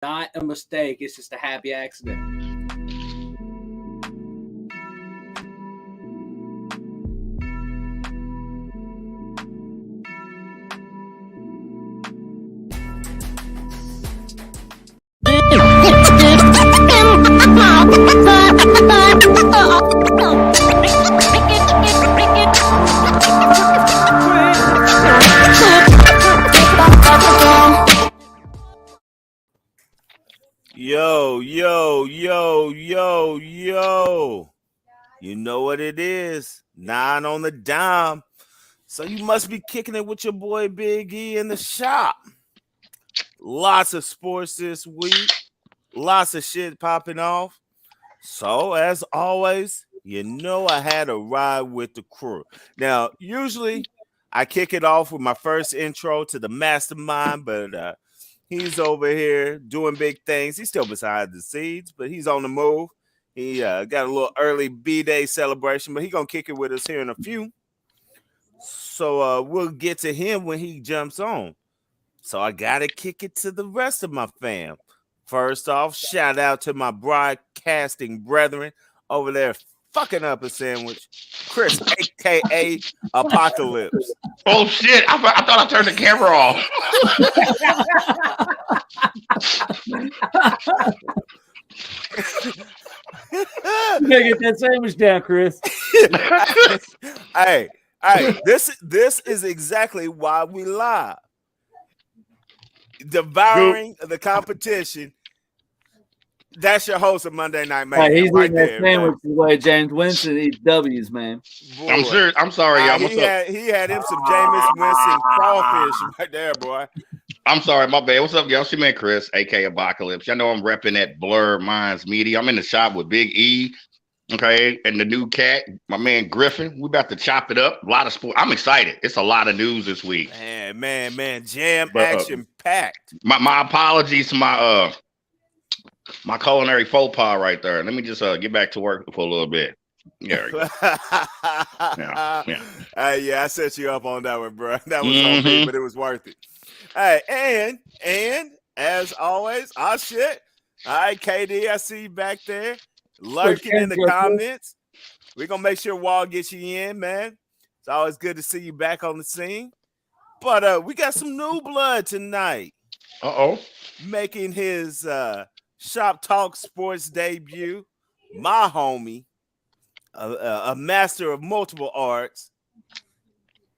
not a mistake. It's just a happy accident. Yo, yo, yo, yo, yo. You know what it is. 9 on the dime. So you must be kicking it with your boy Big E in the shop. Lots of sports this week. Lots of shit popping off. So as always, you know I had a ride with the crew. Now, usually I kick it off with my first intro to the mastermind, but he's over here doing big things. He's still behind the scenes, but he's on the move. He got a little early B-Day celebration, but he's going to kick it with us here in a few. So we'll get to him when he jumps on. So I got to kick it to the rest of my fam. First off, shout out to my broadcasting brethren over there fucking up a sandwich. Chris, a.k.a. Apocalypse. Oh, shit. I thought I turned the camera off. You gotta get that sandwich down, Chris. Hey, this is exactly why we live. Devouring the competition. That's your host of Monday Night Mayhem. He's eating that sandwich the way James Winston eats W's, man. Boy. I'm sorry, y'all. He had him some Jameis Winston crawfish right there, boy. I'm sorry, my bad. What's up, y'all? She man Chris, a.k.a. Apocalypse. Y'all know I'm repping that Blur Minds Media. I'm in the shop with Big E, okay, and the new cat, my man Griffin. We about to chop it up. A lot of sport. I'm excited. It's a lot of news this week. Man, jam action packed. My apologies to my culinary faux pas right there. Let me just get back to work for a little bit. There we go. Yeah, I set you up on that one, bro. That was on me, but it was worth it. Hey, and as always, shit. All right, KD, I see you back there lurking in the comments. We're gonna make sure Wall gets you in, man. It's always good to see you back on the scene. But we got some new blood tonight. Making his Shop Talk Sports debut, my homie, a master of multiple arts,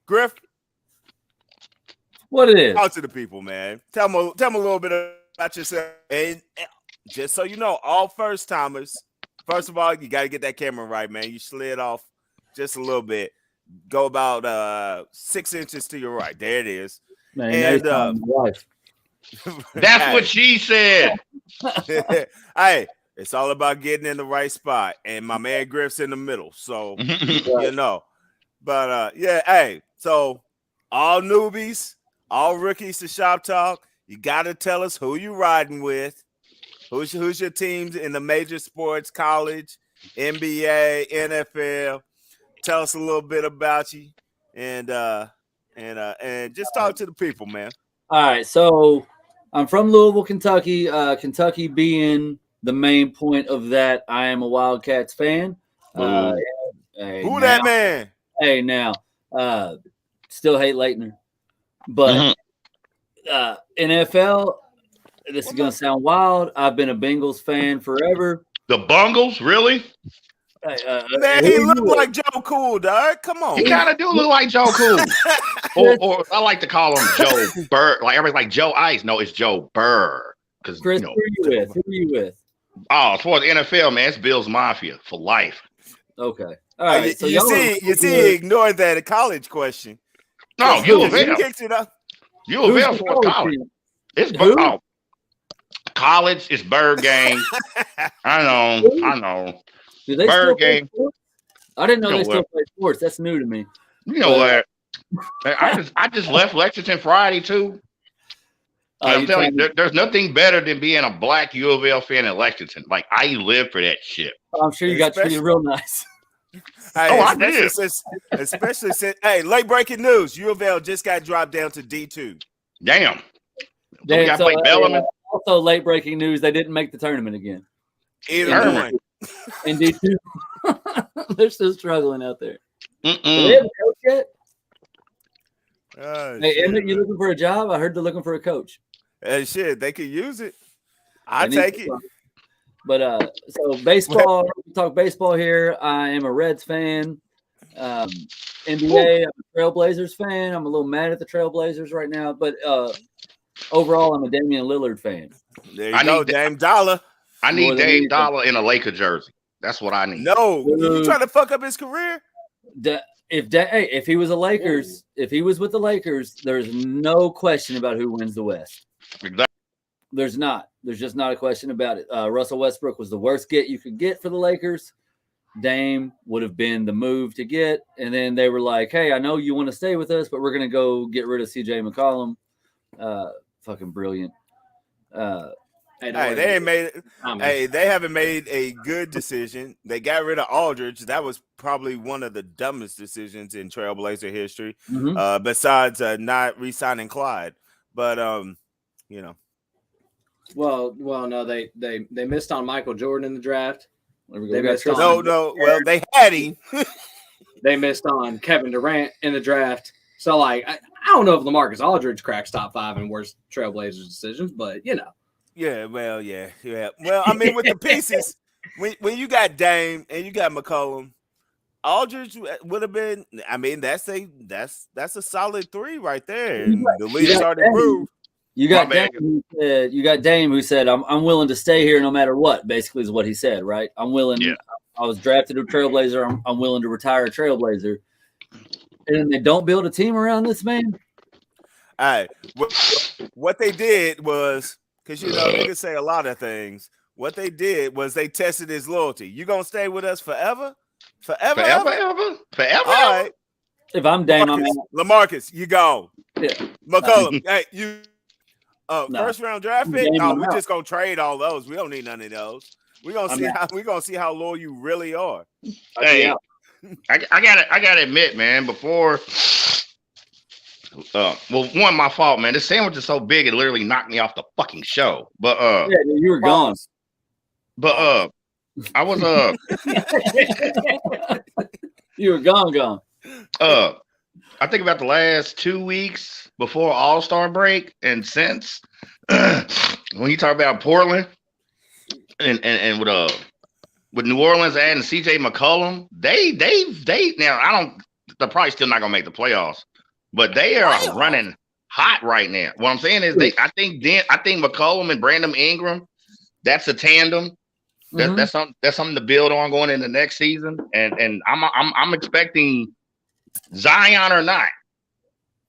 Griff. What it is? Talk to the people, man. Tell them a little bit about yourself. And just so you know, all first timers, first of all, you got to get that camera right, man. You slid off just a little bit. Go about 6 inches to your right. There it is. Man, and that's what she said. Hey, it's all about getting in the right spot, and my man Griff's in the middle, so you know. But hey, so all newbies, all rookies to Shop Talk, you got to tell us who you riding with, who's your teams in the major sports, college, NBA, NFL. Tell us a little bit about you, and just talk to the people, man. All right, so I'm from Louisville, Kentucky. Kentucky being the main point of that, I am a Wildcats fan. Who that man? Hey, now, still hate Leitner. But NFL, this is going to sound wild. I've been a Bengals fan forever. The Bungles, really? Man, he looked like Joe Cool, dog. Come on. He kind of do look like Joe Cool. or I like to call him Joe Burr. Like everybody's like Joe Ice. No, it's Joe Burr. Because Chris, who are you with? Oh, as far as NFL, man, it's Bills Mafia for life. Okay. All right. So you see, he ignored that college question. No, U of L. Kicked it up. U of L for college. It's college. It's Bird Game. I know. Do they Bird still play Game. sports? I didn't know they still play sports. That's new to me. You know what? I just left Lexington Friday too. I'm telling you, there's nothing better than being a black U of L fan in Lexington. Like I live for that shit. I'm sure you got treated real nice. Hey, I did. Especially since, late breaking news: U of L just got dropped down to D2. Damn. So we got to play Bellamy. Also, late breaking news: they didn't make the tournament again. Either one. And D2, they're still struggling out there. Do they Mm-mm. have a coach yet? Hey, Shit, Emmett, you man. looking for a job? I heard they're looking for a coach. Hey, shit, they could use it. I They need take it. someone. But so baseball, we talk baseball here. I am a Reds fan. NBA, I'm a Trailblazers fan. I'm a little mad at the Trailblazers right now, but overall, I'm a Damian Lillard fan. There you go, Dame Dollar. I need More than Dame anything. Dollar in a Laker jersey. That's what I need. No, you Dude. trying to fuck up his career? If he was a Lakers, if he was with the Lakers, there's no question about who wins the West. Exactly. There's not. There's just not a question about it. Russell Westbrook was the worst get you could get for the Lakers. Dame would have been the move to get. And then they were like, hey, I know you want to stay with us, but we're going to go get rid of CJ McCollum. Fucking brilliant. Hey, they ain't made it. Hey, they haven't made a good decision. They got rid of Aldridge. That was probably one of the dumbest decisions in Trailblazer history. Mm-hmm. Besides not re-signing Clyde. But you know. Well, no, they missed on Michael Jordan in the draft. They missed on Well, they had him. They missed on Kevin Durant in the draft. So, like, I don't know if LaMarcus Aldridge cracks top 5 in worst Trailblazers decisions, but you know. Yeah. Well, I mean, with the pieces, when you got Dame and you got McCollum, Aldridge would have been. I mean, that's a solid 3 right there. And the league's already proved. You got Dame who said, I'm willing to stay here no matter what, basically is what he said, right? I'm willing. Yeah. I was drafted a Trailblazer. I'm willing to retire a Trailblazer. And they don't build a team around this man? All right. What they did was, because, niggas say a lot of things. What they did was they tested his loyalty. You going to stay with us forever? Forever? All right. If I'm Dame, I'm out. LaMarcus, you gone. Yeah. McCollum, hey, you first round draft pick? Dame, No, I'm we out. just gonna trade all those. We don't need none of those. We're gonna see how loyal you really are. Hey, I gotta admit, man, before one, my fault, man. This sandwich is so big it literally knocked me off the fucking show. But yeah, you were gone. But I was you were gone. I think about the last 2 weeks before All-Star break and since when you talk about Portland and with New Orleans adding CJ McCollum, they now they're probably still not gonna make the playoffs, but they are running hot right now. What I'm saying is I think McCollum and Brandon Ingram, that's a tandem. That's something to build on going into next season. And I'm expecting Zion or not.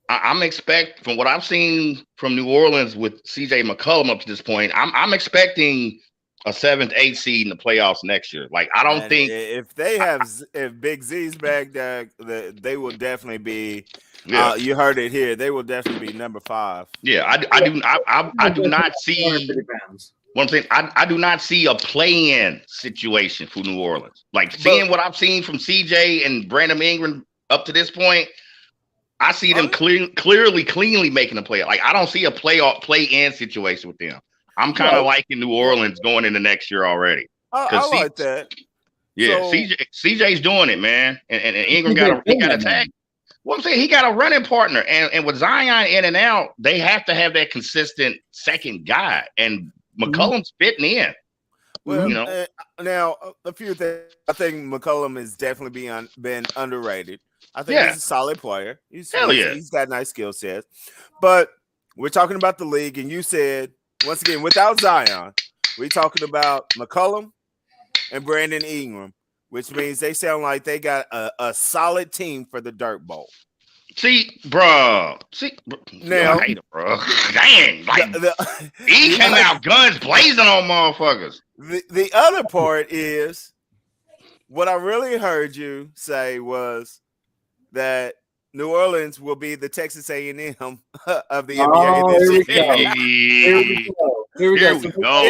I'm expect from what I've seen from New Orleans with CJ McCollum up to this point, I'm expecting a 7th, 8th seed in the playoffs next year. Like I don't think if Big Z's back there, they will definitely be. Yeah. You heard it here. They will definitely be number 5. Yeah, I do not see. What I'm saying, I do not see a play-in situation for New Orleans. Like seeing what I've seen from CJ and Brandon Ingram up to this point, I see them cleanly making a play. Like I don't see a play-in situation with them. I'm kind of liking New Orleans going into next year already. I like that. Yeah, so, CJ's doing it, man, and Ingram got a tag. What I'm saying, he got a running partner, and with Zion in and out, they have to have that consistent second guy, and McCollum's fitting in. Well, now a few things. I think McCollum has definitely been underrated. I think he's a solid player. He's got nice skill sets. But we're talking about the league, and you said, once again, without Zion, we're talking about McCollum and Brandon Ingram, which means they sound like they got a solid team for the Dirt Bowl. Now, I hate it, bro. Dang, like he came out guns blazing on motherfuckers. The other part is what I really heard you say was that New Orleans will be the Texas A&M of the NBA. Here we go,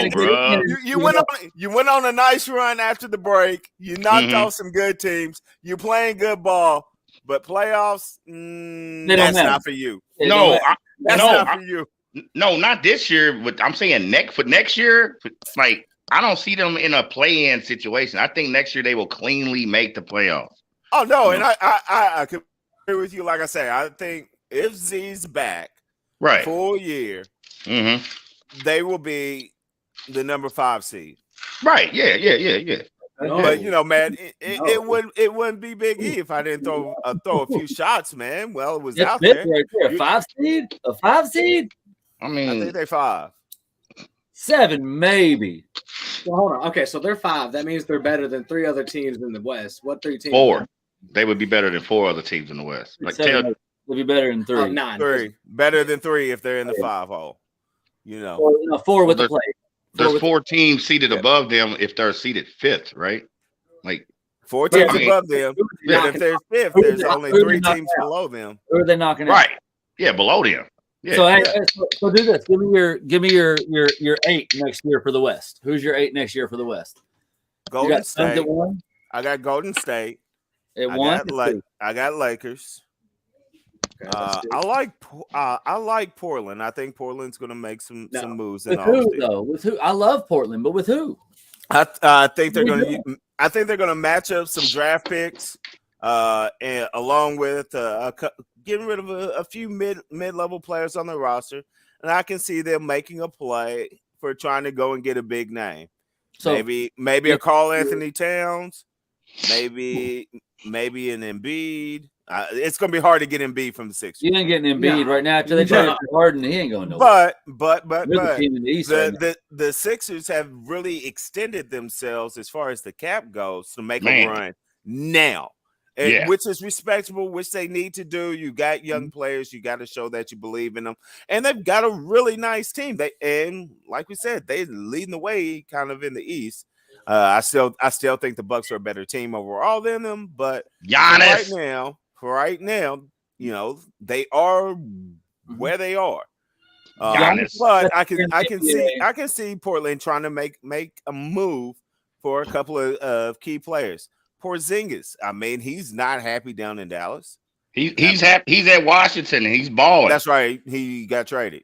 bro. You went on a nice run after the break. You knocked off some good teams. You're playing good ball. But playoffs, that's not for you. Not for you. No, not this year. But I'm saying next year. Like I don't see them in a play-in situation. I think next year they will cleanly make the playoffs. Oh no, and I can agree with you. Like I say, I think if Z's back, Right. full year, they will be the number 5 seed. Right. Yeah. But you know, man, it wouldn't be Big E if I didn't throw a few shots, man. Well, it was out there. Right there. A 5 seed? A 5 seed? I mean, I think they 5. 7, maybe. Well, hold on. Okay, so they're 5. That means they're better than 3 other teams in the West. What 3 teams? 4. They would be better than 4 other teams in the West. Like 7 would be better than 3. 9. 3. Better than 3 if they're in the 5 hole. You know. Or, 4 with the play. There's 4 teams seated above them if they're seated 5th, right? Like 4 teams above them. And if they're 5th, there's only 3 teams below them. Who are they knocking out? Right. Yeah, below them. Yeah. So do this. Give me your 8 next year for the West. Who's your 8 next year for the West? Golden State. I got Golden State. I got Lakers. Okay, I like Portland. I think Portland's going to make some moves. With who though? With who? I love Portland, but with who? I think they're going to. I think they're going to match up some draft picks, and along with getting rid of a few mid-level players on the roster, and I can see them making a play for trying to go and get a big name. So maybe a Karl Anthony Towns, maybe an Embiid. It's going to be hard to get Embiid from the Sixers. You ain't getting Embiid right now. After they try to Harden, he ain't going nowhere. But the Sixers have really extended themselves as far as the cap goes to make a run now. Which is respectable, which they need to do. You got young players, you got to show that you believe in them, and they've got a really nice team. And like we said, they're leading the way, kind of in the East. I still think the Bucks are a better team overall than them, but for right now, you know, they are where they are. But I can see Portland trying to make a move for a couple of key players. Porzingis, I mean, he's not happy down in Dallas. He's happy. He's at Washington and he's balling. That's right. He got traded.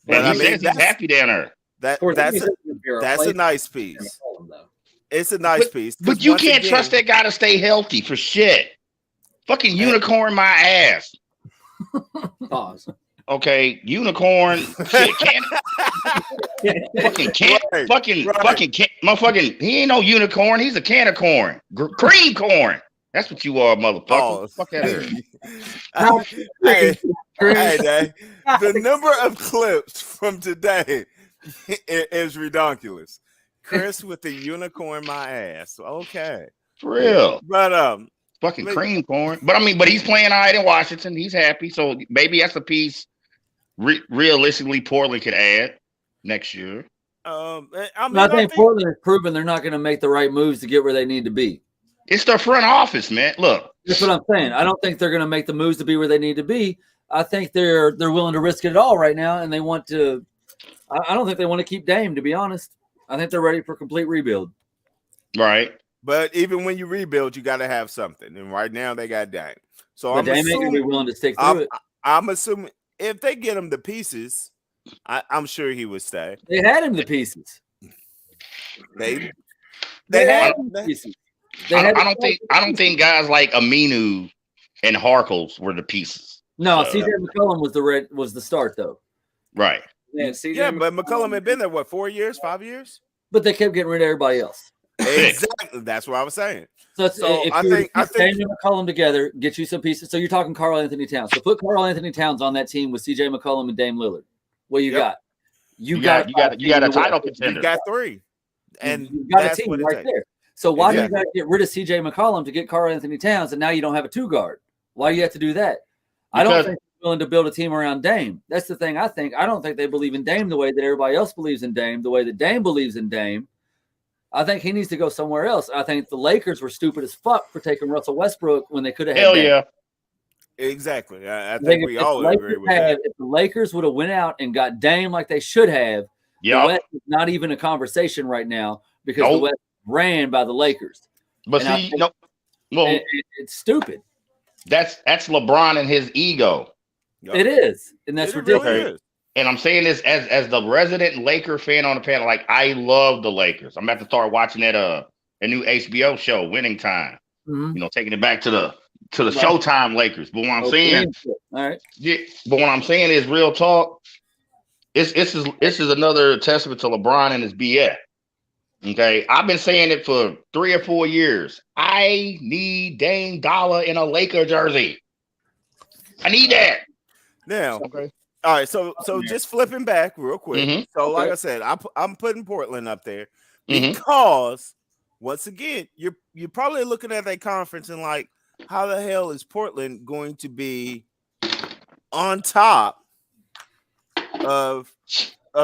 But he says he's happy down there. That's a nice piece. It's a nice piece. But you can't trust that guy to stay healthy for shit. Fucking unicorn my ass. Pause. Okay, unicorn. Shit, motherfucking. He ain't no unicorn. He's a can of corn, cream corn. That's what you are, motherfucker. Fuck out of here. Hey, the number of clips from today is ridiculous. Chris with the unicorn, my ass. Okay, for real. But fucking cream corn. But I mean, he's playing all right in Washington. He's happy. So maybe that's a piece. Realistically, Portland could add next year. I think Portland has proven they're not going to make the right moves to get where they need to be. It's their front office, man. Look, that's what I'm saying. I don't think they're going to make the moves to be where they need to be. I think they're willing to risk it all right now, and they want to. I don't think they want to keep Dame, to be honest. I think they're ready for a complete rebuild. Right. But even when you rebuild, you got to have something, and right now they got Dame. So Dame ain't going to be willing to stick through it. I'm assuming. If they get him the pieces, I'm sure he would stay. They had him the pieces. They had him the pieces. I don't think guys like Aminu and Harkles were the pieces. No, CJ McCollum was the start though. Right. Yeah, but McCollum had been there 4 years, 5 years? But they kept getting rid of everybody else. Exactly. That's what I was saying. So I think Dame and McCollum together, get you some pieces. So you're talking Karl Anthony Towns. So put Karl Anthony Towns on that team with CJ McCollum and Dame Lillard. What you got? You got a title contender. You got 3. And you got a team right there. So why do you got to get rid of CJ McCollum to get Karl Anthony Towns, and now you don't have a 2 guard? Why do you have to do that? I don't think they're willing to build a team around Dame. That's the thing I think. I don't think they believe in Dame the way that everybody else believes in Dame, the way that Dame believes in Dame. I think he needs to go somewhere else. I think the Lakers were stupid as fuck for taking Russell Westbrook when they could have had Dame. Yeah. Exactly. I think we all agree with that. If the Lakers would have went out and got Dame like they should have, the West is not even a conversation right now because the West ran by the Lakers. But it's stupid. That's LeBron and his ego. It is, and that's ridiculous. Really is. and I'm saying this as the resident Laker fan on the panel. Like, I love the Lakers. I'm about to start watching that a new HBO show, Winning Time. Mhm. You know, taking it back to the Showtime Lakers. But what I'm Okay. saying, All right. yeah, but what I'm saying is real talk. This is another testament to LeBron and his BS. Okay, I've been saying it for 3 or 4 years. I need Dame Dollar in a Laker jersey. I need that. Now, Okay. all right. So just flipping back real quick. Mhm. So, like Okay. I said, I'm putting Portland up there Mhm. because once again, you're probably looking at that conference and like, how the hell is Portland going to be on top of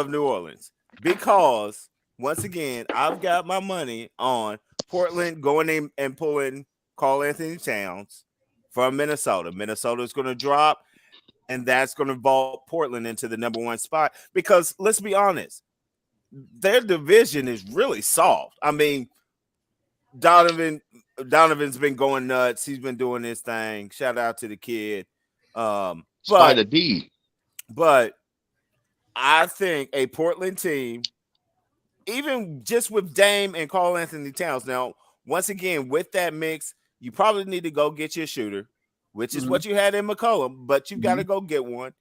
New Orleans? Because once again, I've got my money on Portland going in and pulling Karl Anthony Towns from Minnesota. Minnesota is going to drop, and that's going to vault Portland into the number 1 spot. Because let's be honest, their division is really soft. I mean, Donovan's been going nuts. He's been doing his thing. Shout out to the kid. Spider D. But I think a Portland team, even just with Dame and Karl Anthony Towns. Now, once again, with that mix, you probably need to go get your shooter, which is what you had in McCollum, but you got to go get one.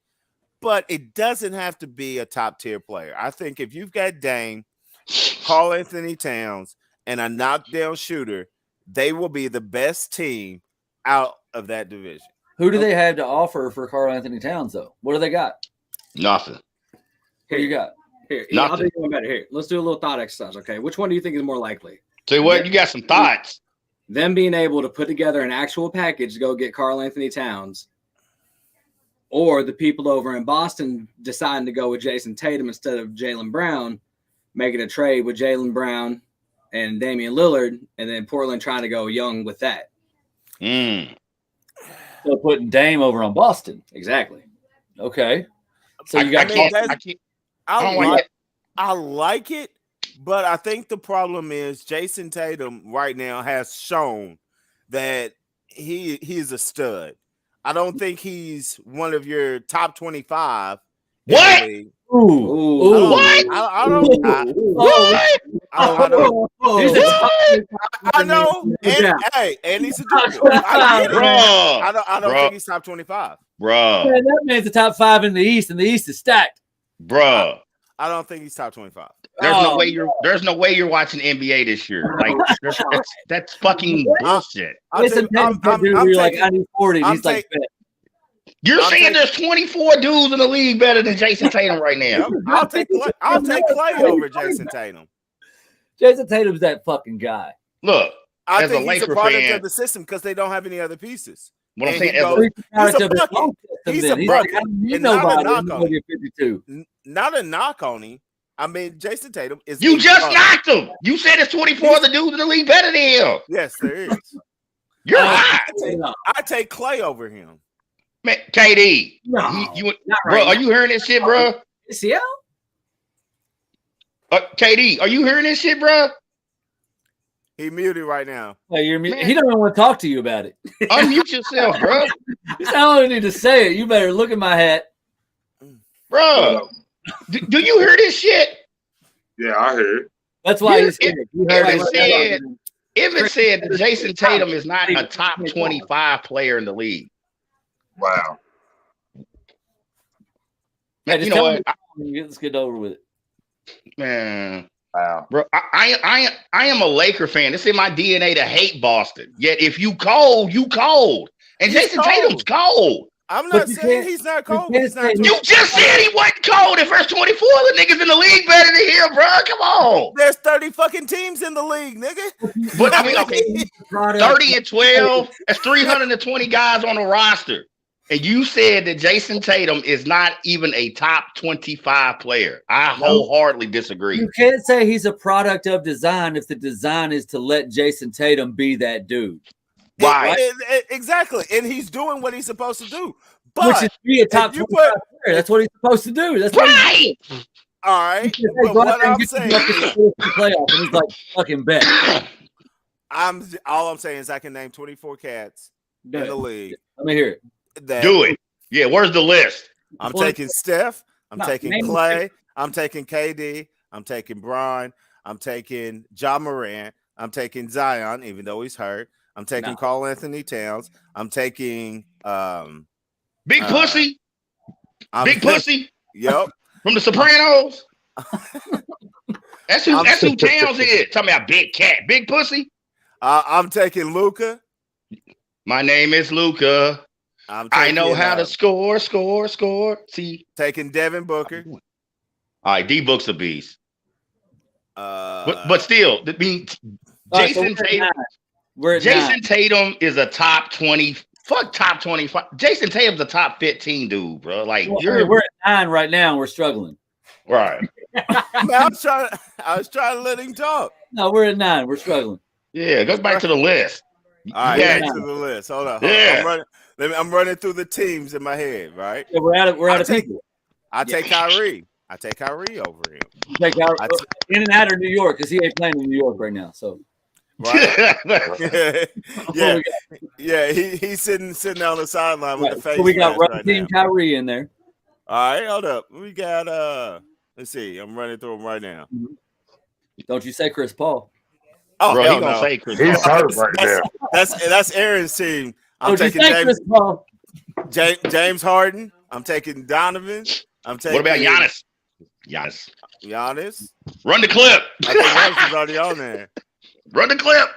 But it doesn't have to be a top-tier player. I think if you've got Dame, Karl Anthony Towns, and a knockdown shooter, they will be the best team out of that division. Who do they have to offer for Karl Anthony Towns, though? What do they got? Nothing. Who you got? Here, Nothing. I'll do one better. Here, let's do a little thought exercise. Okay, which one do you think is more likely? So what? You got some thoughts? Them being able to put together an actual package to go get Karl Anthony Towns, or the people over in Boston deciding to go with Jason Tatum instead of Jaylen Brown, making a trade with Jaylen Brown and Damian Lillard, and then Portland trying to go young with that. So putting Dame over on Boston. Exactly. Okay. So you got I like it, but I think the problem is Jason Tatum right now has shown that he's a stud. I don't think he's one of your top 25. What? Ooh. What? I know. And he's a dude. I get it. I don't think he's top 25. Bruh. Man, that man's the top 5 in the East, and the East is stacked. Bruh. I don't think he's top 25. There's no way you're watching NBA this year. Like that's fucking bullshit. Listen, you're like, I need 40. And he's like, you're saying there's 24 dudes in the league better than Jason Tatum right now. I'll take Clay over Jason Tatum. Jason Tatum's that fucking guy. Look, I as think a he's a Laker product fan, of the system because they don't have any other pieces. what I'm And saying, he as goes- He's a bucket. He's Not a nobody. knock on him. 52. Not a knock on him. I mean, Jason Tatum is. you just knocked him. You said there's 24 other dudes in the league better than him. Yes, there is. You're hot. I take Clay over him. Man, KD. No, Bro, are you hearing this shit, bro? Seattle? KD, are you hearing this shit, bro? He muted right now. Hey, he don't even want to talk to you about it. Unmute yourself, bro. I don't need to say it. You better look at my hat. Bro, do you hear this shit? Yeah, I heard. That's why If it said that Jason Tatum is not a top 25 player in the league. Wow. Man, you know what? Let's get over with it. Man, Wow. bro, I am a Laker fan. It's in my DNA to hate Boston. Yet if you cold, you cold. And He's Jason cold. Tatum's cold. I'm But not you saying can't- he's not you cold. can't He's not say- You just said he wasn't cold. The first 24 of the niggas in the league better than him, bro. Come on. There's 30 fucking teams in the league, nigga. But I mean, okay, 30 and 12, that's 320 guys on the roster. And you said that Jason Tatum is not even a top 25 player. I wholeheartedly disagree. You can't say he's a product of design if the design is to let Jason Tatum be that dude. Why? Exactly. And he's doing what he's supposed to do. Which But is be a top if you 25 player. That's what he's supposed to do. That's what Right. all right. Hey, But go out what there and I'm get saying, the playoff, and he's like, fucking bet. all I'm saying is I can name 24 cats in the league. Let me hear it. That Do it. Yeah, where's the list? I'm taking Steph. I'm taking Clay. I'm taking KD. I'm taking Bron. I'm taking Ja Morant. I'm taking Zion, even though he's hurt. I'm taking Karl Anthony Towns. I'm taking Big Pussy. Big Pussy. Yep. From the Sopranos. That's who Towns is. Talking about Big Cat. Big Pussy. I'm taking Luka. My name is Luka. I know how to score. See, taking Devin Booker. All right, D Book's a beast. But still, I mean, Jason Tatum is a top 20. Fuck top 25. Jason Tatum's a top 15 dude, bro. Like we're at 9 right now, and we're struggling. Right. I was trying to let him talk. No, we're at 9. We're struggling. Yeah, go back to the list. All right, back to the list. Hold on. I'm running through the teams in my head, right? Yeah, we're out of people. I take Kyrie. I take Kyrie over him. Take out in and out of New York because he ain't playing in New York right now. So, right? yeah. He's sitting on the sideline with the face. So we got right Team Kyrie in there. All right, hold up. We got let's see. I'm running through them right now. Don't you say Chris Paul? Oh, bro, he gonna say Chris Paul. He's hurt right now. That's Aaron's team. I'm taking James Harden. I'm taking Donovan. I'm taking. What about Giannis? Run the clip. I think Giannis is already on there. Run the clip.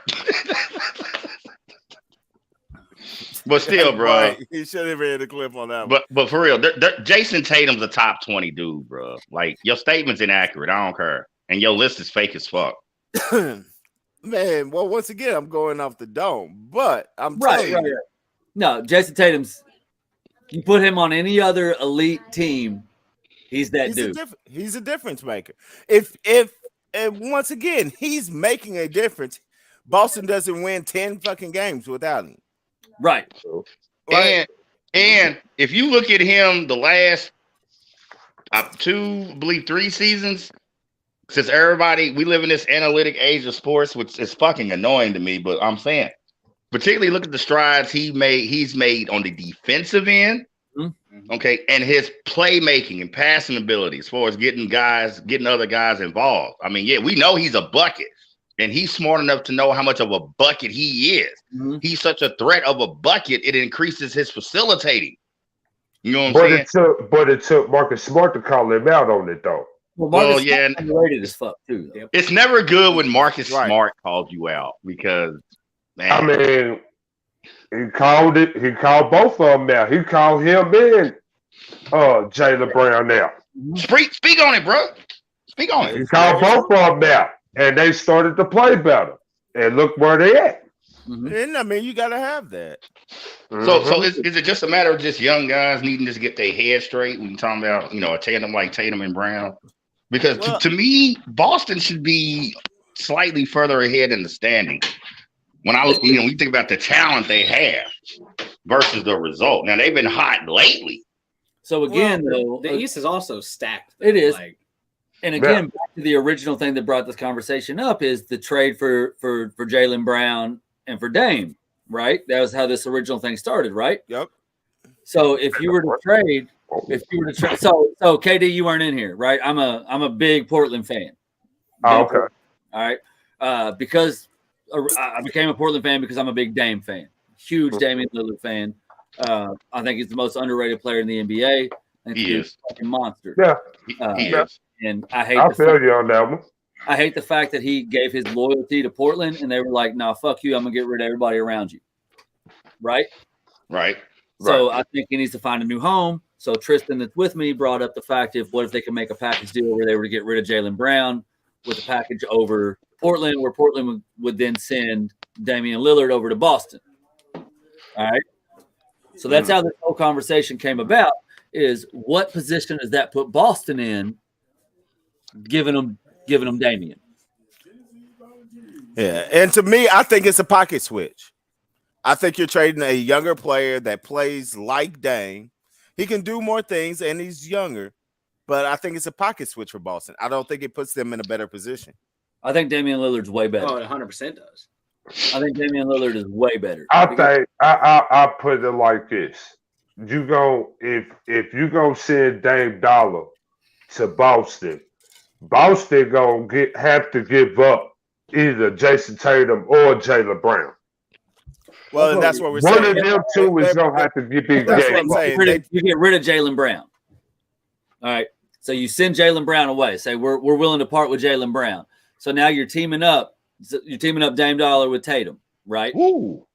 But still, bro, right. He should have read the clip on that one. But for real, Jason Tatum's a top 20 dude, bro. Like your statement's inaccurate. I don't care, and your list is fake as fuck. Man, well, once again, I'm going off the dome, but I'm telling you. No, Jason Tatum's. You put him on any other elite team, he's that dude. He's a difference maker. And once again, he's making a difference. Boston doesn't win 10 fucking games without him. Right. And if you look at him the last 3 seasons, since we live in this analytic age of sports, which is fucking annoying to me, but I'm saying, particularly look at the strides he's made on the defensive end, okay, and his playmaking and passing ability as far as getting other guys involved. I mean, yeah, we know he's a bucket, and he's smart enough to know how much of a bucket he is. Mm-hmm. He's such a threat of a bucket, it increases his facilitating. You know what I'm saying? But it took Marcus Smart to call him out on it, though. Well, yeah, underrated as fuck too. Though. It's never good when Marcus Smart calls you out because, man, I mean, he called both of them out. He called him and Jaylen Brown out. Speak on it, bro. Speak on it. He called both of them out, and they started to play better. And look where they at. Mm-hmm. And I mean, you gotta have that. So is it just a matter of just young guys needing to get their head straight when you're talking about a tandem like Tatum and Brown? Because to me, Boston should be slightly further ahead in the standing. When you think about the talent they have versus the result. Now they've been hot lately. So again, though, the East is also stacked. It is. And again, back to the original thing that brought this conversation up is the trade for Jaylen Brown and for Dame, right? That was how this original thing started, right? Yep. So if you were to trade, so KD, you weren't in here, right? I'm a big Portland fan. Oh, okay. All right. Because I became a Portland fan because I'm a big Dame fan, huge Damian Lillard fan. I think he's the most underrated player in the NBA. He is a fucking monster. Yeah, he is. And I hate. I'll feel you on that one. I hate the fact that he gave his loyalty to Portland, and they were like, "Nah, fuck you. I'm gonna get rid of everybody around you." Right. So I think he needs to find a new home. So Tristan, that's with me, brought up the fact what if they can make a package deal where they were to get rid of Jaylen Brown with a package over Portland, where Portland would then send Damian Lillard over to Boston. All right. So that's how this whole conversation came about. Is what position does that put Boston in? Giving them Damian. Yeah, and to me, I think it's a pocket switch. I think you're trading a younger player that plays like Dame. He can do more things, and he's younger. But I think it's a pocket switch for Boston. I don't think it puts them in a better position. I think Damian Lillard's way better. Oh, it 100% does. I think Damian Lillard is way better. I think I put it like this: if you gonna send Dame Dollar to Boston, Boston gonna have to give up either Jason Tatum or Jaylen Brown. Well, and that's what we're One saying. of them two is gonna have to be That's what game I'm saying. You get rid of Jaylen Brown. All right. So you send Jaylen Brown away. Say we're willing to part with Jaylen Brown. So now you're teaming up. You're teaming up Dame Dollar with Tatum, right? Woo.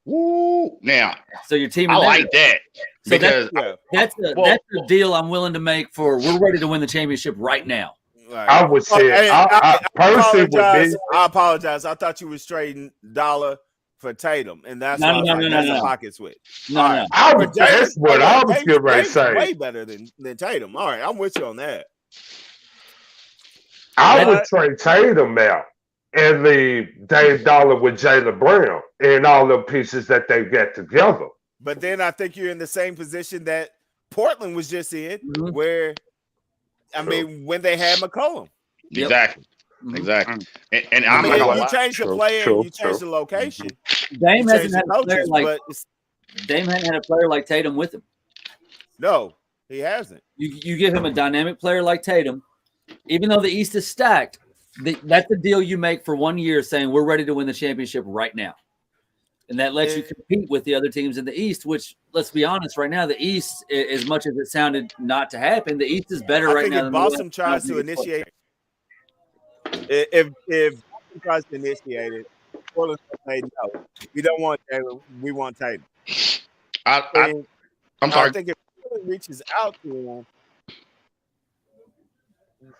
Now, So you're teaming. I like that So because that's a deal I'm willing to make for. We're ready to win the championship right now. Right. I would say I personally would be. I apologize. I thought you was trading Dollar for Tatum, and that's No. the pocket switch. No. That's what I was getting ready to say. Way better than Tatum. All right, I'm with you on that. I would trade Tatum out and leave Dame Dollar with Jaylen Brown and all the pieces that they got together. But then I think you're in the same position that Portland was just in, where when they had McCollum. Exactly. And I I'm mean, not gonna you lie. change the player, you change the location. Dame you hasn't change had the a player coaches, like Dame hadn't had a player like Tatum with him. No, he hasn't. You give him a dynamic player like Tatum, even though the East is stacked. That's the deal you make for 1 year, saying we're ready to win the championship right now, and that lets you compete with the other teams in the East. Which, let's be honest, right now the East, as much as it sounded not to happen, the East is better right now. If Boston tries to initiate, if Boston tries to initiate it, Portland say no. We don't want Tatum. We want Tatum. I'm sorry. I think if Portland reaches out to him,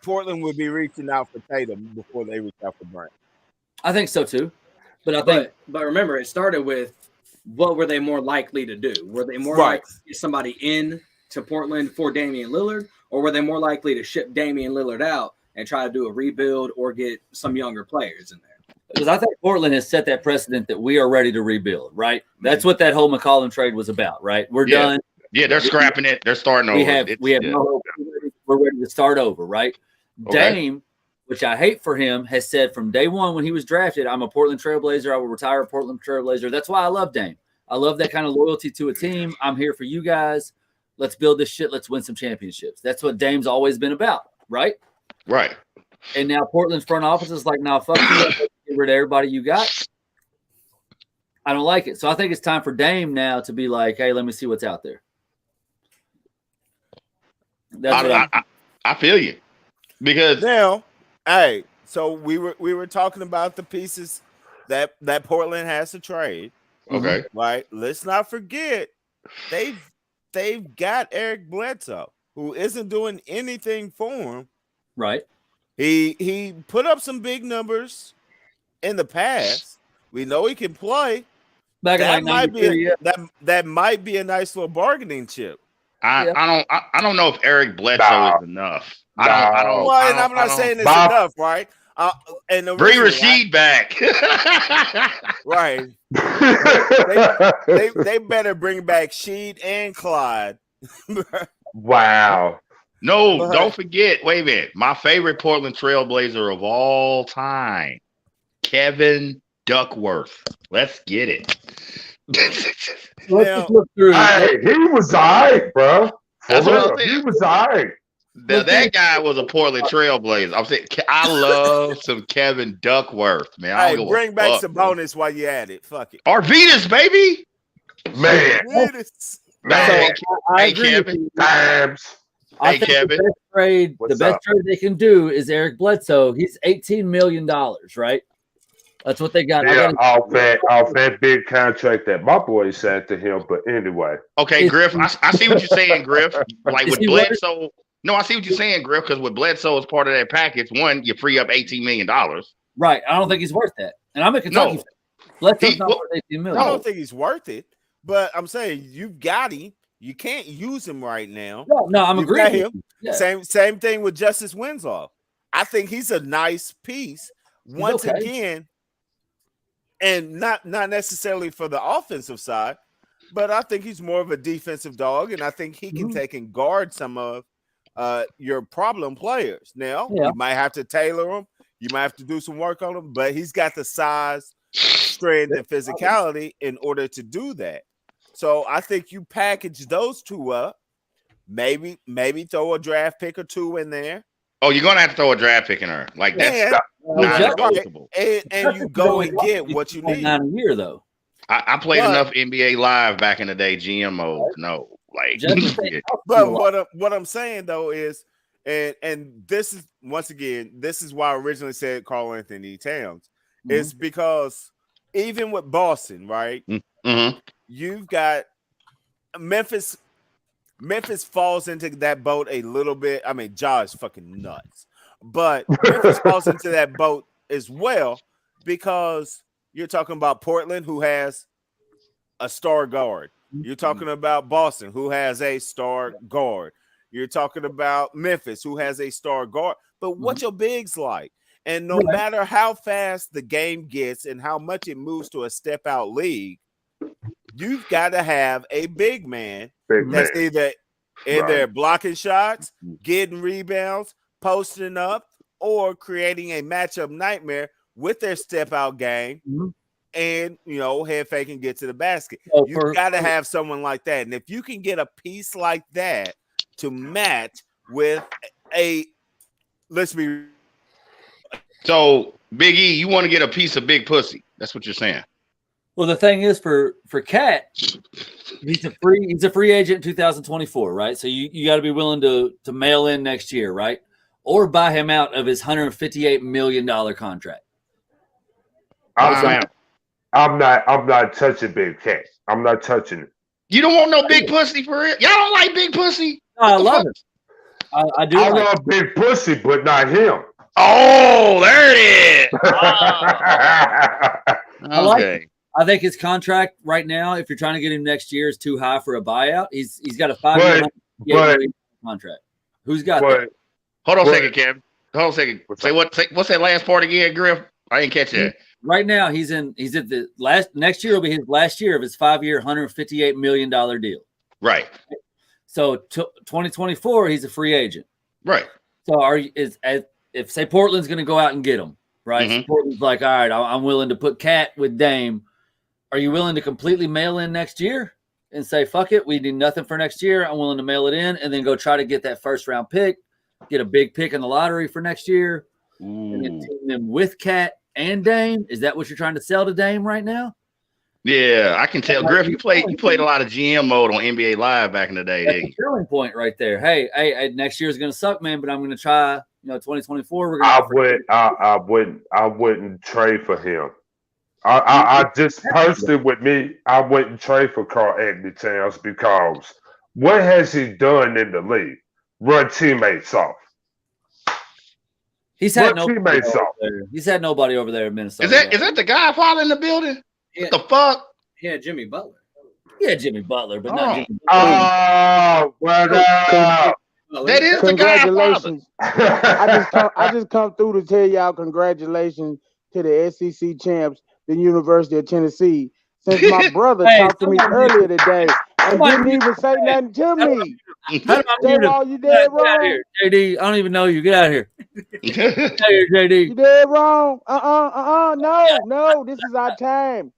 Portland would be reaching out for Tatum before they reach out for Brown. I think so too, but but remember, it started with what were they more likely to do? Were they more likely to get somebody in to Portland for Damian Lillard, or were they more likely to ship Damian Lillard out and try to do a rebuild or get some younger players in there? Because I think Portland has set that precedent that we are ready to rebuild, right? That's what that whole McCollum trade was about, right? We're done. Yeah, they're scrapping it. They're starting over. We have no hope. We're ready to start over, right? Okay. Dame, which I hate for him, has said from day one when he was drafted, I'm a Portland Trailblazer. I will retire a Portland Trailblazer. That's why I love Dame. I love that kind of loyalty to a team. I'm here for you guys. Let's build this shit. Let's win some championships. That's what Dame's always been about, right? Right. And now Portland's front office is like, nah, fuck you. Get rid of everybody you got. I don't like it. So I think it's time for Dame now to be like, hey, let me see what's out there. I feel you. Because now, hey, so we were talking about the pieces that Portland has to trade. Okay. Right. Let's not forget they've got Eric Bledsoe, who isn't doing anything for him. Right. He put up some big numbers in the past. We know he can play. That might be a nice little bargaining chip. I don't know if Eric Bledsoe is enough. I'm not saying it's enough, right? And bring Rasheed back. Right. they better bring back Sheed and Clyde. Wow. No, don't forget. Wait a minute. My favorite Portland Trailblazer of all time, Kevin Duckworth. Let's get it. Let's look through. Hey, he was all right, bro. That's what I'm saying. He was all right. That guy was a Portland Trailblazer. I'm saying I love some Kevin Duckworth, man. Hey, bring back some bonus while you at it. Fuck it. Arvidas, baby. Man. Man. I hey, agree Kevin. I think Kevin. the best trade they can do is Eric Bledsoe. He's $18 million, right? That's what they got. Yeah, off that big contract that my boy said to him. But anyway. Okay, Griff, I see what you're saying, Griff. Like with Bledsoe. No, I see what you're saying, Griff, because with Bledsoe as part of that package, one, you free up $18 million. Right. I don't think he's worth that. And I'm a Kentucky fan. Bledsoe's not worth $18 million. I don't think he's worth it. But I'm saying you've got him. You can't use him right now. No, I'm agreeing. Him. Yeah. Same thing with Justice Winslow. I think he's a nice piece. Once again, and not necessarily for the offensive side, but I think he's more of a defensive dog, and I think he can take and guard some of your problem players. Now, you might have to tailor them. You might have to do some work on them, but he's got the size, strength, and physicality in order to do that. So I think you package those two up, maybe throw a draft pick or two in there, Oh, you're gonna have to throw a draft pick in her. Like that's non-negotiable. And you go and get what you need. Not a year though. I played enough NBA Live back in the day. GM mode, no, like. But what I'm saying though is, and this is once again, this is why I originally said Karl Anthony Towns. It's because even with Boston, right? Mm-hmm. You've got Memphis. Memphis falls into that boat a little bit. I mean, Ja is fucking nuts, but Memphis falls into that boat as well because you're talking about Portland, who has a star guard. You're talking about Boston, who has a star guard. You're talking about Memphis, who has a star guard. But what your bigs like? And no matter how fast the game gets and how much it moves to a step-out league, you've got to have a big man that's either in there blocking shots, getting rebounds, posting up, or creating a matchup nightmare with their step-out game and, head fake and get to the basket. You've got to have someone like that. And if you can get a piece like that to match with let's be. So, Big E, you want to get a piece of big pussy. That's what you're saying. Well, the thing is for Cat, he's a free agent in 2024, right? So you got to be willing to mail in next year, right? Or buy him out of his $158 million contract. I'm not touching Big Cat. I'm not touching it. You don't want no big pussy for real? Y'all don't like big pussy? No, I love it. I do. I love big pussy, but not him. Oh, there it is. I like it. I think his contract right now, if you're trying to get him next year, is too high for a buyout. He's got a 5-year contract. Who's got that? Hold on a second, Kevin. Hold on a second. Say what's that last part again, Griff? I didn't catch that. Right now, he's at the next year will be his last year of his 5-year, $158 million deal. Right. So 2024, he's a free agent. Right. So if say Portland's going to go out and get him, right? So Portland's like, all right, I'm willing to put Cat with Dame. Are you willing to completely mail in next year and say, fuck it, we need nothing for next year. I'm willing to mail it in and then go try to get that first round pick, get a big pick in the lottery for next year, and then team them with Cat and Dame. Is that what you're trying to sell to Dame right now? Yeah, I can tell. Griff, you played a lot of GM mode on NBA Live back in the day. That's a selling point right there. Hey, next year is going to suck, man, but I'm going to try. 2024. We're going. I wouldn't trade for him. I just personally with me, I wouldn't trade for Karl Anthony Towns because what has he done in the league? Run teammates off. He's had nobody over there. He's had nobody over there in Minnesota. Is that the Godfather in the building? Yeah. What the fuck? Yeah, Jimmy Butler. Yeah, Jimmy Butler, but not Jimmy Butler. Oh, what up? That is the Godfather. I just come through to tell y'all congratulations to the SEC champs, the University of Tennessee. Since my brother talked to me earlier today and didn't even say nothing to me. You dead wrong. Get out of here, JD. I don't even know you. Get out of here. Get out of here, JD. You dead wrong. No. This is our time.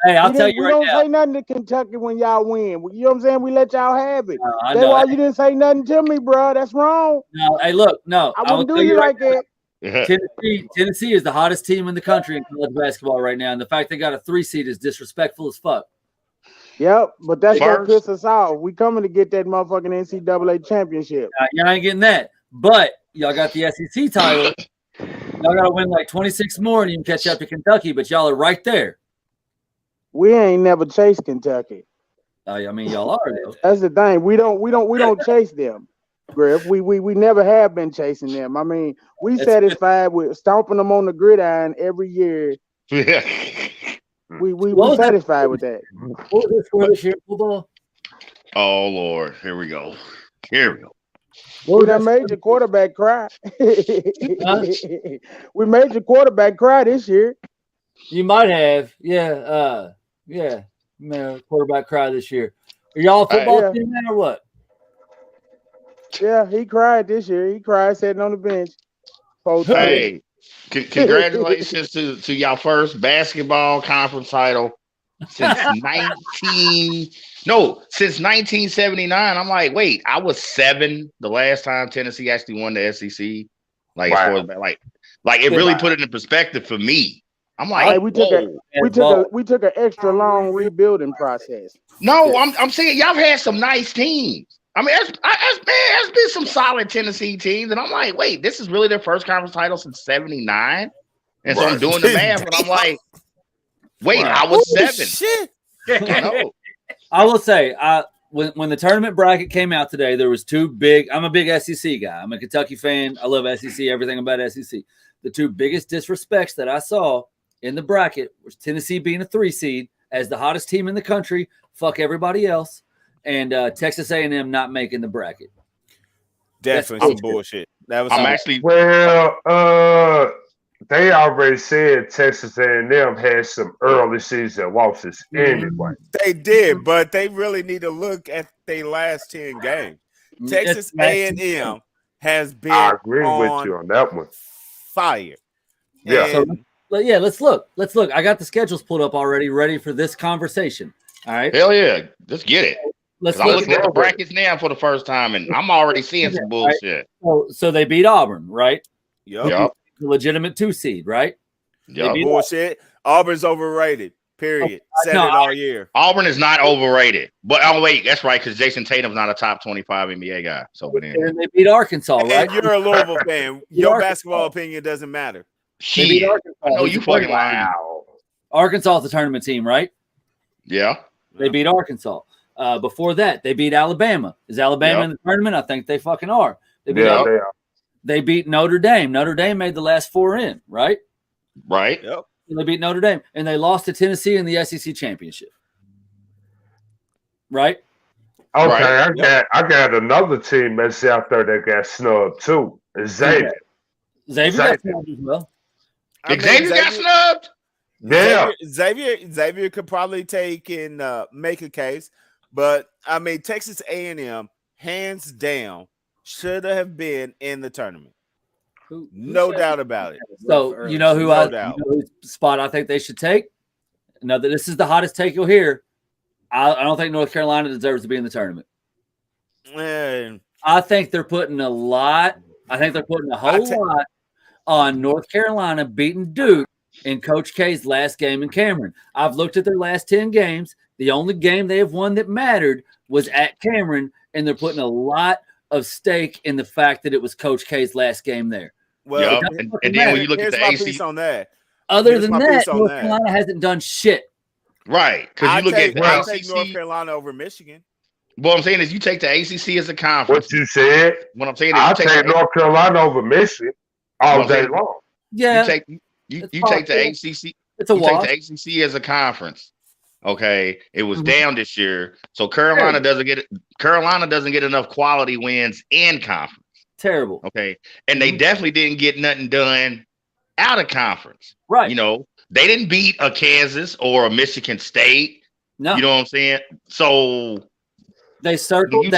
Hey, I'll tell you right now. We don't say nothing to Kentucky when y'all win. You know what I'm saying? We let y'all have it. That's why you didn't say nothing to me, bro. That's wrong. No, hey, look, no. I wouldn't do you like that. Tennessee is the hottest team in the country in college basketball right now, and the fact they got a 3 seed is disrespectful as fuck. Yep, but that's gonna piss us off. We coming to get that motherfucking NCAA championship. Y'all ain't getting that, but y'all got the SEC title. Y'all got to win like 26 more, and you can catch up to Kentucky. But y'all are right there. We ain't never chased Kentucky. I mean, y'all are though. That's the thing. We don't chase them, Griff. We never have been chasing them. I mean, we satisfied with stomping them on the gridiron every year. Yeah. We satisfied with that. What was the score this year, football? Oh Lord, here we go. We done made your quarterback cry. We made your quarterback cry this year. You might have, yeah. Quarterback cry this year. Are y'all a football team now or what? Yeah, he cried this year. He cried sitting on the bench. Hey, congratulations to y'all first basketball conference title since 1979. I'm like, wait, I was 7 the last time Tennessee actually won the SEC. Like, Wow. as far as like it really put it in perspective for me. I'm like, Hey, we took an extra long rebuilding process. No, I'm saying y'all had some nice teams. I mean, there's been some solid Tennessee teams, and I'm like, wait, this is really their first conference title since '79. And so I'm doing the math, and I'm like, wait, I was 7. Shit. No. I will say, when the tournament bracket came out today, there was 2 big. I'm a big SEC guy. I'm a Kentucky fan. I love SEC. Everything about SEC. The 2 biggest disrespects that I saw in the bracket was Tennessee being a 3 seed as the hottest team in the country. Fuck everybody else, and Texas A&M not making the bracket. Definitely some bullshit. That was. I'm actually they already said Texas A&M had some early season losses anyway. They did, but they really need to look at their last 10 games. Texas A&M has been. I agree with you on that one. Fire. Yeah. Let's look. I got the schedules pulled up already, ready for this conversation. All right. hell yeah, let's get it. Let's I'm look. looking at the brackets now for the first time, and I'm already seeing some bullshit. So they beat Auburn, right? Yep. The legitimate 2 seed, right? Yep. Bullshit. Auburn's overrated. Period. Said it all year. Auburn is not overrated. But wait, that's right, because Jason Tatum's not a top 25 NBA guy. So but anyway. And they beat Arkansas, right? And you're a Louisville fan. Your basketball opinion doesn't matter. They beat Arkansas. I know you fucking lying. Arkansas is the tournament team, right? Yeah. They beat Arkansas. Before that, they beat Alabama. Is Alabama in the tournament? I think they fucking are. They beat Notre Dame. Notre Dame made the last 4 in, right? Right. Yep. And they beat Notre Dame. And they lost to Tennessee in the SEC championship. Right? Okay, Right. I got another team that's out there that got snubbed too. Xavier. Xavier got snubbed as well. Xavier got snubbed. Yeah. Xavier could probably take and make a case, but I mean Texas A&M hands down should have been in the tournament. No doubt about it. So you know whose spot I think they should take? No, this is the hottest take you'll hear. I don't think North Carolina deserves to be in the tournament. Man. I think they're putting a lot. I think they're putting a whole lot on North Carolina beating Duke in Coach K's last game in Cameron. I've looked at their last 10 games. The only game they have won that mattered was at Cameron, and they're putting a lot of stake in the fact that it was Coach K's last game there. Well, and then when you look at the piece on that. Other than that, North Carolina hasn't done shit. Right. Because you look at the I'll ACC. take North Carolina over Michigan. What I'm saying is you take the ACC as a conference. What you said? What I'm saying is I'll take North Carolina over Michigan all day long. Yeah. You take the ACC. It's a wash. Take the ACC as a conference. Okay, it was down this year, so Carolina doesn't get enough quality wins in conference. Terrible. Okay, and they definitely didn't get nothing done out of conference. Right. You know, they didn't beat a Kansas or a Michigan State. No. You know what I'm saying? So they circled. They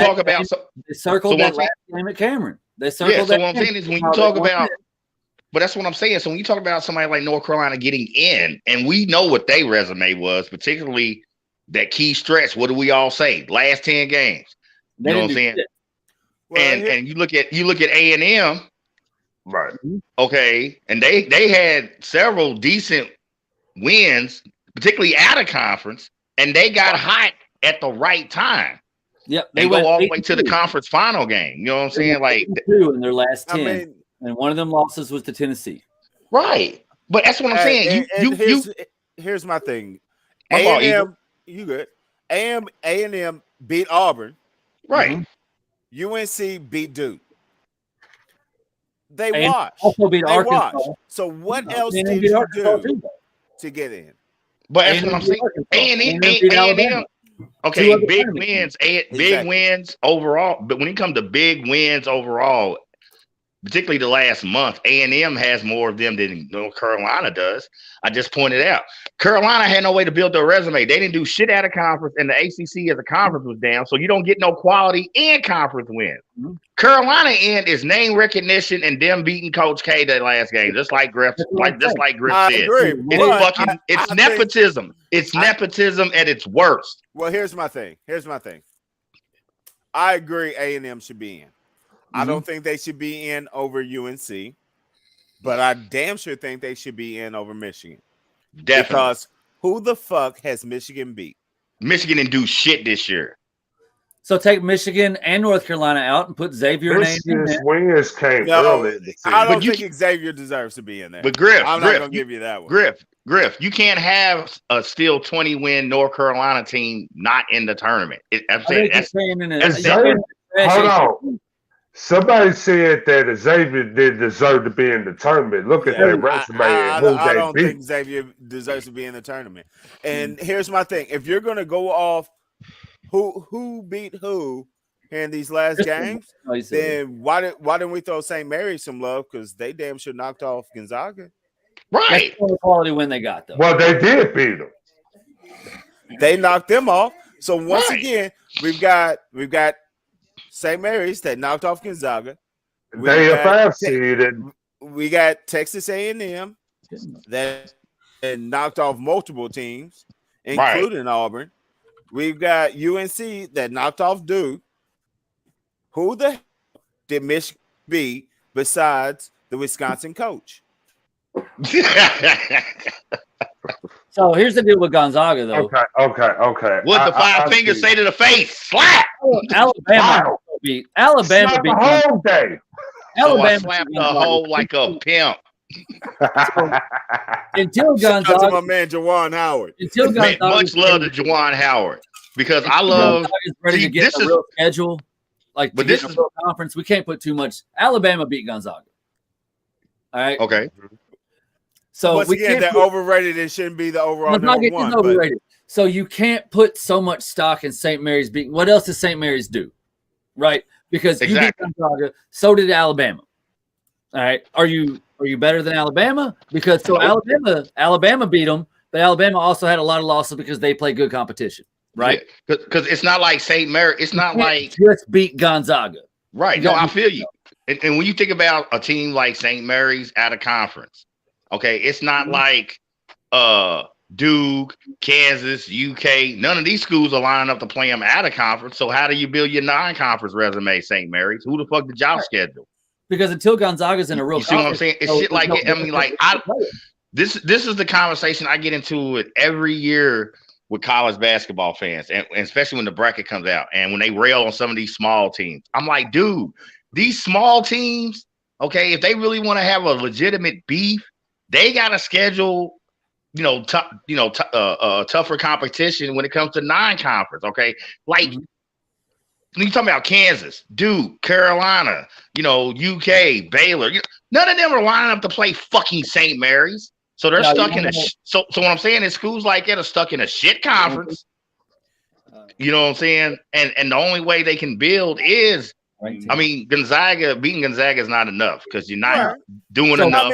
circled that last game at Cameron. They circled. Yeah. So what I'm saying is when you talk about. But that's what I'm saying. So when you talk about somebody like North Carolina getting in, and we know what their resume was, particularly that key stretch. What do we all say? Last 10 games. You know what I'm saying? Well, and you look at A&M, right? Okay, and they had several decent wins, particularly out of conference, and they got hot at the right time. Yep, they go all the way to the conference final game. You know what I'm saying? Like 2 in their last 10. And one of them losses was to Tennessee. Right. But that's what I'm saying. Here's my thing. A&M, you good. A&M beat Auburn. Right. UNC beat Duke. They watched. Also beat Arkansas. Watched. So what else did you do to get in? But that's what I'm saying. A&M. Okay, big wins. Big wins overall. But when it comes to big wins overall, particularly the last month, A&M has more of them than North Carolina does. I just pointed out. Carolina had no way to build their resume. They didn't do shit out of conference, and the ACC as a conference was down, so you don't get no quality in conference wins. Mhm. Carolina end is name recognition and them beating Coach K that last game, just like Griff, just like Griff I said. agree. It's nepotism. It's nepotism at its worst. Well, here's my thing. I agree A&M should be in. I don't think they should be in over UNC, but I damn sure think they should be in over Michigan. Definitely. Because who the fuck has Michigan beat? Michigan didn't do shit this year. So take Michigan and North Carolina out and put Xavier name in Michigan's there. wins came No, early in the season. I don't think Xavier deserves to be in there. But Griff, I'm not going to give you that one. Griff, you can't have a still 20-win North Carolina team not in the tournament. I'm saying hold on. Somebody said that Xavier did deserve to be in the tournament. Look at their resume and who I they don't beat. think Xavier deserves to be in the tournament. And here's my thing: if you're going to go off who beat who in these last games, then why didn't we throw St. Mary's some love? Because they damn sure knocked off Gonzaga. Right. That's the quality win they got, though. Well, they did beat them. They knocked them off. So once again, we've got St. Mary's that knocked off Gonzaga. They a 5 seed. We got Texas A&M that knocked off multiple teams, including Auburn. We've got UNC that knocked off Duke. Who the hell did Michigan beat besides the Wisconsin coach? So here's the deal with Gonzaga, though. Okay. What the five fingers say to the face? Slap! Alabama beat Alabama beat the whole day. Alabama slapped the hole like a pimp. Until Shout out to Gonzaga, my man Jawan Howard. until Man, Gonzaga, much love to Juwan Howard because I love. Gonzaga's ready to get a real schedule, like to But get this a is- real conference. We can't put too much. Alabama beat Gonzaga. All right. Okay. So Once we again, can't they're put, overrated and shouldn't be the overall Gonzaga number is one. But overrated. So you can't put so much stock in St. Mary's beating. What else does St. Mary's do? Right? Because you beat Gonzaga, so did Alabama. All right. Are you better than Alabama? Because Alabama beat them, but Alabama also had a lot of losses because they play good competition. Right? Because it's not like St. Mary. It's not like just beat Gonzaga. Right. No, I feel you. And when you think about a team like St. Mary's out of conference, okay, it's not like Duke, Kansas, UK. None of these schools are lining up to play them out of conference. So how do you build your non-conference resume, St. Mary's? Who the fuck did y'all schedule? Because until Gonzaga's in a real You see what I'm saying? It's shit like it. I mean, like this is the conversation I get into with every year with college basketball fans, and especially when the bracket comes out and when they rail on some of these small teams. I'm like, dude, these small teams, okay, if they really want to have a legitimate beef, they got to schedule, tougher competition when it comes to non-conference. Okay, like you talking about Kansas, Duke, Carolina, UK, Baylor. None of them are lining up to play fucking St. Mary's. So they're stuck in a. So what I'm saying is schools like that are stuck in a shit conference. You know what I'm saying? And the only way they can build is, I mean, beating Gonzaga is not enough because you're not doing enough.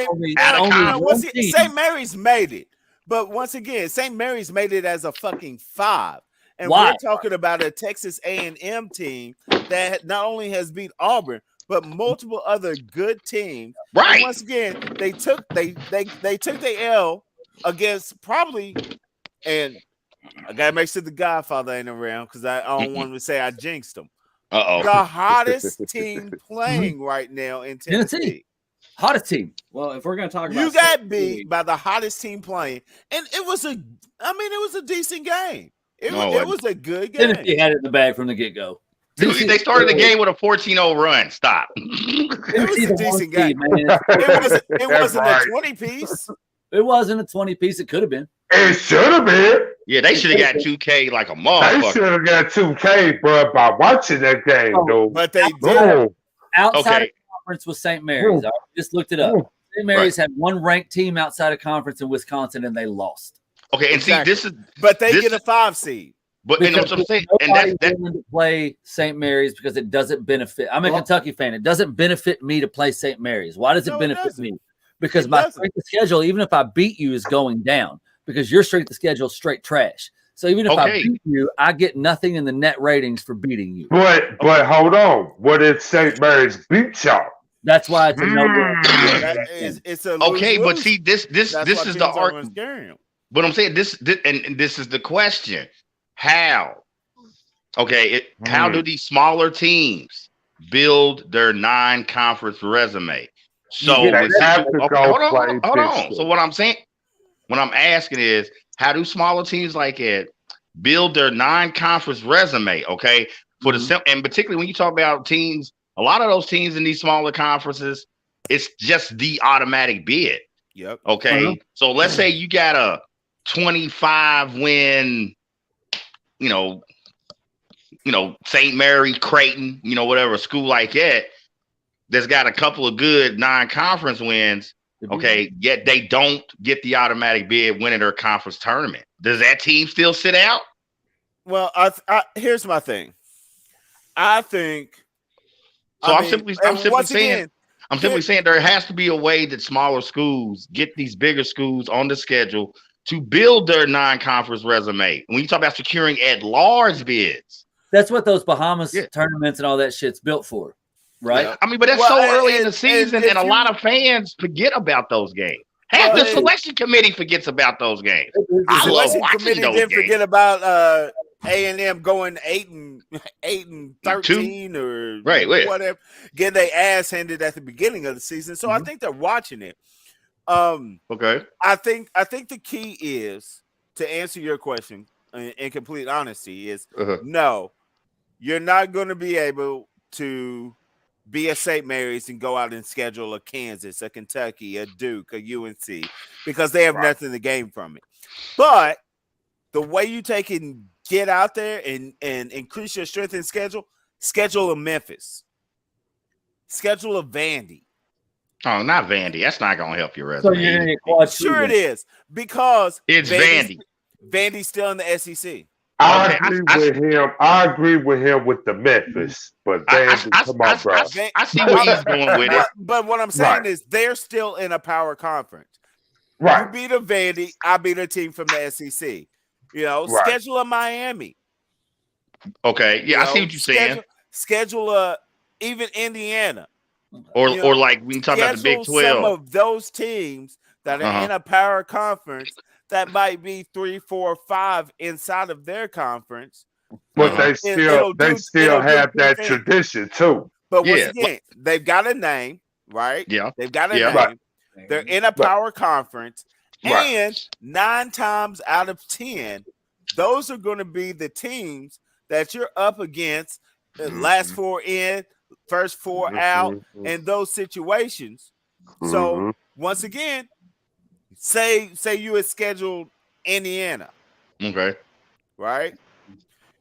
St. Mary's made it, but once again, St. Mary's made it as a fucking 5. And we're talking about a Texas A&M team that not only has beat Auburn, but multiple other good teams. Right. And once again, they took the L against probably, and I gotta make sure the Godfather ain't around because I don't want to say I jinxed them. The hottest team playing right now in Tennessee. Hottest team. Well, if we're gonna talk about, you got beat by the hottest team playing, and it was a decent game. It was a good game. Tennessee had it in the bag from the get-go. Dude, they started the game with a 14-0 run. Stop. It was a decent game, man. It wasn't a 20-piece. It wasn't a 20-piece. It could have been. It should have been. Yeah, they should have got 2K like a motherfucker. They should have got 2K, bro, by watching that game, though. But they did. Outside of conference with St. Mary's. I just looked it up. St. Mary's had one ranked team outside of conference in Wisconsin, and they lost. Okay, and see, this is. But they get a 5 seed. But and that's what I'm saying. And nobody's that's willing to play St. Mary's because it doesn't benefit. I'm a Kentucky fan. It doesn't benefit me to play St. Mary's. Why does it benefit me? Because my strength of schedule, even if I beat you, is going down because your strength of schedule is straight trash. So even if I beat you, I get nothing in the net ratings for beating you. But hold on. What if St. Mary's beat y'all? That's why it's a no. It's a but see, this is the argument. But I'm saying this is the question. How? Okay, how do these smaller teams build their non-conference resume? So hold on. So what I'm asking is, how do smaller teams like it build their non-conference resume? Okay, for the and particularly when you talk about teams, a lot of those teams in these smaller conferences, it's just the automatic bid. Yep. Okay, so let's say you got a 25 win, St. Mary, Creighton, whatever, a school like that, that's got a couple of good non-conference wins. Okay, yet they don't get the automatic bid winning their conference tournament. Does that team still sit out? Well, here's my thing. I think. So I'm simply saying there has to be a way that smaller schools get these bigger schools on the schedule to build their non-conference resume. When you talk about securing at-large bids, that's what those Bahamas tournaments and all that shit's built for, right? Yeah. I mean, but that's so early in the season, and a lot of fans forget about those games. Half the selection committee forgets about those games. I love watching those games. Forget about A&M going 8-13 or whatever, getting their ass handed at the beginning of the season. So I think they're watching it. Okay. I think the key is, to answer your question in complete honesty, is no, you're not going to be able to be a St. Mary's and go out and schedule a Kansas, a Kentucky, a Duke, a UNC, because they have nothing to gain from it. But the way you take it and get out there and increase your strength and schedule a Memphis, schedule a Vandy. Oh, not Vandy. That's not going to help your resume. Sure it is, because it's Vandy. Vandy's still in the SEC. I agree with him with the Memphis, but Vandy, come on, bro. I see where he's going with it. But what I'm saying is they're still in a power conference. Right. You beat a Vandy, I beat a team from the SEC. Schedule a Miami. Okay, yeah, I see what you're saying. Schedule even Indiana. Or like we can talk about the Big 12. Some of those teams that are in a power conference that might be 3, 4, 5 inside of their conference. But they still have that tradition too. But once again, they've got a name, right? Yeah. They've got a name. Right. They're in a power conference. And 9 times out of 10, those are going to be the teams that you're up against, the last 4 in, first 4 out, in those situations. So once again, say you had scheduled Indiana. Okay. Right?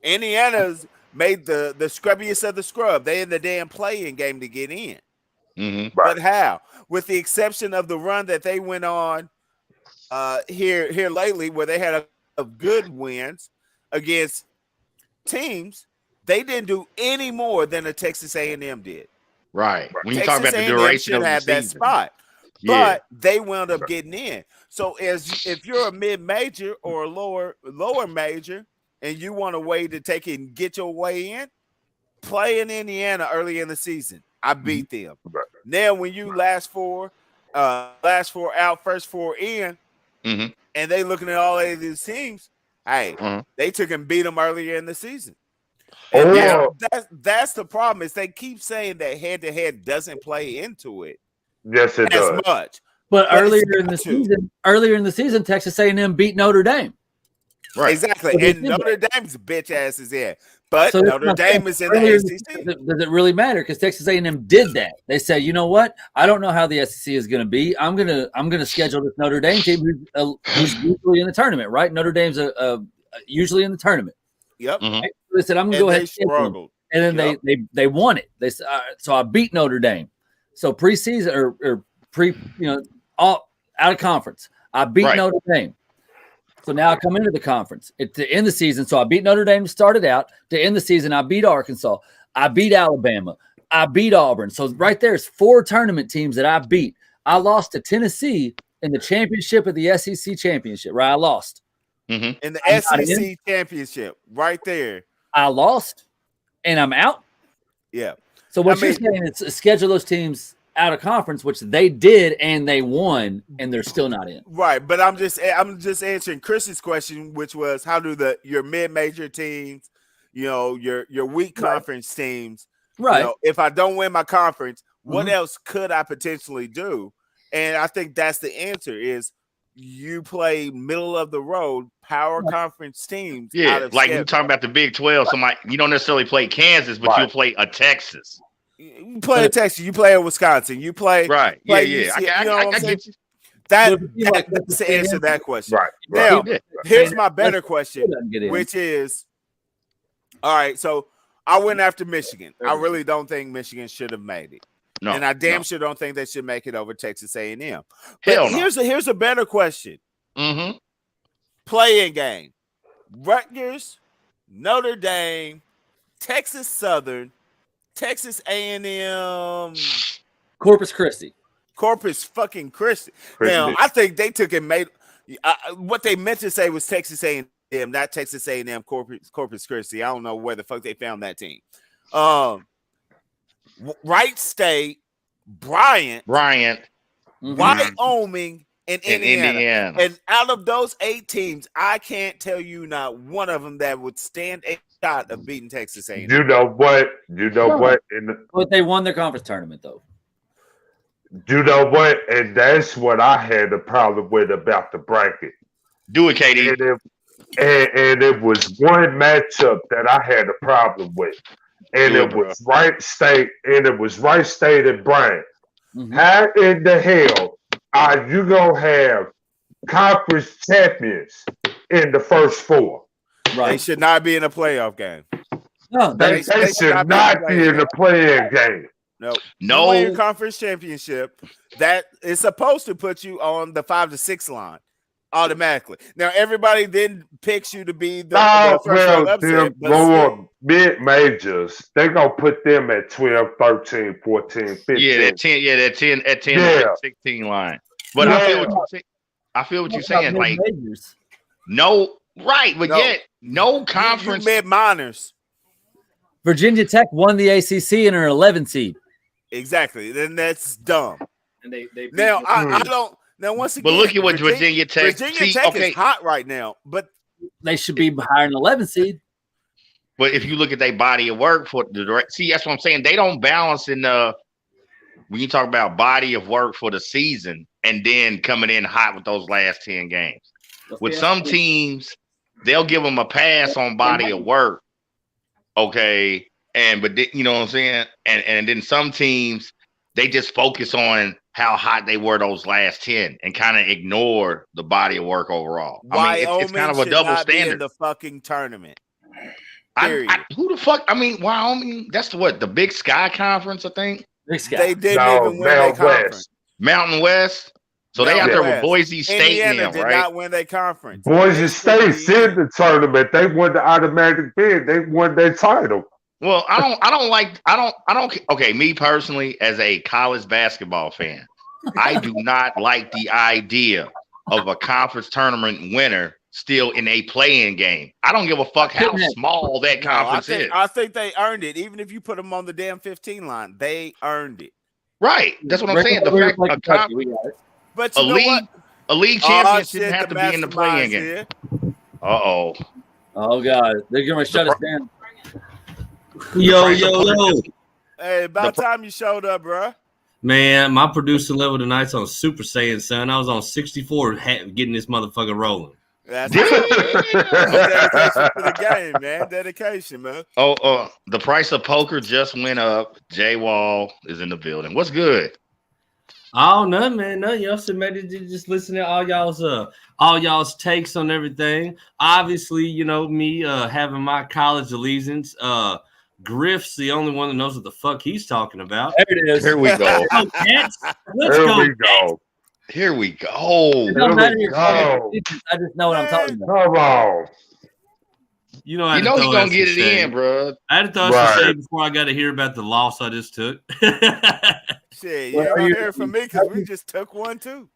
Indiana's made the scrubbiest of the scrub. They in the damn play-in game to get in. But how? With the exception of the run that they went on here lately, where they had a good wins against teams, they didn't do any more than the Texas A&M did. Right. When you talk about the duration of the season. That spot. But they wound up getting in. So if you're a mid-major or a lower major and you want a way to take it and get your way in, play in Indiana early in the season. I beat them. Now when you last four out, first 4 in, and they looking at all 8 of these teams, they took and beat them earlier in the season. And that's the problem, is they keep saying that head-to-head doesn't play into it. Yes, it does. Much. But earlier in the season, Texas A&M beat Notre Dame. Right. Exactly. And Notre Dame's bitch ass is in. But Notre Dame is in the SEC. Does it really matter? Because Texas A&M did that. They said, you know what? I don't know how the SEC is going to be. I'm gonna schedule this Notre Dame team who's usually in the tournament, right? Notre Dame's usually in the tournament. Yep. They said, I'm going to go ahead and schedule them. And then they won it. They said, so I beat Notre Dame. So preseason or all out of conference, I beat Notre Dame. So now I come into the conference at the end of the season. So I beat Notre Dame to start it out. To end the season, I beat Arkansas. I beat Alabama. I beat Auburn. So right there's 4 tournament teams that I beat. I lost to Tennessee in the championship of the SEC championship, right? I lost. In the I'm SEC championship, right there. I lost, and I'm out. Yeah. So what you're saying is schedule those teams out of conference, which they did, and they won, and they're still not in. Right, but I'm just answering Chris's question, which was how do your mid-major teams, your weak conference teams, right? If I don't win my conference, what else could I potentially do? And I think that's the answer is you play middle of the road power conference teams. Yeah, like we're talking about the Big 12. So you don't necessarily play Kansas, but you'll play a Texas. You play a Texas, you play a Wisconsin, you play right. Play yeah. I get you. That's the answer to that question. Right. Now, here's my better question, which is, all right, so I went after Michigan. I really don't think Michigan should have made it. No, and I damn sure don't think they should make it over Texas A&M. Hell no. Here's a better question. Mm-hmm. Playing game. Rutgers, Notre Dame, Texas Southern, Texas A&M, Corpus Christi. Corpus fucking Christi. Now, I think they took and made what they meant to say was Texas A&M, not Texas A&M Corpus Christi. I don't know where the fuck they found that team. Wright State, Bryant, Wyoming, and Indiana. And out of those 8 teams, I can't tell you not one of them that would stand a shot of beating Texas A&M. You know what? But they won their conference tournament, though. You know what? And that's what I had a problem with about the bracket. Do it, Katie. And it was one matchup that I had a problem with. And it was Wright State, and Bryant. How in the hell are you gonna have conference champions in the first 4? Right. They should not be in a playoff game. No, they should not be in a playing game. No. You win your conference championship. That is supposed to put you on the 5 to 6 line automatically. Now everybody then picks you to be the first upset. Lower mid-majors, they're gonna put them at 12, 13, 14, 15. Yeah, that 10 16 line. But I feel what you're saying. Like yet no conference mid-minors. Virginia Tech won the ACC and are 11 seed. Exactly. Then that's dumb. And they now I don't. Now once again, but look at what Virginia Tech is hot right now. But they should be higher than 11 seed. But if you look at their body of work for the direct, that's what I'm saying. They don't balance in when you talk about body of work for the season and then coming in hot with those last 10 games. With some teams, they'll give them a pass on body of work. Okay. But you know what I'm saying? And then some teams, they just focus on how hot they were those last 10 and kind of ignore the body of work overall. I mean, it's kind of a double standard. In the fucking tournament. Who the fuck? I mean, Wyoming, that's the Big Sky Conference, I think. Big Sky. They didn't even win their conference. Mountain West. So they out there with Boise State now, did right? not win their conference. Boise State's in the tournament. They won the automatic bid. They won their title. Well, okay, me personally, as a college basketball fan, I do not like the idea of a conference tournament winner still in a play-in game. I don't give a fuck how small that conference is. I think they earned it. Even if you put them on the damn 15 line, they earned it. Right. That's what I'm saying. The fact but you know a league champion shouldn't have to be in the play-in game. Oh God, they're gonna shut us down. Yo. Hey, about time you showed up, bro. Man, my producer level tonight's on Super Saiyan, son. I was on 64 getting this motherfucker rolling. That's dedication to the game, man. Dedication, man. The price of poker just went up. Jay Wall is in the building. What's good? Oh, none, man. None. Y'all submitted to just listen to all y'all's takes on everything. Obviously, you know, me having my college allegiance. Griff's the only one that knows what the fuck he's talking about. There it is. Here we go. Let's go. Here we go. It don't matter we your go. I just know what I'm talking about. Come on. You know, I You had know to he throw gonna us get some it shade. in, bro. I had to throw us Right. some shade before I got to hear about the loss I just took. Shit, Well, you are don't you- hear it from me because we just took one too.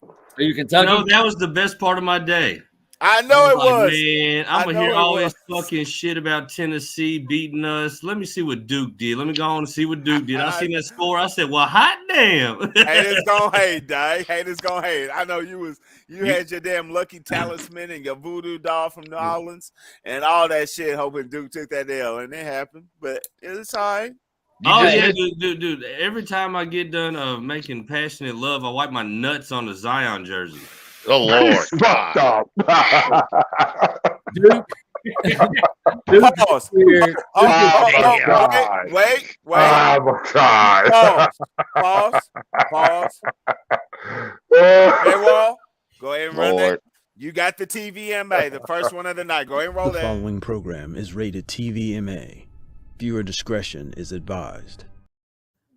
Are you Kentucky? No, that was the best part of my day. I know it Like, was. man, I'm I gonna know hear it all was. this fucking shit about Tennessee beating us. Let me see what Duke did. Let me go on and see what Duke did. I seen that score. I said, "Well, hot damn." Haters gonna hate, Dave. Haters gonna hate. I know you had your damn lucky talisman and your voodoo doll from New Orleans and all that shit, hoping Duke took that L, and it happened. But it's all right. Oh just yeah, missed- dude. Every time I get done making passionate love, I wipe my nuts on the Zion jersey. Oh Lord. Fucked up. Duke. Pause. Weird. Oh, my God. Wait. Oh, my God. Pause. Hey, Wall, go ahead and run that. Lord. You got the TVMA, the first one of the night. Go ahead and roll The that. following program is rated TVMA. Viewer discretion is advised.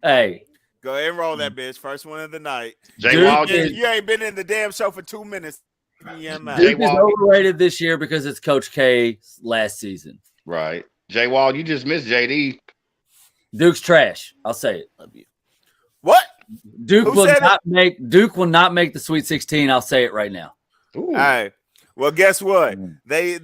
Hey, Go ahead and roll that, bitch. First one of the night. Jay Duke Wall, is- You ain't been in the damn show for 2 minutes. TVMA. Jay Duke is Wall. overrated this year because it's Coach K's last season. Right. Jay Wall, you just missed JD. Duke's trash. I'll say it. Love you. What? Duke Who will said not make the Sweet 16. I'll say it right now. Ooh. All right. Well, guess what? Mm. They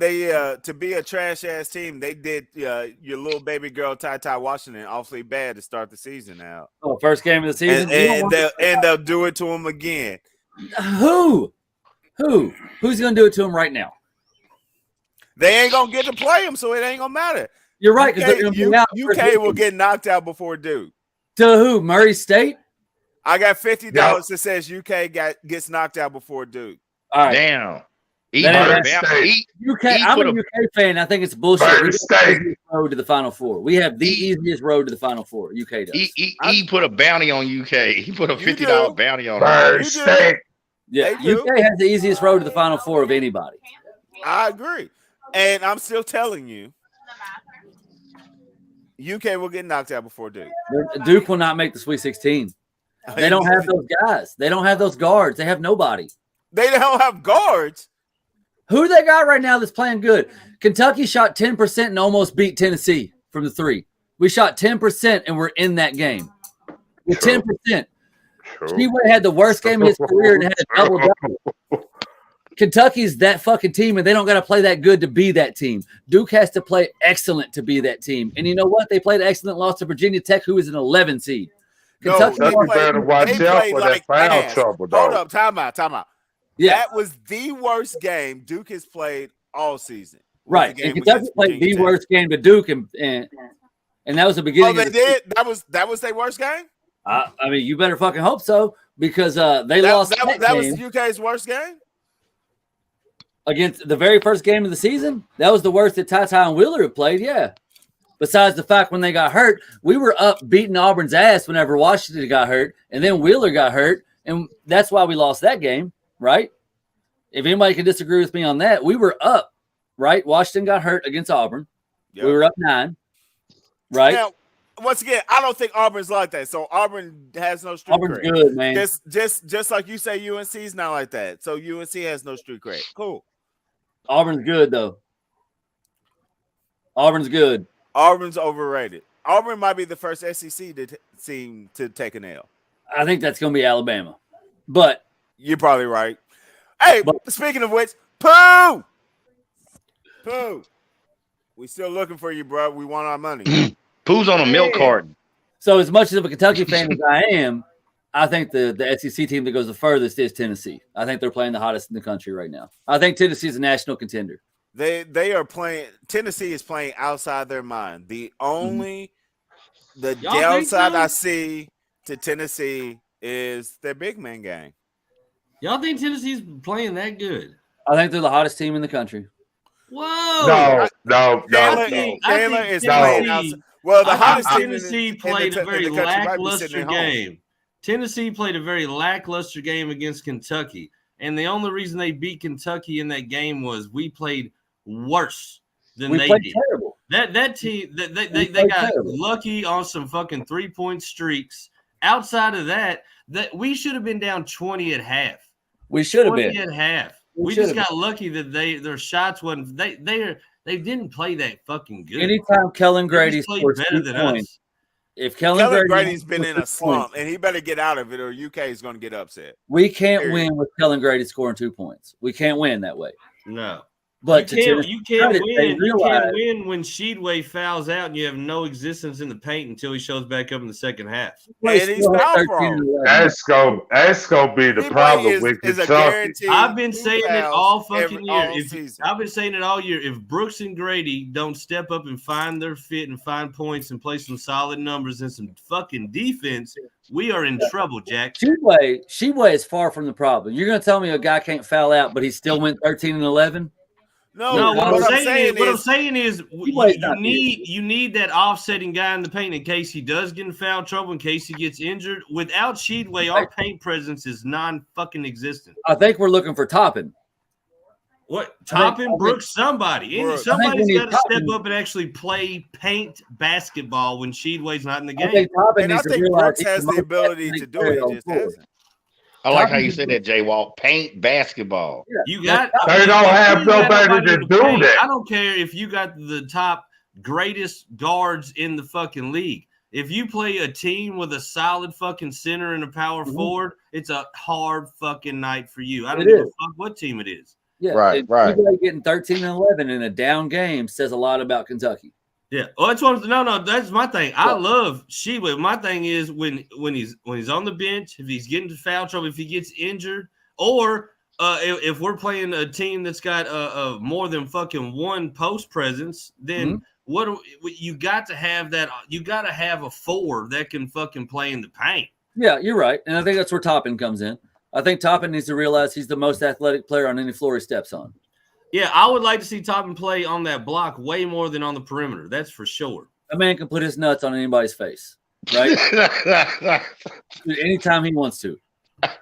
to be a trash ass team, they did your little baby girl Ty Washington awfully bad to start the season out, Oh, first game of the season. and they'll do it to him again. Who's going to do it to him right now? They ain't gonna get to play him, so it ain't gonna matter. You're right. Because UK will get knocked out before Duke. to who? Murray State. I got $50 that says UK gets knocked out before Duke. All right. Damn. That ain't- UK. I'm a UK fan. I think it's bullshit. Murray We have the State. easiest road to the Final Four. We have the easiest road to the Final Four. UK does. He put a bounty on UK. He put a You $50 do. bounty on Murray him. State. Yeah, They do. UK has the easiest road to the Final Four of anybody. I agree, and I'm still telling you, UK will get knocked out before Duke. Duke will not make the Sweet 16. They don't have those guys. They don't have those guards. They have nobody. They don't have guards. Who do they got right now that's playing good? Kentucky shot 10% and almost beat Tennessee from the three. We shot 10% and we're in that game. With True. 10%. True. Seaway had the worst game of his career and had a double-double. Kentucky's that fucking team, and they don't got to play that good to be that team. Duke has to play excellent to be that team. And you know what? They played excellent, loss to Virginia Tech, who is an 11 seed. Kentucky Kentucky lost- better watch they out played for like that foul ass. trouble, Hold though. up, time out. Yeah, That was the worst game Duke has played all season. right. The game And Kentucky against played Virginia the Tech. worst game to Duke, and that was the beginning. Oh, they of the did. That was their worst game. I mean, you better fucking hope so because they lost that That game was UK's worst game. against the very first game of the season. That was the worst that Ty and Wheeler have played. Yeah. Besides the fact when they got hurt, we were up beating Auburn's ass whenever Washington got hurt, and then Wheeler got hurt, and that's why we lost that game, right? If anybody can disagree with me on that, we were up, right? Washington got hurt against Auburn. Yep. We were up 9, right? Now, once again, I don't think Auburn's like that. So Auburn has no street Auburn's cred. good, man. Just like you say, UNC's not like that. So UNC has no street cred. Cool. Auburn's good, though. Auburn's good. Auburn's overrated. Auburn might be the first SEC to seem to take an L. I think that's going to be Alabama. But You're probably right. Hey, But- speaking of which, Pooh, we still looking for you, bro. We want our money. Pooh's on a milk carton. so as much of a Kentucky fan as I am, I think the SEC team that goes the furthest is Tennessee. I think they're playing the hottest in the country right now. I think Tennessee's a national contender. They are playing. Tennessee is playing outside their mind. The only the Y'all think downside so? I see to Tennessee is their big man gang. Y'all think Tennessee's playing that good? I think they're the hottest team in the country. Whoa! No. Taylor think is No. playing outside. Well, the I hottest think team in Tennessee the- played in a very the country might be lackluster sitting at home. game. Tennessee played a very lackluster game against Kentucky, and the only reason they beat Kentucky in that game was we played worse than We they played did. terrible. That team they played got terrible. lucky on some fucking 3-point streaks outside of that we should have been down 20 at half. We should have been 20 at half. We just got lucky that their shots wasn't they didn't play that fucking good. Anytime Kellen Grady scores better 2 than points, us. if Kellen Grady Grady's been in a slump, points, and he better get out of it, or UK is going to get upset. we can't win with Kellen Grady scoring 2 points. We can't win that way. No. But you can't win when Sheedway fouls out and you have no existence in the paint until he shows back up in the second half. And he's foul prone. That's gonna be the problem with Kentucky. I've been saying it all fucking year. I've been saying it all year. If Brooks and Grady don't step up and find their fit and find points and play some solid numbers and some fucking defense, we are in trouble, Jack. Sheedway is far from the problem. You're going to tell me a guy can't foul out, but he still went 13 and 11? No, what I'm saying is you need that offsetting guy in the paint in case he does get in foul trouble, in case he gets injured. Without Sheedway, our paint presence is non-fucking existent. I think we're looking for Toppin. What? Toppin, Brooks, somebody. Somebody's got to step up and actually play paint basketball when Sheedway's not in the game. I think Brooks has the ability to do it. Just hasn't. I like how you said that, Jay Walt. Paint basketball. You got. They don't have nobody to do that. I don't care if you got the top greatest guards in the fucking league. If you play a team with a solid fucking center and a power forward, it's a hard fucking night for you. I don't give a fuck what team it is. Yeah, right. Getting 13 and 11 in a down game says a lot about Kentucky. Yeah. Oh, that's my thing. I love Sheedway. My thing is when he's on the bench, if he's getting into foul trouble, if he gets injured, or if we're playing a team that's got more than fucking one post presence, then you got to have that. You got to have a 4 that can fucking play in the paint. Yeah, you're right, and I think that's where Toppin comes in. I think Toppin needs to realize he's the most athletic player on any floor he steps on. Yeah, I would like to see Toppin play on that block way more than on the perimeter. That's for sure. A man can put his nuts on anybody's face, right? Anytime he wants to.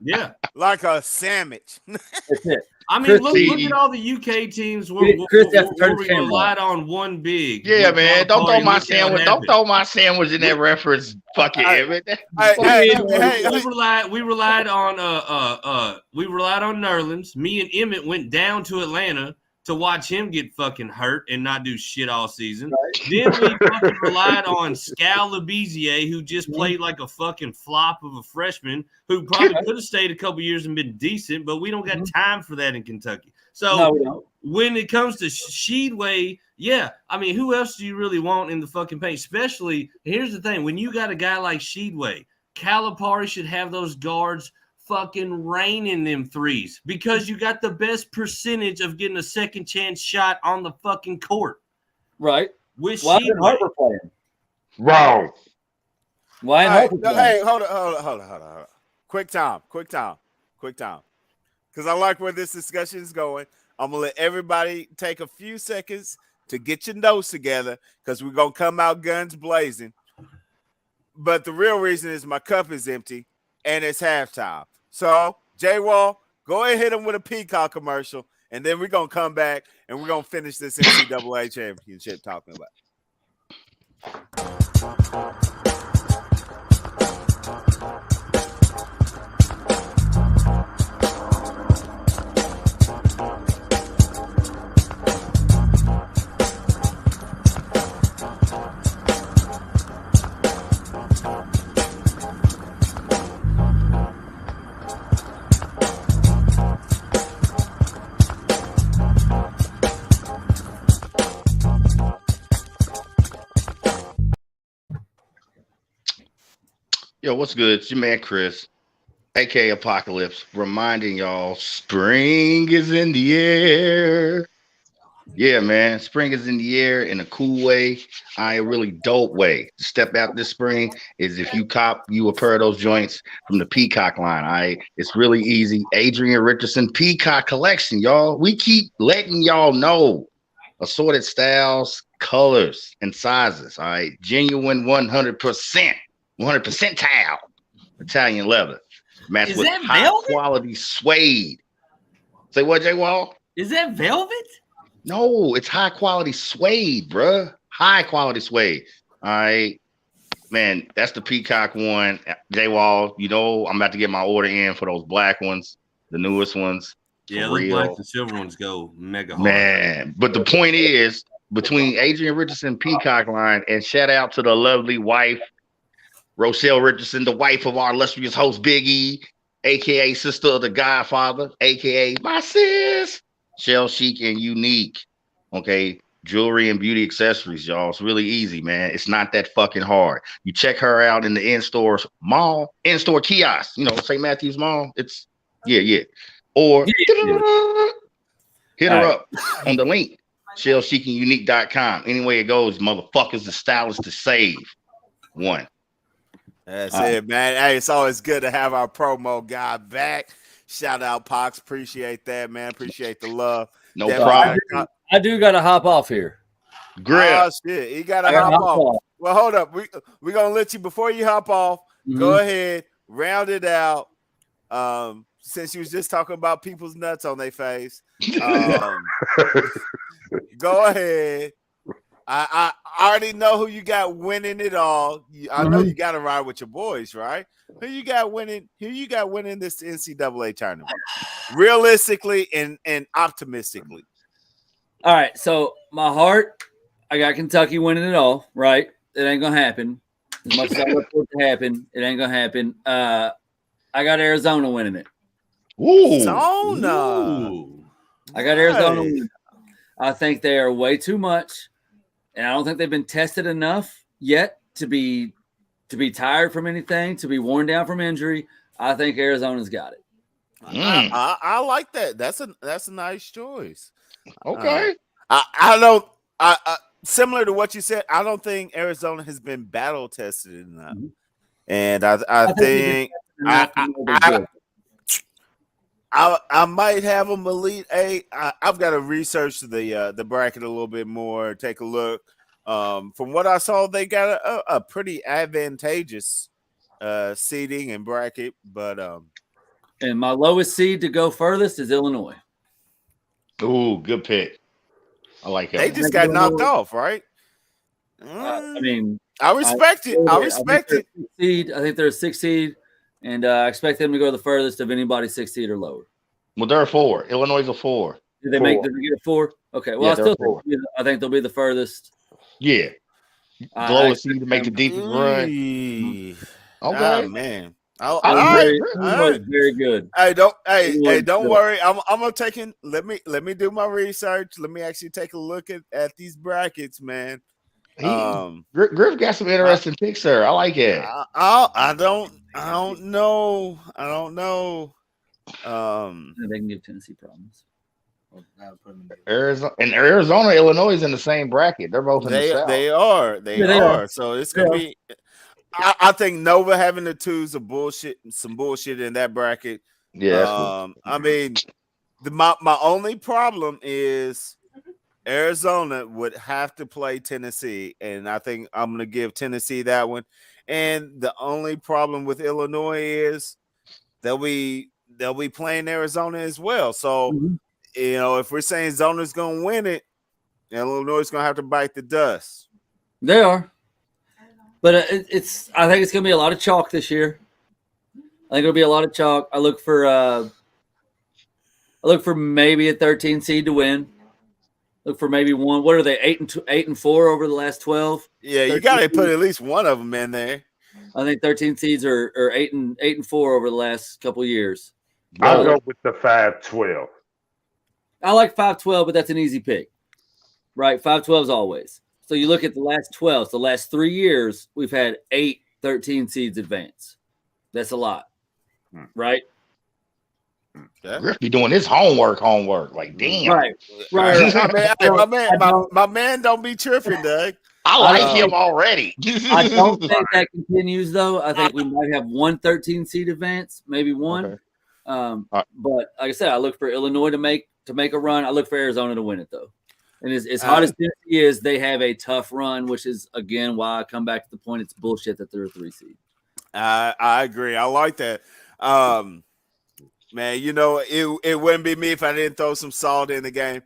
Yeah. Like a sandwich. That's it. I mean, look at all the UK teams where we relied on one big. Yeah, man. Don't throw my sandwich. Don't throw my sandwich in that reference. Fucking everything. We relied on Nerlens. Me and Emmett went down to Atlanta to watch him get fucking hurt and not do shit all season. Right. Then we fucking relied on Scal Labissiere, who just played like a fucking flop of a freshman, who probably could have stayed a couple years and been decent, but we don't got time for that in Kentucky. So when it comes to Sheedway, yeah, I mean, who else do you really want in the fucking paint? Especially, here's the thing, when you got a guy like Sheedway, Calipari should have those guards fucking raining them threes because you got the best percentage of getting a second chance shot on the fucking court. Right. With Why isn't Harper playing? Wrong. Why Harper playing? Hey, hold on. Quick time. Because I like where this discussion is going. I'm going to let everybody take a few seconds to get your notes together because we're going to come out guns blazing. But the real reason is my cup is empty and it's halftime. So, J-Wall, go ahead and hit him with a Peacock commercial, and then we're going to come back, and we're going to finish this NCAA championship talking about. Yo, what's good? It's your man Chris, aka Apocalypse, reminding y'all spring is in the air. Yeah, man, spring is in the air in a cool way. A really dope way to step out this spring is if you cop you a pair of those joints from the Peacock line. All right, it's really easy. Adrian Richardson Peacock collection, y'all. We keep letting y'all know assorted styles, colors, and sizes. All right, genuine 100%. 100% tile, Italian leather, matched with high quality suede. Say what, Jay Wall? Is that velvet? No, it's high quality suede, bruh. High quality suede. All right. man, that's the Peacock one. J-Wall, you know, I'm about to get my order in for those black ones, the newest ones. Yeah, For those black real. and silver ones go mega hard. Man, but the point is, between Adrian Richardson Peacock line, and shout out to the lovely wife, Rochelle Richardson, the wife of our illustrious host, Big E, aka sister of the Godfather, aka my sis, Shell Chic and Unique. Okay, jewelry and beauty accessories, y'all. It's really easy, man. It's not that fucking hard. You check her out in the in-store mall, in-store kiosk, you know, St. Matthew's Mall. It's yeah. Or hit her up on the link, shellchicandunique.com. Anyway it goes, motherfuckers, the stylist to save. One. That's it, man. Hey, it's always good to have our promo guy back. Shout out, Pox. Appreciate that, man. Appreciate the love. No problem. I do got to hop off here. Griff. Oh, shit. You got to hop off. Well, hold up. We're going to let you, before you hop off, go ahead, round it out. Since you was just talking about people's nuts on their face, go ahead. I already know who you got winning it all. I know you got to ride with your boys, right? Who you got winning? Who you got winning this NCAA tournament? Realistically and optimistically. All right. So my heart, I got Kentucky winning it all. Right? It ain't gonna happen. As much as I look for it to happen, it ain't gonna happen. I got Arizona winning it. Ooh. I got Arizona winning it. I think they are way too much. And I don't think they've been tested enough yet to be tired from anything, to be worn down from injury. I think Arizona's got it. I like that. That's a nice choice. Okay. I don't. Similar to what you said, I don't think Arizona has been battle tested enough, and I think I might have them Elite Eight. I've got to research the bracket a little bit more, take a look. From what I saw, they got a pretty advantageous seeding and bracket. But and my lowest seed to go furthest is Illinois. Ooh, good pick. I like it. They just got knocked off, right? I mean, I respect it. I respect it. I think they're a 6 seed, and I expect them to go the furthest of anybody 6 seed or lower. Well, they're a 4. Illinois is a 4. Did they get a 4? Okay. Well, I think they'll be the furthest. Yeah. The lowest seed to make the deepest run. Okay, man. Very good. Hey, don't worry. I'm gonna take in. Let me do my research. Let me actually take a look at these brackets, man. Griff got some interesting picks there. I like it. I don't know. They can give Tennessee problems. Arizona, Illinois is in the same bracket. They're both in the South. They are. So it's gonna be. I think Nova having the 2s some bullshit in that bracket. Yeah. I mean, my only problem is Arizona would have to play Tennessee, and I think I'm gonna give Tennessee that one. And the only problem with Illinois is they'll be playing Arizona as well. So you know, if we're saying Zona's gonna win it, Illinois is gonna have to bite the dust. They are. But I think it's going to be a lot of chalk this year. I think it'll be a lot of chalk. I look for maybe a 13 seed to win. Look for maybe one. What are they? 8 and 4 over the last 12. Yeah, you got to put at least one of them in there. I think 13 seeds are 8 and 4 over the last couple of years. I'll go with the 5-12. I like 5-12, but that's an easy pick, right? 5-12 is always. So you look at the last 12, so the last 3 years, we've had 8 13 seeds advance. That's a lot, right? Yeah. Griff be doing his homework. Like, damn. Right. My man don't be tripping, Doug. I like him already. I don't think that continues, though. I think we might have one 13 seed advance, maybe one. Okay. But like I said, I look for Illinois to make a run. I look for Arizona to win it, though. And as hot as Tennessee is, they have a tough run, which is, again, why I come back to the point it's bullshit that they're a 3 seed. I agree. I like that. Man, you know, it wouldn't be me if I didn't throw some salt in the game.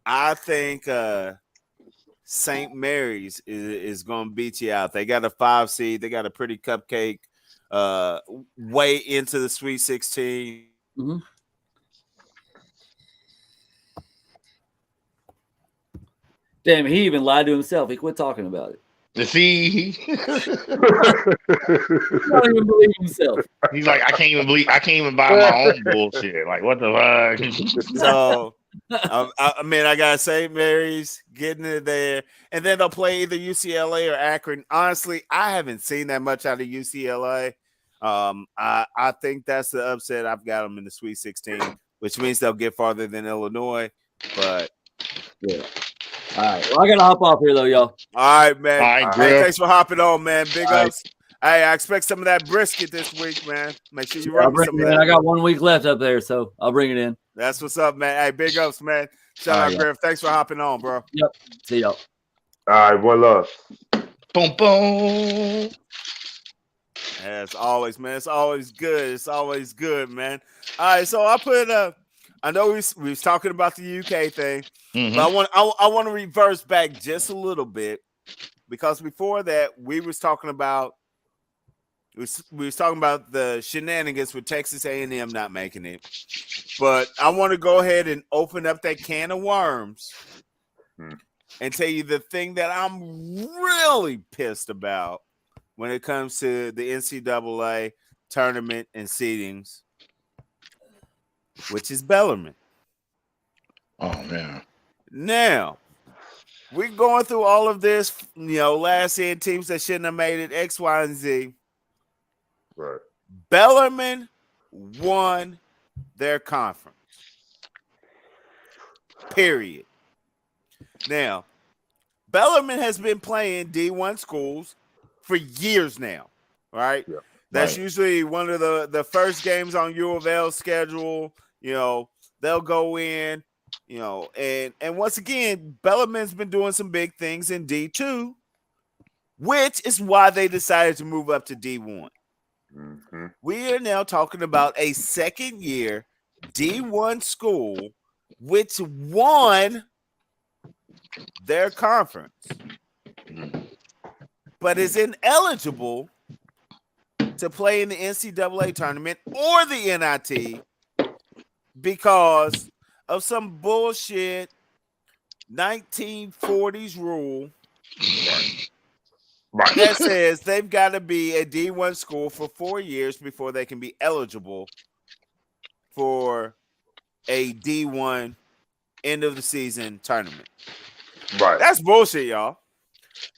I think St. Mary's is going to beat you out. They got a 5 seed. They got a pretty cupcake way into the Sweet 16. Mm-hmm. Damn, he even lied to himself. He quit talking about it. See, He don't even believe himself. he's like, I can't even buy my own bullshit. Like, what the fuck? So, I mean, I got St. Mary's getting it there, and then they'll play either UCLA or Akron. Honestly, I haven't seen that much out of UCLA. I think that's the upset. I've got them in the Sweet 16, which means they'll get farther than Illinois. But yeah. All right. Well, I gotta hop off here though, y'all. All right, man. All right, hey, thanks for hopping on, man. Big All ups. Hey, I expect some of that brisket this week, man. Make sure you run some of that. I got 1 week left up there, so I'll bring it in. That's what's up, man. Hey, big ups, man. Shout out, Griff. Thanks for hopping on, bro. Yep. See y'all. All right, one love. Boom, boom. As always, man. It's always good. It's always good, man. All right, so I put I know we was talking about the UK thing, but I want to reverse back just a little bit, because before that we was talking about the shenanigans with Texas A&M not making it. But I want to go ahead and open up that can of worms and tell you the thing that I'm really pissed about when it comes to the NCAA tournament and seedings, which is Bellarmine. Oh, man. Now, we're going through all of this, last year teams that shouldn't have made it, X, Y, and Z. Right. Bellarmine won their conference. Period. Now, Bellarmine has been playing D1 schools for years now, right? Yeah. That's usually one of the first games on U of L's schedule. They'll go in, and once again, Bellarmine's been doing some big things in D2, which is why they decided to move up to D1. Mm-hmm. We are now talking about a second-year D1 school which won their conference, but is ineligible to play in the NCAA tournament or the NIT because of some bullshit 1940s rule that says they've got to be a D1 school for 4 years before they can be eligible for a D1 end of the season tournament. Right. That's bullshit, y'all.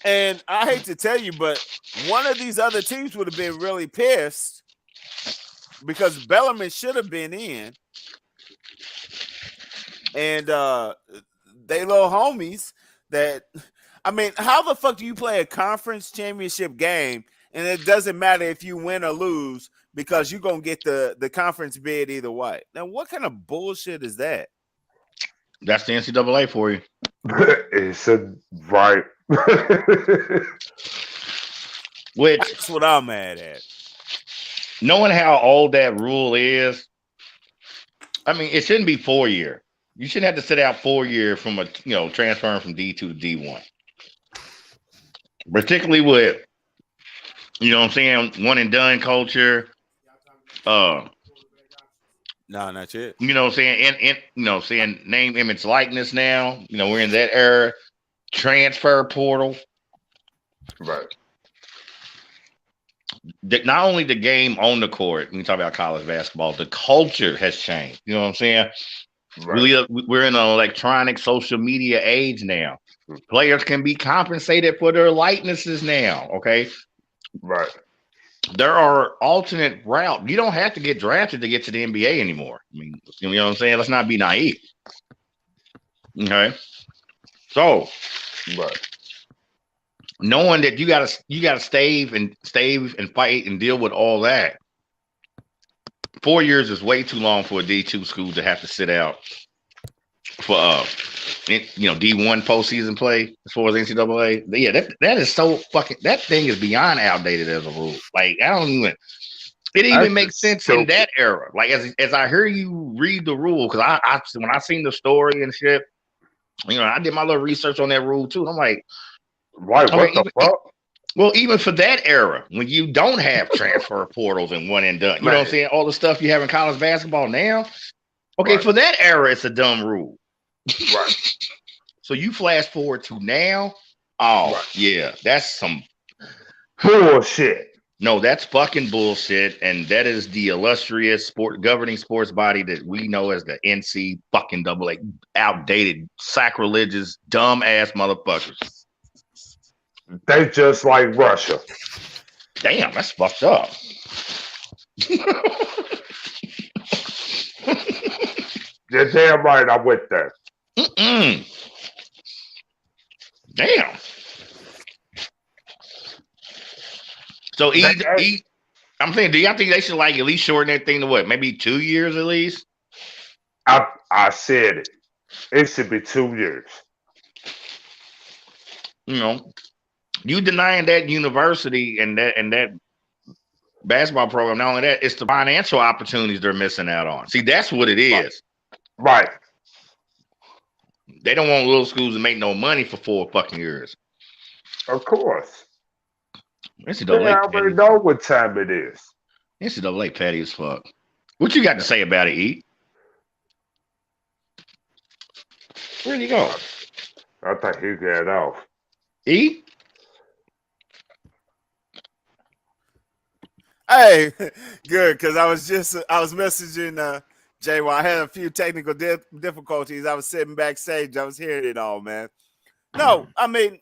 And I hate to tell you, but one of these other teams would have been really pissed because Bellarmine should have been in. And they little homies that, I mean, how the fuck do you play a conference championship game and it doesn't matter if you win or lose because you're going to get the conference bid either way? Now, what kind of bullshit is that? That's the NCAA for you. It's right. Which, that's what I'm mad at. Knowing how old that rule is, I mean, it shouldn't be 4 year. You shouldn't have to sit out 4 year from transferring from D2 to D1. Particularly with, one and done culture. No, not yet. Saying name, image, likeness now. We're in that era. Transfer portal. Right. Not only the game on the court, when you talk about college basketball, the culture has changed. You know what I'm saying? Right. We're in an electronic social media age now. Players can be compensated for their likenesses now. Okay. Right. There are alternate routes. You don't have to get drafted to get to the NBA anymore. I mean, you know what I'm saying? Let's not be naive. Okay. So, right. Knowing that you gotta stave and fight and deal with all that. 4 years is way too long for a D2 school to have to sit out for D1 postseason play as far as NCAA. Yeah, that is so fucking, that thing is beyond outdated as a rule. Like, it even makes sense in that era. Like, as I hear you read the rule, because I when I seen the story and shit, I did my little research on that rule too. I'm like, Right, what the fuck? Well, even for that era, when you don't have transfer portals and one and done, you know what I'm saying? All the stuff you have in college basketball now. Okay, for that era, it's a dumb rule. Right. So you flash forward to now. Oh, yeah, that's some bullshit. No, that's fucking bullshit. And that is the illustrious governing sports body that we know as the NC fucking AA. Outdated, sacrilegious, dumb ass motherfuckers. They just like Russia. Damn, that's fucked up. You're damn right, I'm with that. Damn. So I'm saying, do y'all think they should like at least shorten that thing to what? Maybe 2 years at least? I said it. It should be 2 years. You denying that university and that basketball program, not only that, it's the financial opportunities they're missing out on. See, that's what it is. Right. They don't want little schools to make no money for 4 fucking years. Of course. NCAA I already know what time it is. NCAA petty as fuck. What you got to say about it, E? Where'd he go? I think he got off. E? Hey, good, because I was messaging Jay while I had a few technical difficulties. I was sitting backstage. I was hearing it all, man. No, I mean,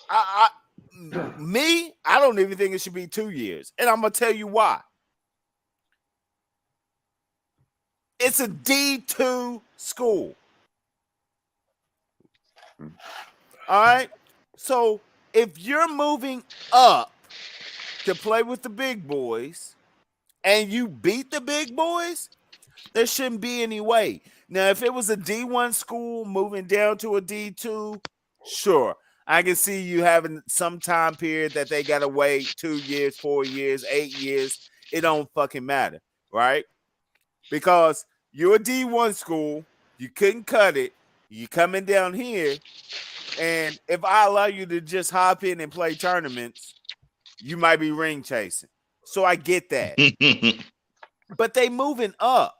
I don't even think it should be 2 years. And I'm going to tell you why. It's a D2 school. All right? So if you're moving up to play with the big boys and you beat the big boys, there shouldn't be any way. Now, if it was a D1 school moving down to a D2, sure. I can see you having some time period that they got to wait 2 years, 4 years, 8 years. It don't fucking matter, right? Because you're a D1 school. You couldn't cut it. You coming down here. And if I allow you to just hop in and play tournaments, you might be ring chasing. So I get that. But they moving up.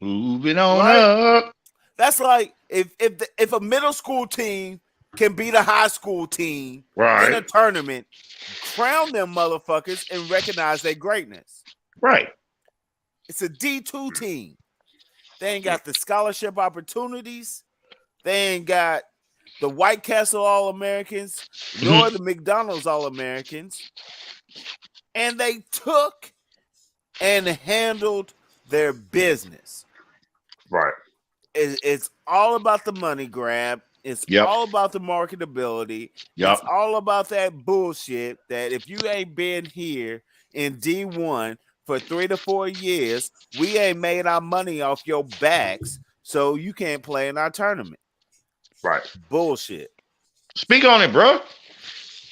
Moving on up. That's like if a middle school team can beat a high school team in a tournament, crown them motherfuckers and recognize their greatness. Right. It's a D2 team. They ain't got the scholarship opportunities. They ain't got the White Castle All-Americans, nor the McDonald's All-Americans. And they took and handled their business. Right. It's all about the money grab. It's all about the marketability. It's all about that bullshit that if you ain't been here in D1 for 3 to 4 years, we ain't made our money off your backs, so you can't play in our tournament. Right. Bullshit. Speak on it, bro.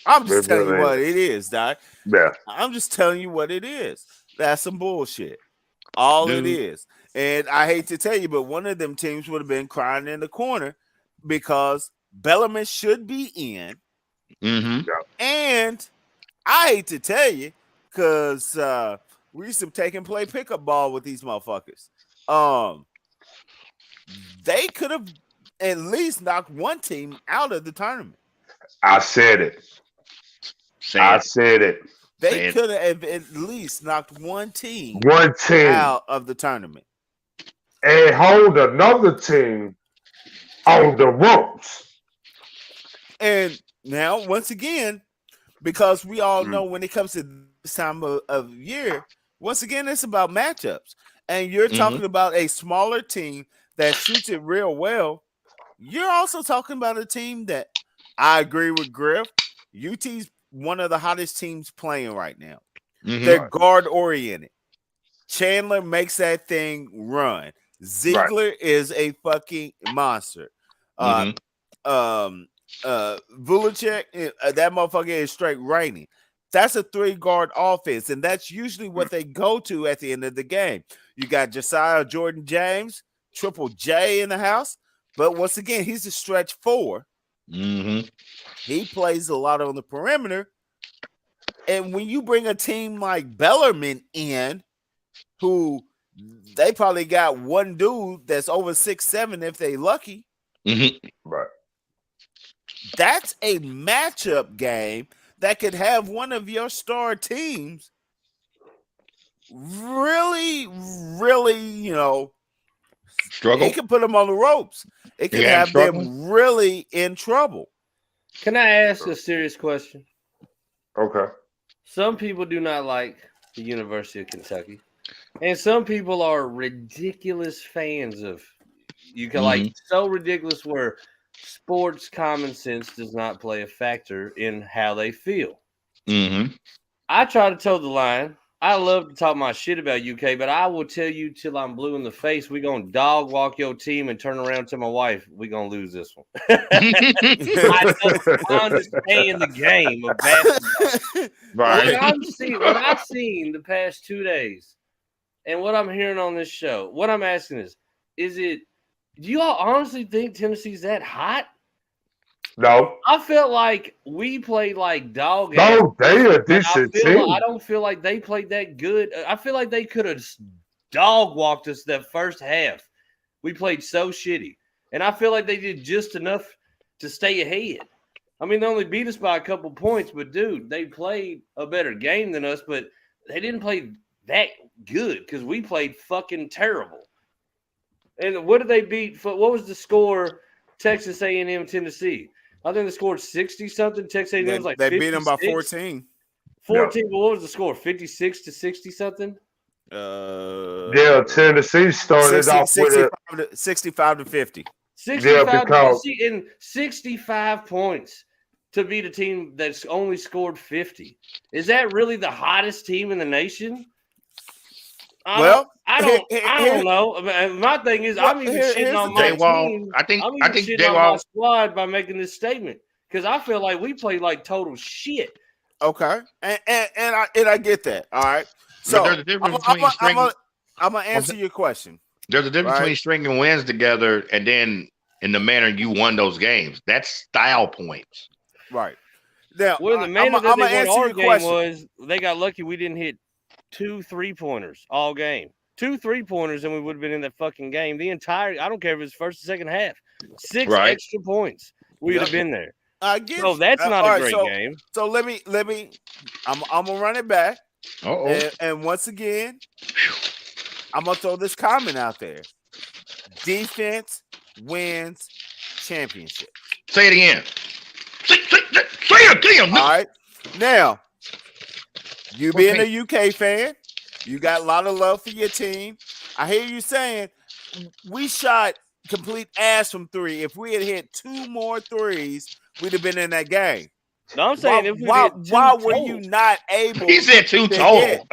I'm just telling you what it is, Doc. Yeah. I'm just telling you what it is. That's some bullshit. All it is. And I hate to tell you, but one of them teams would have been crying in the corner because Bellarmine should be in. And I hate to tell you, because we used to take and play pickup ball with these motherfuckers. They could have at least knocked one team out of the tournament. I said it. I said it. They could have at least knocked one team out of the tournament. And hold another team on the ropes. And now, once again, because we all know when it comes to this time of year, once again, it's about matchups. And you're talking about a smaller team that shoots it real well. You're also talking about a team that I agree with Griff. UT's one of the hottest teams playing right now. They're guard oriented. Chandler makes that thing run. Ziegler is a fucking monster. Vulicek, that motherfucker is straight raining. That's a 3-guard offense, and that's usually what they go to at the end of the game. You got Josiah Jordan James, Triple J in the house. But once again, he's a stretch 4. Mm-hmm. He plays a lot on the perimeter. And when you bring a team like Bellarmine in, who they probably got one dude that's over 6'7" if they lucky. Mm-hmm. Right. That's a matchup game that could have one of your star teams really, really, Struggle. it can put them on the ropes. It can Yeah, have struggling. them really in trouble. Can I ask a serious question? Okay. Some people do not like the University of Kentucky, and some people are ridiculous fans of. You can like so ridiculous where sports common sense does not play a factor in how they feel. Mm-hmm. I try to toe the line. I love to talk my shit about UK, but I will tell you till I'm blue in the face, we're going to dog walk your team and turn around to my wife, we're going to lose this one. I understand the game of basketball. Right. What I've seen the past 2 days and what I'm hearing on this show, what I'm asking is it, do you all honestly think Tennessee's that hot? No. I felt like we played like dog ass. No, they a decent team. I don't feel like they played that good. I feel like they could have dog walked us that first half. We played so shitty. And I feel like they did just enough to stay ahead. I mean, they only beat us by a couple points, but dude, they played a better game than us, but they didn't play that good because we played fucking terrible. And what did they beat? What was the score? Texas A&M, Tennessee. I think they scored 60-something. Texas A&M was like they 56. beat them by 14. 14, but what was the score? 56 to 60-something? Yeah, Tennessee started off with 65 to 50. 65 and 65 points to beat a team that's only scored 50. Is that really the hottest team in the nation? I don't know. My thing is, I'm even shitting on my team. I think shitting on my squad by making this statement because I feel like we played like total shit. Okay, and I get that. All right, so there's a difference between I'm gonna answer your question. There's a difference between stringing wins together and then in the manner you won those games. That's style points. Right. Now, well, the manner that they won our game was they got lucky we didn't hit 2 3-pointers all game. 2 3-pointers, and we would have been in that fucking game. The entire, I don't care if it's first or second half. 6 extra points. We would have been there. I get so that's not a great game. So let me I'm gonna run it back. And once again, I'm gonna throw this comment out there. Defense wins championships. Say it again. Say it again. All right. Now, you being a UK fan, you got a lot of love for your team. I hear you saying we shot complete ass from 3. If we had hit 2 more threes, we'd have been in that game. No, I'm saying why were you not able? He said 2 total.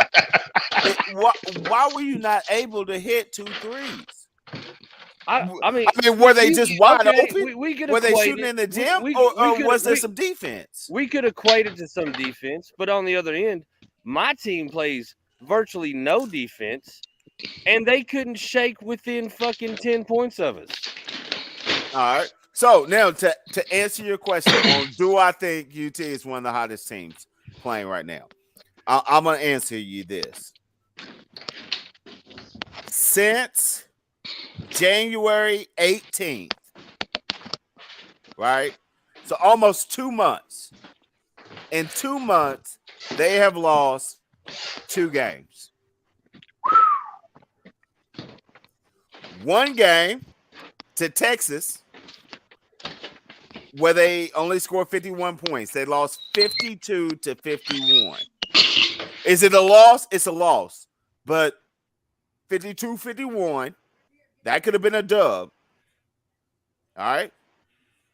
Why were you not able to hit 2 threes? I mean, were they just wide open? Were they shooting in the gym, or was there some defense? We could equate it to some defense, but on the other end, my team plays virtually no defense, and they couldn't shake within fucking 10 points of us. All right. So now to answer your question on do I think UT is one of the hottest teams playing right now? I'm gonna answer you this. Since January 18th, right? So almost 2 months. In 2 months, they have lost 2 games. 1 game to Texas, where they only scored 51 points. They lost 52 to 51. Is it a loss? It's a loss. But 52-51, that could have been a dub. All right.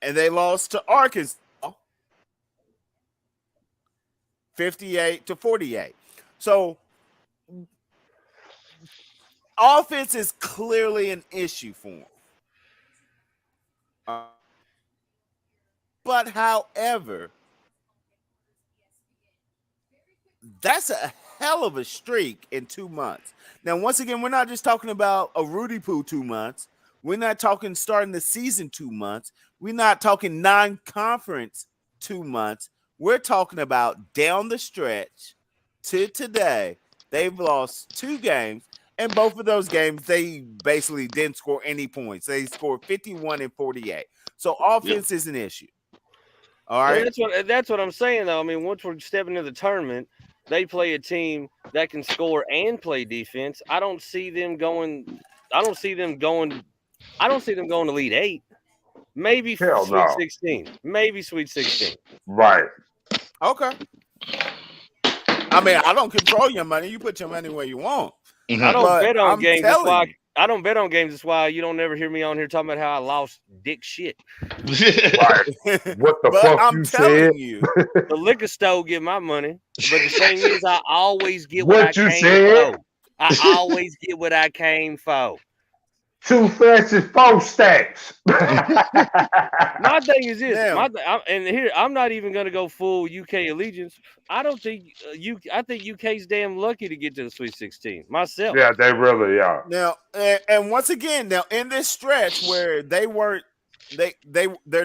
And they lost to Arkansas 58-48. So offense is clearly an issue for them. But however, that's a hell of a streak in 2 months. Now, once again, we're not just talking about a Rudy Poo 2 months. We're not talking starting the season 2 months. We're not talking non-conference 2 months. We're talking about down the stretch to today. They've lost 2 games, and both of those games, they basically didn't score any points. They scored 51 and 48. So offense is an issue. All right. Well, that's what I'm saying, though. I mean, once we're stepping into the tournament, they play a team that can score and play defense. I don't see them going to Elite 8. Maybe Sweet 16. Maybe Sweet 16. Right. Okay. I mean, I don't control your money. You put your money where you want. Mhm. I don't bet on games. That's why you. I don't bet on games. That's why you don't never hear me on here talking about how I lost dick shit. Right. What the But fuck I'm you telling said? you. The liquor store get my money, but the thing is, I always get What what I you came said? for. I always get what I came for. 2 fancy 4 stacks. My thing is this. Now- I'm not even going to go full UK allegiance. I don't think I think UK's damn lucky to get to the Sweet 16 myself. Yeah, they really are. Now, and once again, now in this stretch where they're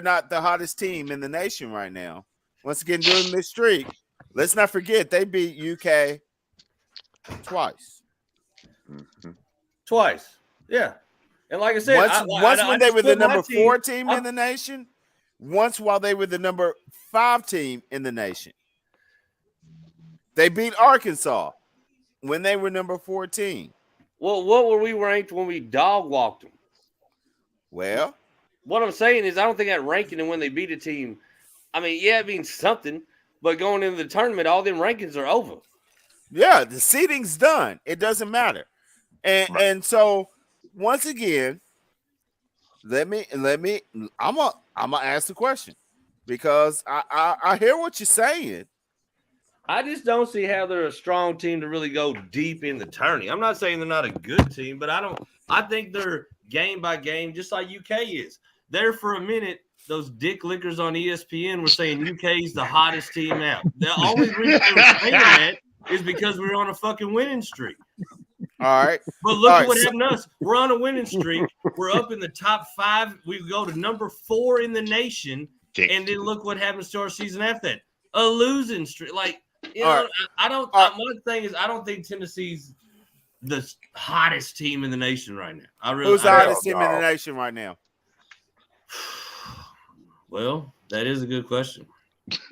not the hottest team in the nation right now. Once again, during this streak, let's not forget they beat UK twice. Twice. Yeah. And like I said, Once when they were the number 4 team team in the nation, once while they were the number 5 team in the nation. They beat Arkansas when they were number 14. Well, what were we ranked when we dog walked them? Well, What I'm saying is I don't think that ranking and when they beat a team, I mean, yeah, it means something, but going into the tournament, all them rankings are over. yeah, the seating's done. It doesn't matter. And so once again, I'm gonna ask the question because I hear what you're saying. I just don't see how they're a strong team to really go deep in the tourney. I'm not saying they're not a good team, but I think they're game by game, just like UK is. There for a minute, those dick lickers on ESPN were saying UK is the hottest team out. The only reason they were saying that is because we're on a fucking winning streak. All right. But look All at right, what so- happened to us. We're on a winning streak. We're up in the top 5. We go to number 4 in the nation. And then look what happens to our season after that. A losing streak. Like, you know, right. One thing is I don't think Tennessee's the hottest team in the nation right now. Who's the hottest team in the nation right now? Well, that is a good question.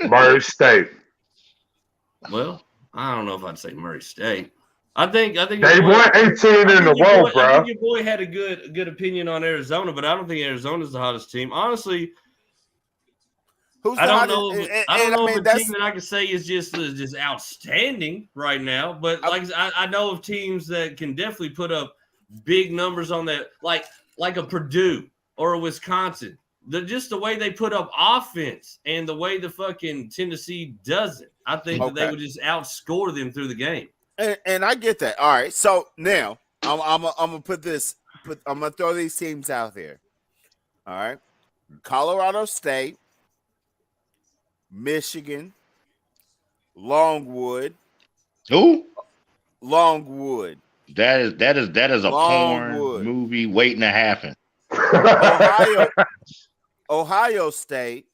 Murray State. Well, I don't know if I'd say Murray State. I think They won 18 in a row, I bro. think your boy had a good opinion on Arizona, but I don't think Arizona's the hottest team. Honestly, Who's the I don't hottest? know. I don't know if a team that I can say is just outstanding right now. But like I know of teams that can definitely put up big numbers on that, like a Purdue or a Wisconsin. Just the way they put up offense and the way the fucking Tennessee does it, I think that they would just outscore them through the game. And I get that. All right. So now I'm gonna I'm gonna throw these teams out there. All right. Colorado State, Michigan, Longwood. Who? Longwood. That is a Longwood. porn movie waiting to happen. Ohio State,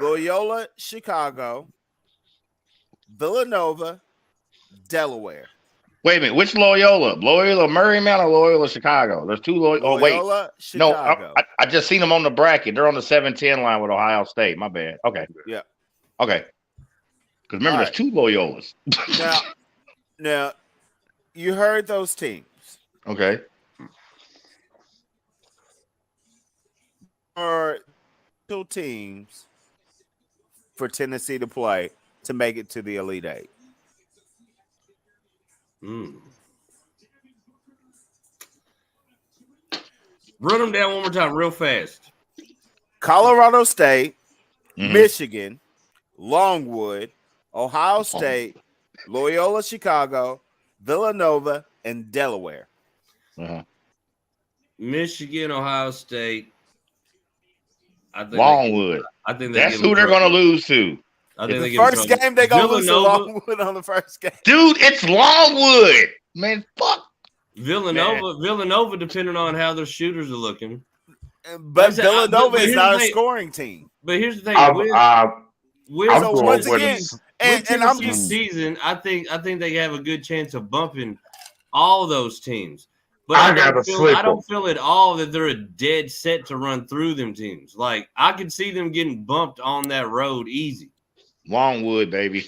Loyola Chicago, Villanova, Delaware. Wait a minute, which Loyola? Loyola Marymount or Loyola Chicago? There's 2 Loyola. Oh wait, Chicago. no, I just seen them on the bracket. They're on the 7-10 line with Ohio State. My bad. Okay. Yeah. Okay. Because remember, there's 2 Loyolas. Now, you heard those teams. Okay. Are 2 teams for Tennessee to play to make it to the Elite 8. Run them down one more time real fast. Colorado State, Michigan, Longwood, Ohio State, Loyola Chicago, Villanova, and Delaware. Michigan, Ohio State. Longwood. I think that's who they're going to lose to. I think the first game they're going to lose to Longwood on the first game. Dude, it's Longwood. Man, fuck. Villanova, depending on how their shooters are looking. But Villanova is not a scoring team. But here's the thing. I'm once again, and I'm just season. I think they have a good chance of bumping all those teams. But I don't feel at all that they're a dead set to run through them teams. Like I could see them getting bumped on that road easy. Longwood, baby.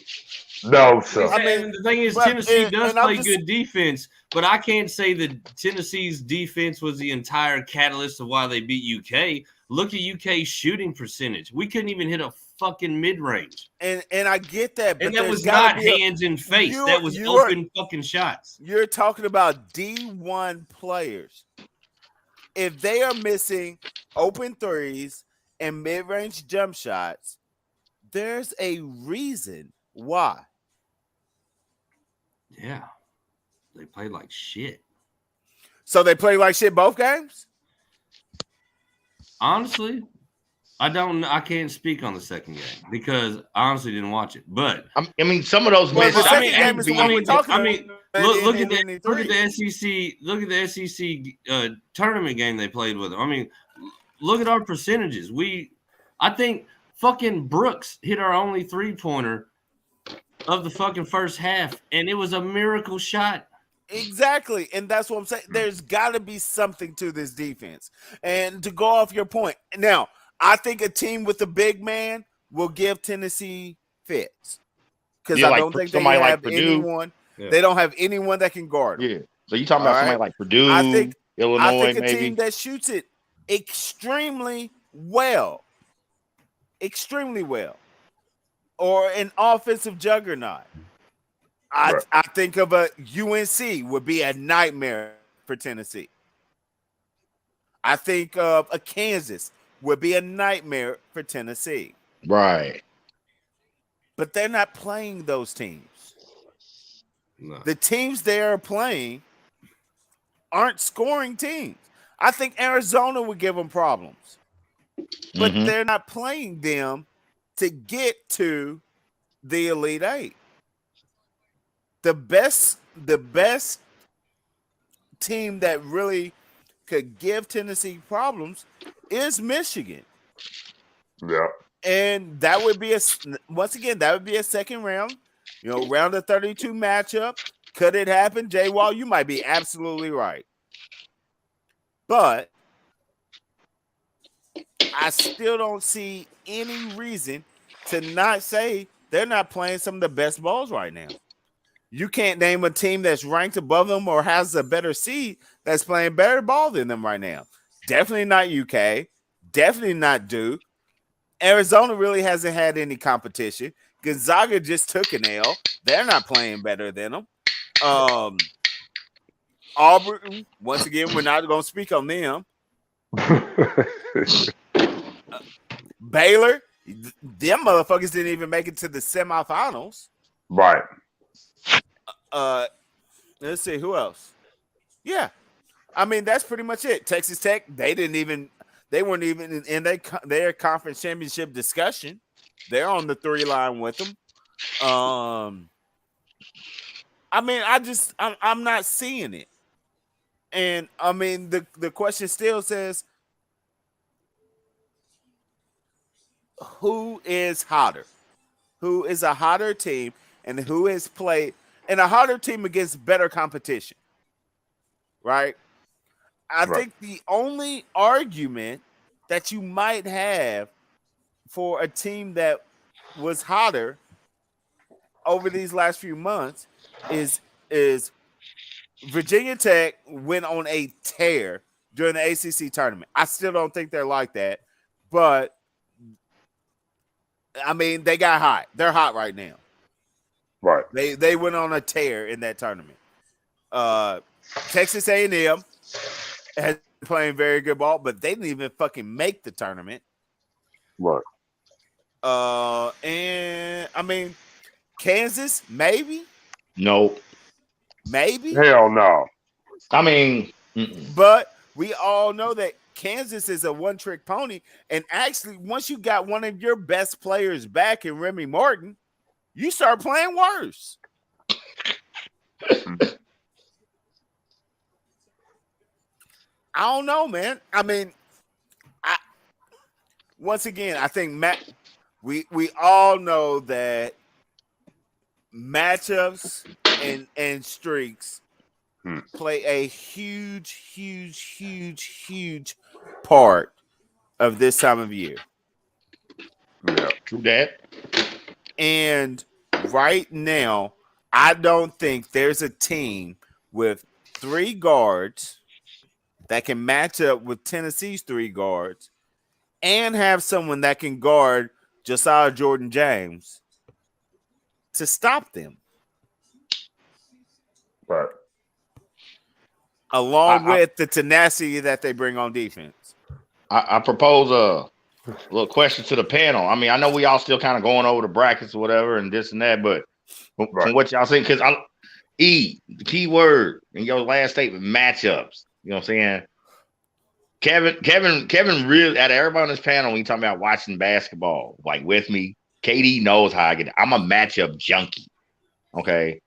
No, sir. I mean, the thing is, Tennessee does play good defense, but I can't say that Tennessee's defense was the entire catalyst of why they beat UK. Look at UK's shooting percentage. We couldn't even hit a fucking mid-range. And I get that, but and that was not hands in face. That was open fucking shots. You're talking about D1 players. If they are missing open threes and mid-range jump shots, there's a reason why. Yeah. They played like shit. So they played like shit both games? Honestly, I can't speak on the second game because I honestly didn't watch it. But I mean, some of those look at the SEC. Look at the SEC tournament game they played with them. I mean, look at our percentages. I think fucking Brooks hit our only 3-pointer of the fucking first half, and it was a miracle shot. Exactly, and that's what I'm saying. There's got to be something to this defense. And to go off your point, now, I think a team with a big man will give Tennessee fits. Because I don't think they have anyone. Yeah. They don't have anyone that can guard them. Yeah. So you talking about somebody like Purdue, Illinois, I think a maybe? team that shoots it extremely well. Extremely well. Or an offensive juggernaut. I think of a UNC would be a nightmare for Tennessee. I think of a Kansas would be a nightmare for Tennessee. Right. But they're not playing those teams. No. The teams they are playing aren't scoring teams. I think Arizona would give them problems. But they're not playing them to get to the Elite Eight. The best team that really could give Tennessee problems is Michigan. Yeah. And that would be a second round, round of 32 matchup. Could it happen? Jay Wall, you might be absolutely right. But I still don't see any reason to not say they're not playing some of the best balls right now. You can't name a team that's ranked above them or has a better seed that's playing better ball than them right now. Definitely not UK. Definitely not Duke. Arizona really hasn't had any competition. Gonzaga just took an L. They're not playing better than them. Auburn, once again, we're not going to speak on them. Baylor, them motherfuckers didn't even make it to the semifinals. Right. Let's see who else. Yeah, I mean that's pretty much it. Texas Tech, they weren't even in their conference championship discussion. They're on the 3 line with them. I mean, I'm not seeing it, and I mean the question still says, who is hotter? Who is a hotter team, and who has played? And a harder team against better competition, right? I think the only argument that you might have for a team that was hotter over these last few months is Virginia Tech went on a tear during the ACC tournament. I still don't think they're like that, but I mean, they got hot. They're hot right now. Right. They went on a tear in that tournament. Texas A&M has been playing very good ball, but they didn't even fucking make the tournament. Right. And I mean, Kansas, maybe? No. Maybe? Hell no. I mean, but we all know that Kansas is a one-trick pony. And actually, once you got one of your best players back in Remy Martin, you start playing worse. I don't know, man. I mean, once again, I think we all know that matchups and streaks play a huge part of this time of year. Yeah, true that. And right now, I don't think there's a team with 3 guards that can match up with Tennessee's 3 guards and have someone that can guard Josiah Jordan-James to stop them. Right. Along with the tenacity that they bring on defense. I propose a little question to the panel. I mean, I know we all still kind of going over the brackets or whatever and this and that, but from what y'all saying, because the key word in your last statement, matchups. You know what I'm saying? Kevin really, out of everybody on this panel, when you talking about watching basketball, like with me, KD knows how I get. I'm a matchup junkie. Okay.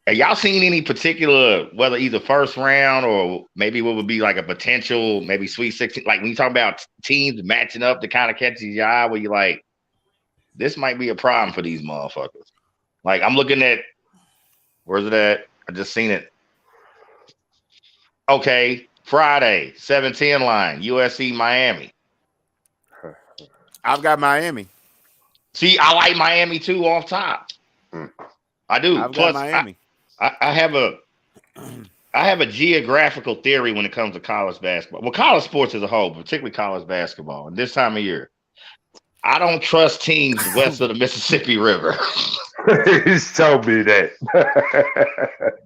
Have y'all seen any particular, whether either first round or maybe what would be like a potential, maybe Sweet 16, like when you talk about teams matching up to kind of catches your eye where you're like, this might be a problem for these motherfuckers. Like I'm looking at, where's it at? I just seen it. Okay, Friday, 7-10 line, USC, Miami. I've got Miami. See, I like Miami too off top. I do. I've Plus, got Miami. I have a geographical theory when it comes to college basketball. Well, college sports as a whole, particularly college basketball. And this time of year, I don't trust teams west of the Mississippi River. He's told me that.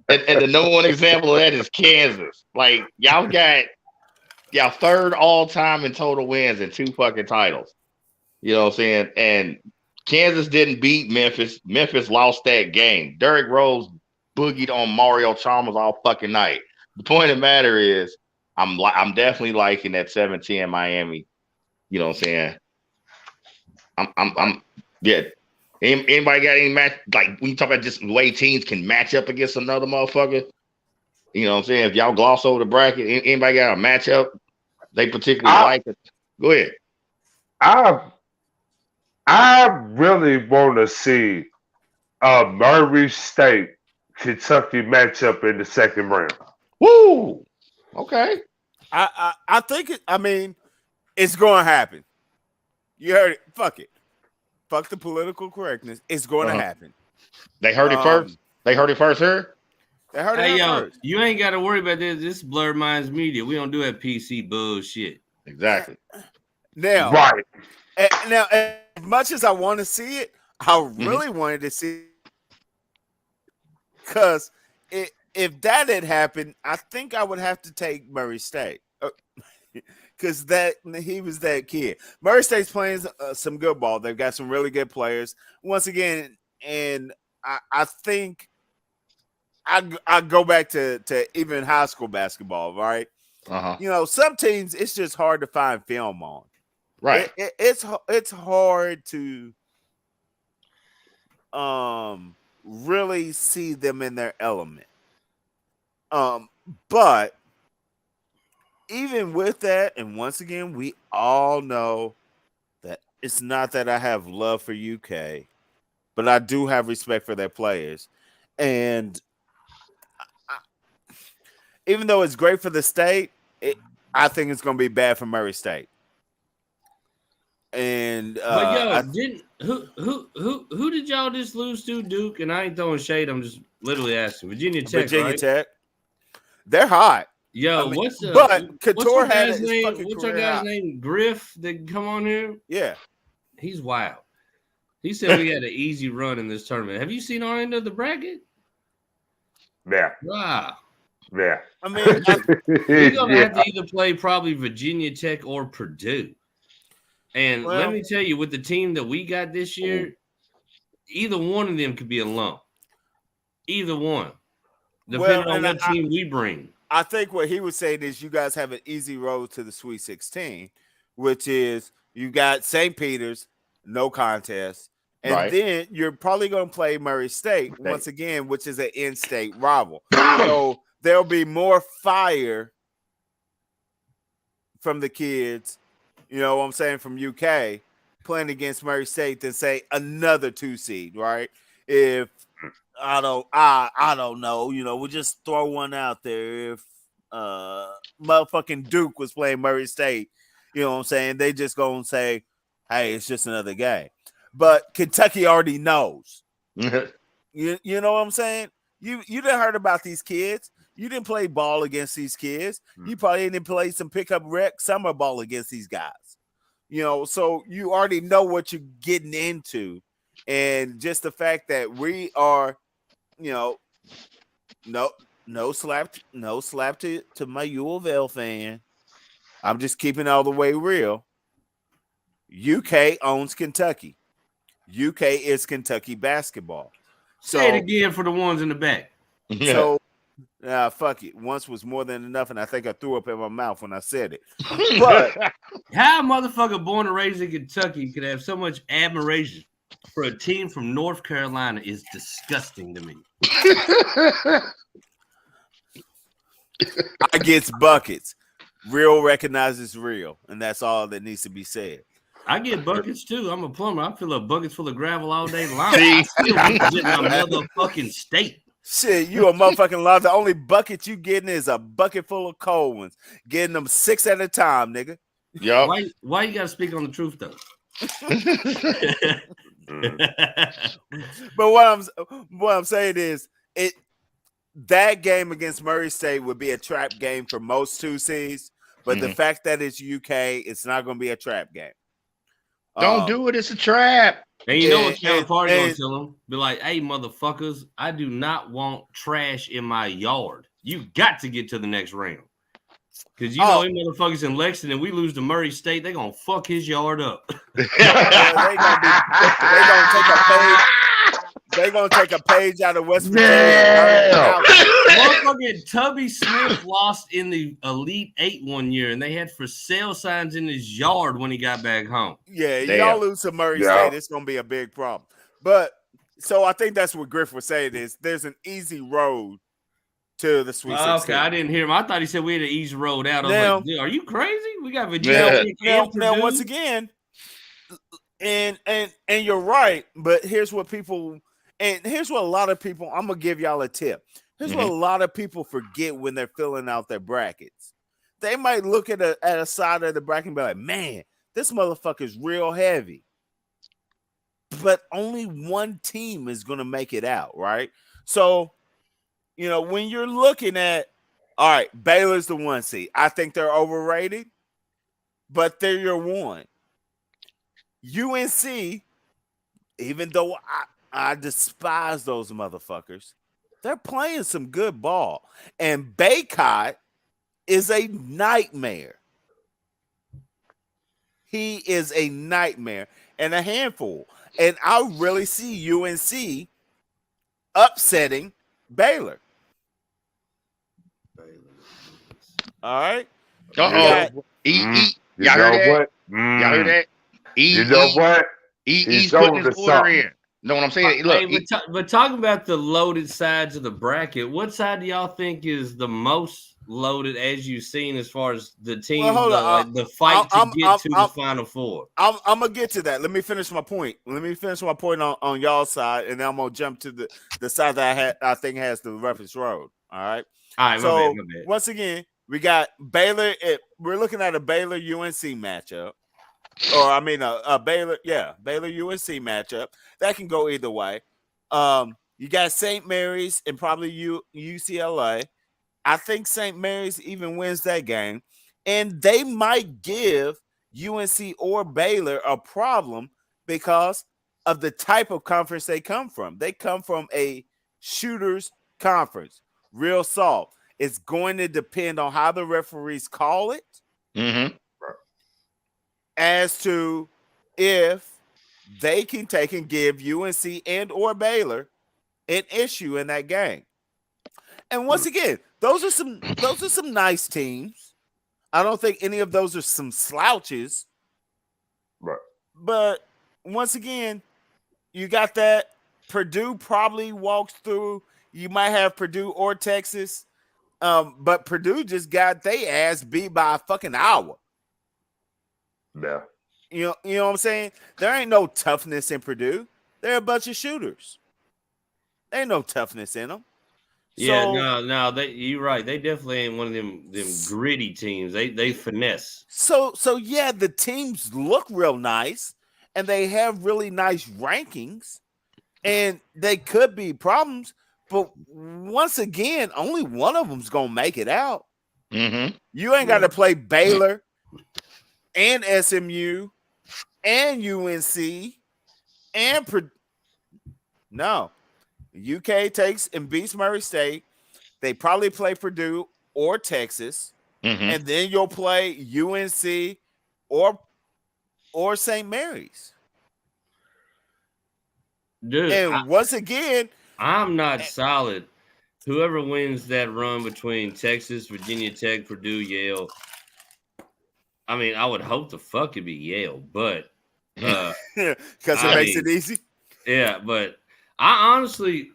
and the number one example of that is Kansas. Like y'all got y'all third all time in total wins and 2 fucking titles. You know what I'm saying? And Kansas didn't beat Memphis. Memphis lost that game. Derrick Rose boogied on Mario Chalmers all fucking night. The point of the matter is, I'm definitely liking that 7-10 Miami. You know what I'm saying? I'm yeah. Anybody got any match, like when you talk about just the way teams can match up against another motherfucker? You know what I'm saying? If y'all gloss over the bracket, anybody got a matchup they particularly like it? Go ahead. I really want to see a Murray State Kentucky matchup in the second round. Woo! Okay. I think it. I mean, it's going to happen. You heard it. Fuck it. Fuck the political correctness. It's going to happen. They heard it first. They heard it first here. They heard Hey, it yo, first. you ain't got to worry about this. This is Blurred Minds Media. We don't do that PC bullshit. Exactly. Now, Right. Now, as much as I want to see it, I really wanted to see it because if that had happened, I think I would have to take Murray State because he was that kid. Murray State's playing some good ball. They've got some really good players. Once again, and I think I go back to even high school basketball, right? You know, some teams it's just hard to find film on. Right. It's hard to really see them in their element. But even with that, and once again, we all know that it's not that I have love for UK, but I do have respect for their players. And even though it's great for the state, I think it's going to be bad for Murray State. And but yo, who did y'all just lose to? Duke? And I ain't throwing shade. I'm just literally asking. Virginia Tech. Right? They're hot. Yo, I mean, what's Couture had his name? fucking What's our career guy's out. name? Griff that come on here? Yeah, he's wild. He said we had an easy run in this tournament. Have you seen our end of the bracket? Yeah. Wow. Yeah. I mean, we're gonna have to either play probably Virginia Tech or Purdue. And let me tell you, with the team that we got this year, either one of them could be a lump. Either one, depending on what team we bring. I think what he was saying is you guys have an easy road to the Sweet 16, which is you got St. Peter's, no contest, and then you're probably going to play Murray State once again, which is an in-state rival. So there'll be more fire from the kids, you know what I'm saying, from UK playing against Murray State than say another 2 seed, right? If I don't know, you know, we'll just throw one out there. If motherfucking Duke was playing Murray State, you know what I'm saying, they just gonna say, hey, it's just another game. But Kentucky already knows. You know what I'm saying? You didn't heard about these kids. You didn't play ball against these kids. You probably didn't play some pickup rec summer ball against these guys. You know, so you already know what you're getting into. And just the fact that we are, you know, no slap to my U of L fan. I'm just keeping it all the way real. UK owns Kentucky. UK is Kentucky basketball. Say it again for the ones in the back. So, fuck it. Once was more than enough, and I think I threw up in my mouth when I said it. But how a motherfucker born and raised in Kentucky could have so much admiration for a team from North Carolina is disgusting to me. I gets buckets. Real recognizes real, and that's all that needs to be said. I get buckets too. I'm a plumber. I fill up buckets full of gravel all day long. I still represent my motherfucking state. Shit, you a motherfucking lot. The only bucket you getting is a bucket full of cold ones. Getting them 6 at a time, nigga. Yep. Why you gotta speak on the truth though? But what I'm saying is that game against Murray State would be a trap game for most 2 seeds, but the fact that it's UK, it's not going to be a trap game. Don't do it. It's a trap. And you know what counterparty gonna tell them? Be like, hey, motherfuckers, I do not want trash in my yard. You got to get to the next round. Because you know, them motherfuckers in Lexington, we lose to Murray State, they gonna fuck his yard up. They gonna take a page out of West Virginia. Motherfucking Tubby Smith lost in the Elite 8 one year, and they had for sale signs in his yard when he got back home. Yeah, y'all lose to Murray State, it's gonna be a big problem. But so I think that's what Griff was saying is there's an easy road to the Sweet 16. Okay, I didn't hear him. I thought he said we had an easy road out. I was like, are you crazy? We got Virginia. Now once again, and you're right, but here's what people. And here's what a lot of people, I'm going to give y'all a tip. Here's what a lot of people forget when they're filling out their brackets. They might look at a side of the bracket and be like, man, this motherfucker's real heavy. But only one team is going to make it out, right? So, you know, when you're looking at, all right, Baylor's the 1 seed. I think they're overrated, but they're your 1. UNC, even though I despise those motherfuckers, they're playing some good ball. And Baycott is a nightmare. He is a nightmare and a handful. And I really see UNC upsetting Baylor. All right? Y'all heard that? Y'all heard that? You know what? He's putting his order in. Know what I'm saying? Look, but talking about the loaded sides of the bracket, what side do y'all think is the most loaded as you've seen as far as the team, the fight to get to the Final Four? I'm gonna get to that. Let me finish my point. On y'all's side, and then I'm gonna jump to the side that I think has the roughest road. All right. So my bad. Once again, we got Baylor. We're looking at a Baylor UNC matchup. Or I mean a Baylor UNC matchup that can go either way. You got St. Mary's and probably UCLA. I think St. Mary's even wins that game, and they might give UNC or Baylor a problem because of the type of conference they come from. They come from a shooters conference, real soft. It's going to depend on how the referees call it. Mm-hmm. As to if they can take and give UNC and or Baylor an issue in that game. And once again, those are some nice teams. I don't think any of those are some slouches. Right. But once again, you got that. Purdue probably walks through. You might have Purdue or Texas. But Purdue just got their ass beat by a fucking hour. Yeah. You know what I'm saying? There ain't no toughness in Purdue. They're a bunch of shooters. Ain't no toughness in them. Yeah, So, no, you're right. They definitely ain't one of them gritty teams. They finesse. So yeah, the teams look real nice, and they have really nice rankings, and they could be problems. But once again, only one of them's gonna make it out. Mm-hmm. You ain't got to play Baylor and SMU and UNC and no. UK takes and beats Murray State. They probably play Purdue or Texas, and then you'll play UNC or St. Mary's. Dude, And once again, I'm not solid. Whoever wins that run between Texas, Virginia Tech, Purdue, Yale. I mean, I would hope the fuck it'd be Yale, but because it makes it easy. Yeah, but I honestly,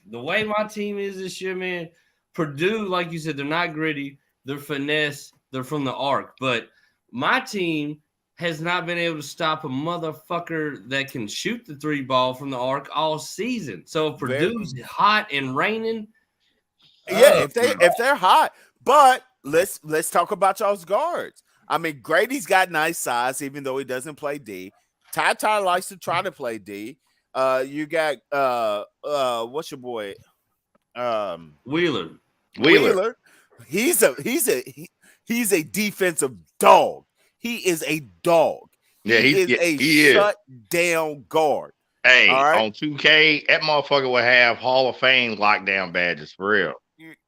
the way my team is this year, man, Purdue, like you said, they're not gritty, they're finesse, they're from the arc. But my team has not been able to stop a motherfucker that can shoot the 3 ball from the arc all season. So if Purdue's hot and raining, yeah, if they're hot, but let's talk about y'all's guards. I mean, Grady's got nice size, even though he doesn't play D. Ty likes to try to play D. You got what's your boy? Wheeler. He's a defensive dog. He is a dog. Yeah, he is shut down guard. Hey, right? On 2K, that motherfucker will have Hall of Fame lockdown badges for real.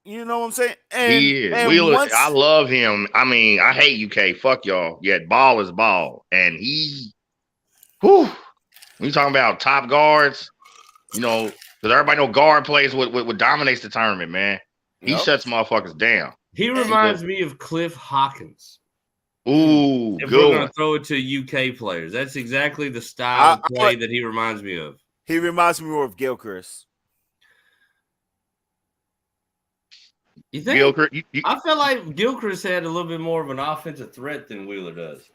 You know what I'm saying? He is. Wheeler, I love him. I mean, I hate UK. Fuck y'all. Yeah, ball is ball. And when you talking about top guards, because everybody know guard plays what dominates the tournament, man. He shuts motherfuckers down. He reminds me of Cliff Hawkins. Ooh, if good we're one. going to throw it to UK players, that's exactly the style of play that he reminds me of. He reminds me more of Gilchrist. You think? Gilchrist, I feel like Gilchrist had a little bit more of an offensive threat than Wheeler does.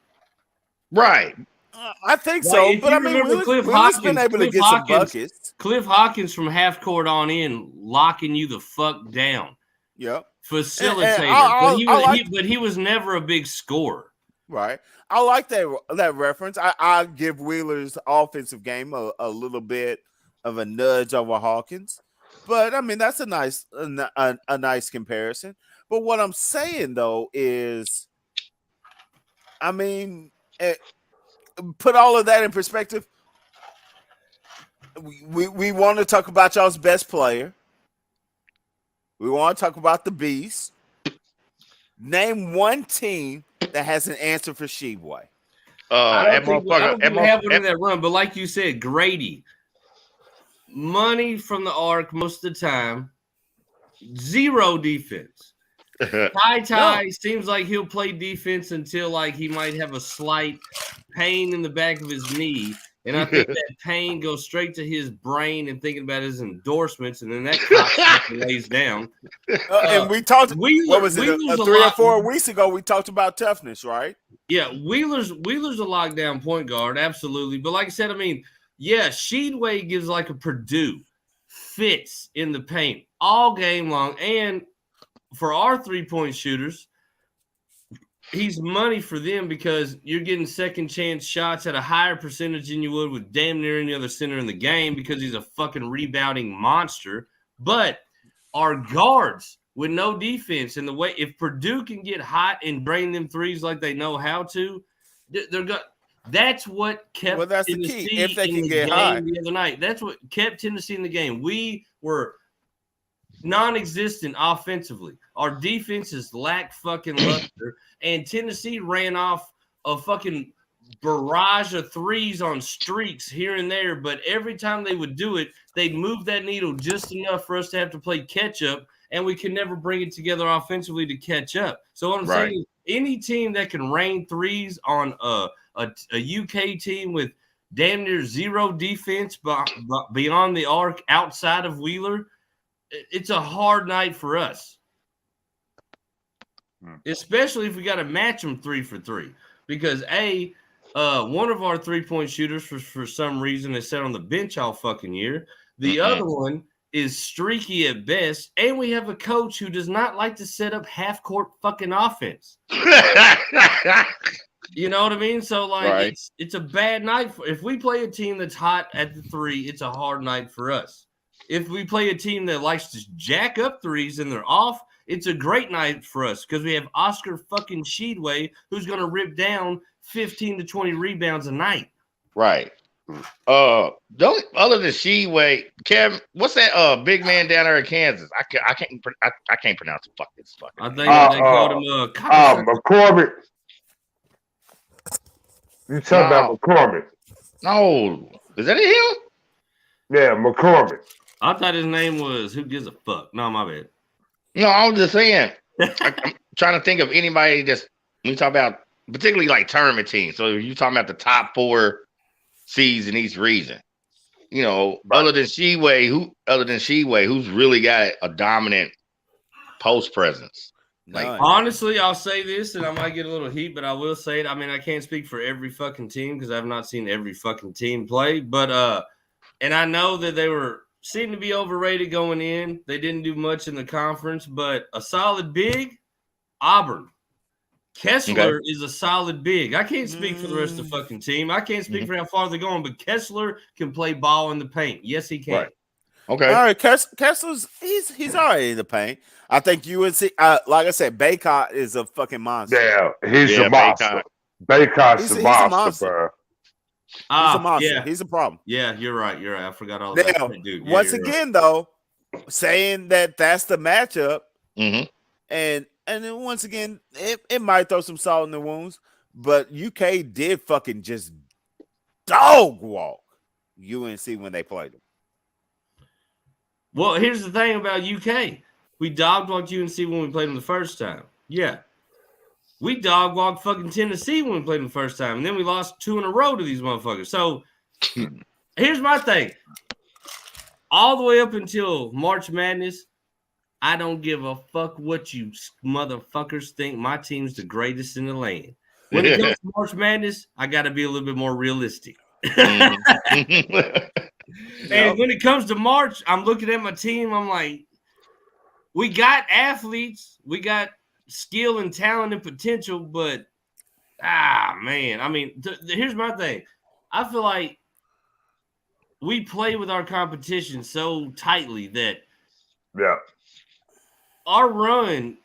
Right. I think so, but I mean, Wheeler's been able to get some buckets. Cliff Hawkins from half court on in, locking you the fuck down. Yep. Facilitator. But he was never a big scorer. Right. I like that reference. I give Wheeler's offensive game a little bit of a nudge over Hawkins. But I mean, that's a nice comparison. But what I'm saying though is, I mean, put all of that in perspective. We want to talk about y'all's best player. We want to talk about the Beast. Name one team that has an answer for Sheboy. I don't have one in that run, but like you said, Grady, money from the arc most of the time, zero defense. Ty seems like he'll play defense until like he might have a slight pain in the back of his knee. And I think that pain goes straight to his brain and thinking about his endorsements, and then that cop lays down. And we talked. What was it? 3 or 4 weeks ago, we talked about toughness, right? Yeah, Wheeler's a lockdown point guard, absolutely. But like I said, I mean, yeah, Sheedway gives like a Purdue, fits in the paint all game long, and for our 3-point shooters, he's money for them because you're getting second chance shots at a higher percentage than you would with damn near any other center in the game because he's a fucking rebounding monster. But our guards with no defense and the way if Purdue can get hot and drain them threes like they know how to, that's what kept Tennessee if they can in the get game hot the other night. That's what kept Tennessee in the game. We were non-existent offensively. Our defenses lack fucking luster, and Tennessee ran off a fucking barrage of threes on streaks here and there, but every time they would do it, they'd move that needle just enough for us to have to play catch-up, and we could never bring it together offensively to catch up. So what I'm saying is any team that can rain threes on a UK team with damn near zero defense beyond the arc outside of Wheeler, it's a hard night for us, especially if we got to match them 3 for 3. because one of our 3-point shooters for some reason is set on the bench all fucking year. The other one is streaky at best, and we have a coach who does not like to set up half-court fucking offense. You know what I mean? So, like, it's a bad night. If we play a team that's hot at the 3, it's a hard night for us. If we play a team that likes to jack up threes and they're off, it's a great night for us because we have Oscar fucking Sheedway who's going to rip down 15 to 20 rebounds a night. Right. Other than Sheedway, Kevin, what's that big man down there in Kansas? I can't pronounce the fucking I think they called him McCormick. You talking about McCormick? No, is that him? Yeah, McCormick. I thought his name was Who Gives a Fuck. No, my bad. No, I'm just saying. I'm trying to think of anybody that's when you talk about particularly like tournament teams. So you're talking about the top 4 seeds in each region. You know, other than Sheeway, who's really got a dominant post presence? Like, honestly, I'll say this, and I might get a little heat, but I will say it. I mean, I can't speak for every fucking team because I've not seen every fucking team play. But and I know that they seemed to be overrated going in. They didn't do much in the conference, but a solid big, Auburn. Kessler is a solid big. I can't speak for the rest of the fucking team. I can't speak for how far they're going, but Kessler can play ball in the paint. Yes, he can. Right. Okay. All right, Kessler's he's already in the paint. I think UNC, like I said, Baycott is a fucking monster. Yeah, he's a monster. Baycott's a monster, bro. He's a monster. Yeah. He's a problem. Yeah, you're right. I forgot all about that dude. Yeah, once again, though, saying that's the matchup, and then once again, it might throw some salt in the wounds, but UK did fucking just dog walk UNC when they played them. Well, here's the thing about UK. We dog walked UNC when we played them the first time. Yeah. We dog walked fucking Tennessee when we played them the first time. And then we lost 2 in a row to these motherfuckers. So here's my thing. All the way up until March Madness, I don't give a fuck what you motherfuckers think my team's the greatest in the land. When it comes to March Madness, I got to be a little bit more realistic. And when it comes to March, I'm looking at my team. I'm like, we got athletes, we got skill and talent and potential, but man, I mean, here's my thing. I feel like we play with our competition so tightly that our run,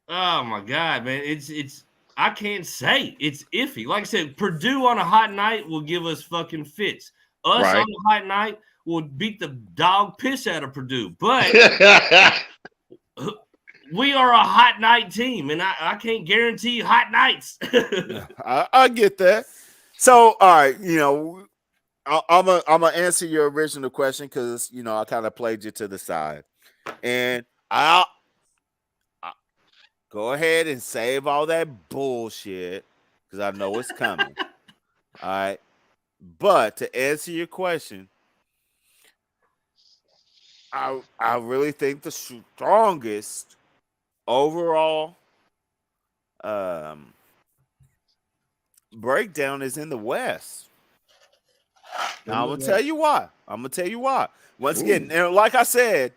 oh my God, man, it's I can't say it's iffy. Like I said, Purdue on a hot night will give us fucking fits. Us on a hot night will beat the dog piss out of Purdue. But we are a hot night team, and I can't guarantee hot nights. I get that. So, all right, I'm gonna answer your original question because I kind of played you to the side, and I'll go ahead and save all that bullshit because I know it's coming. All right. But to answer your question, I really think the strongest overall breakdown is in the West. Now, I'm gonna tell you why. Once again, like I said,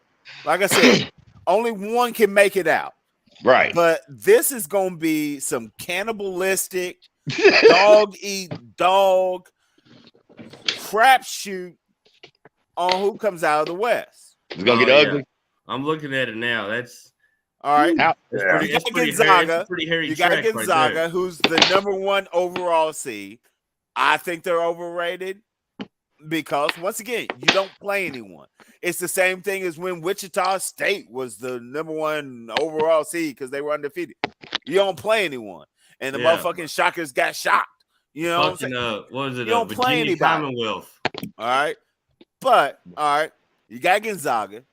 only one can make it out. Right. But this is gonna be some cannibalistic dog eat dog crapshoot on who comes out of the West. It's gonna get ugly. I'm looking at it now. That's all right. You got Gonzaga, who's the #1 overall seed. I think they're overrated because once again, you don't play anyone. It's the same thing as when Wichita State was the #1 overall seed because they were undefeated. You don't play anyone, and the motherfucking Shockers got shocked. You know what I'm saying? What was it? You don't play anybody. Commonwealth. All right. But, all right, you got Gonzaga.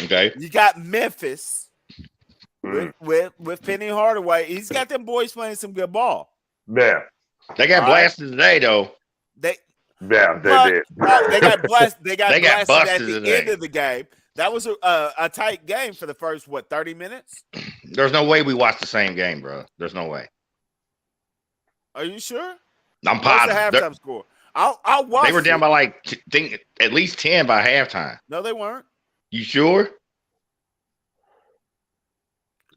Okay. You got Memphis with Penny Hardaway. He's got them boys playing some good ball. Yeah. They got blasted today, though. They did. They got blasted. They got blasted busted at the today. end of the game. That was a tight game for the first, 30 minutes? There's no way we watched the same game, bro. There's no way. Are you sure? I'm What's the positive. halftime score? I'll watch. They were down it. by like at least 10 by halftime. No, they weren't. You sure?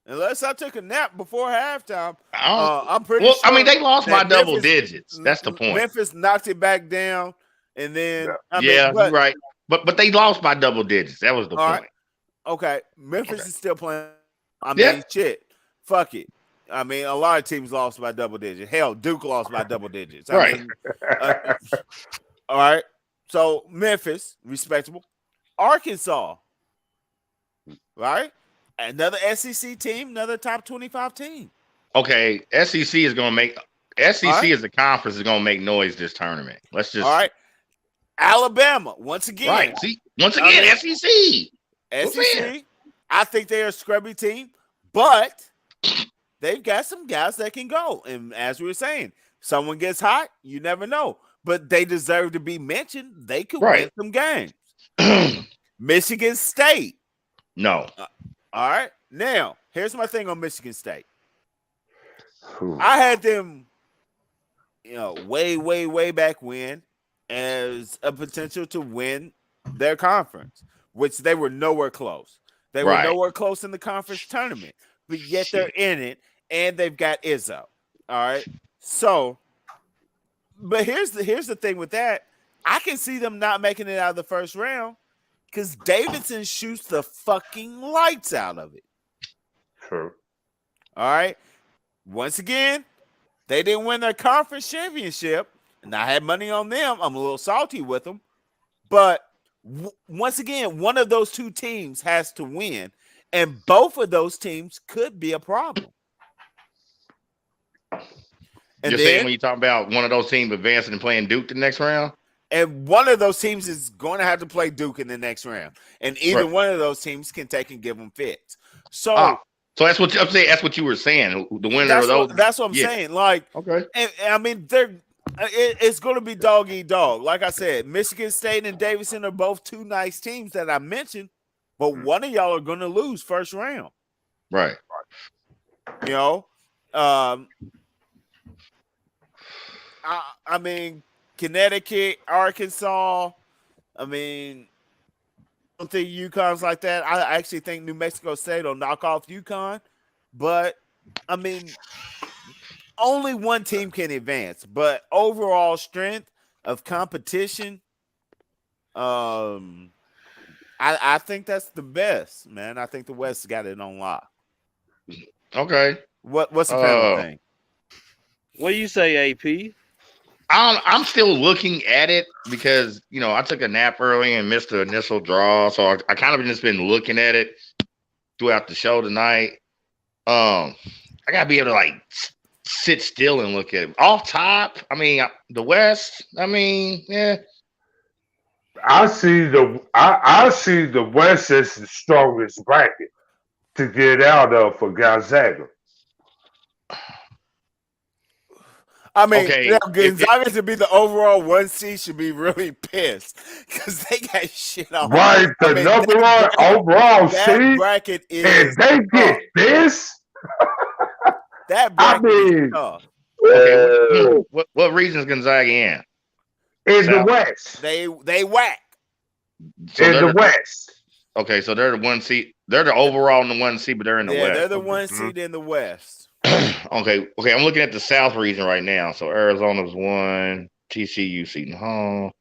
Unless I took a nap before halftime. I I'm pretty well, sure. I mean, they lost by that double digits. That's the point. Memphis knocked it back down, and then you're right. But they lost by double digits. That was the point. Right. Okay, Memphis is still playing. I mean, Yeah. shit. Fuck it. I mean, a lot of teams lost by double digits. Hell, Duke lost by double digits. I Right. mean, all right. So Memphis, respectable. Arkansas, right? Another SEC team, another top 25 team. Okay, SEC is going to make SEC as a conference is going to make noise this tournament. Let's just all right. Alabama, once again. Right. See, once again, SEC. SEC. I think they're a scrubby team, but they've got some guys that can go. And as we were saying, someone gets hot, you never know. But they deserve to be mentioned. They could win some games. Michigan State. No. All right. Now, here's my thing on Michigan State. I had them, way back when as a potential to win their conference, which they were nowhere close. They were nowhere close in the conference tournament, but yet they're in it, and they've got Izzo. All right. So, but here's the thing with that. I can see them not making it out of the first round because Davidson shoots the fucking lights out of it. True. All right. Once again, they didn't win their conference championship, and I had money on them. I'm a little salty with them. But once again, one of those two teams has to win, and both of those teams could be a problem. And You're saying when you talk about one of those teams advancing and playing Duke the next round? And one of those teams is going to have to play Duke in the next round. And either one of those teams can take and give them fits. So that's what I'm saying. That's what you were saying. The winner of those. That's what I'm saying. Like, and I mean, it's going to be dog eat dog. Like I said, Michigan State and Davidson are both two nice teams that I mentioned, but one of y'all are going to lose first round. Right. I mean, Connecticut, Arkansas. I mean, I don't think UConn's like that. I actually think New Mexico State will knock off UConn. But, I mean, only one team can advance. But overall strength of competition, I think that's the best, man. I think the West got it on lock. Okay. What's the panel thing? What do you say, AP? I'm still looking at it because, I took a nap early and missed the initial draw. So I kind of just been looking at it throughout the show tonight. I got to be able to sit still and look at it. Off top, I mean, the West, I mean, yeah. I see the West as the strongest bracket to get out of for Gonzaga. I mean, Gonzaga to be the overall 1C should be really pissed because they got shit on. Right, number one overall seed, bracket is, and they get this. That bracket is tough. Okay, what region is Gonzaga in? In the West. They whack. So in the West. Okay, so they're the 1C. They're the overall in the 1C, but they're in the West. They're the 1 seed in the West. Okay. I'm looking at the South region right now. So Arizona's 1, TCU, Seton Hall,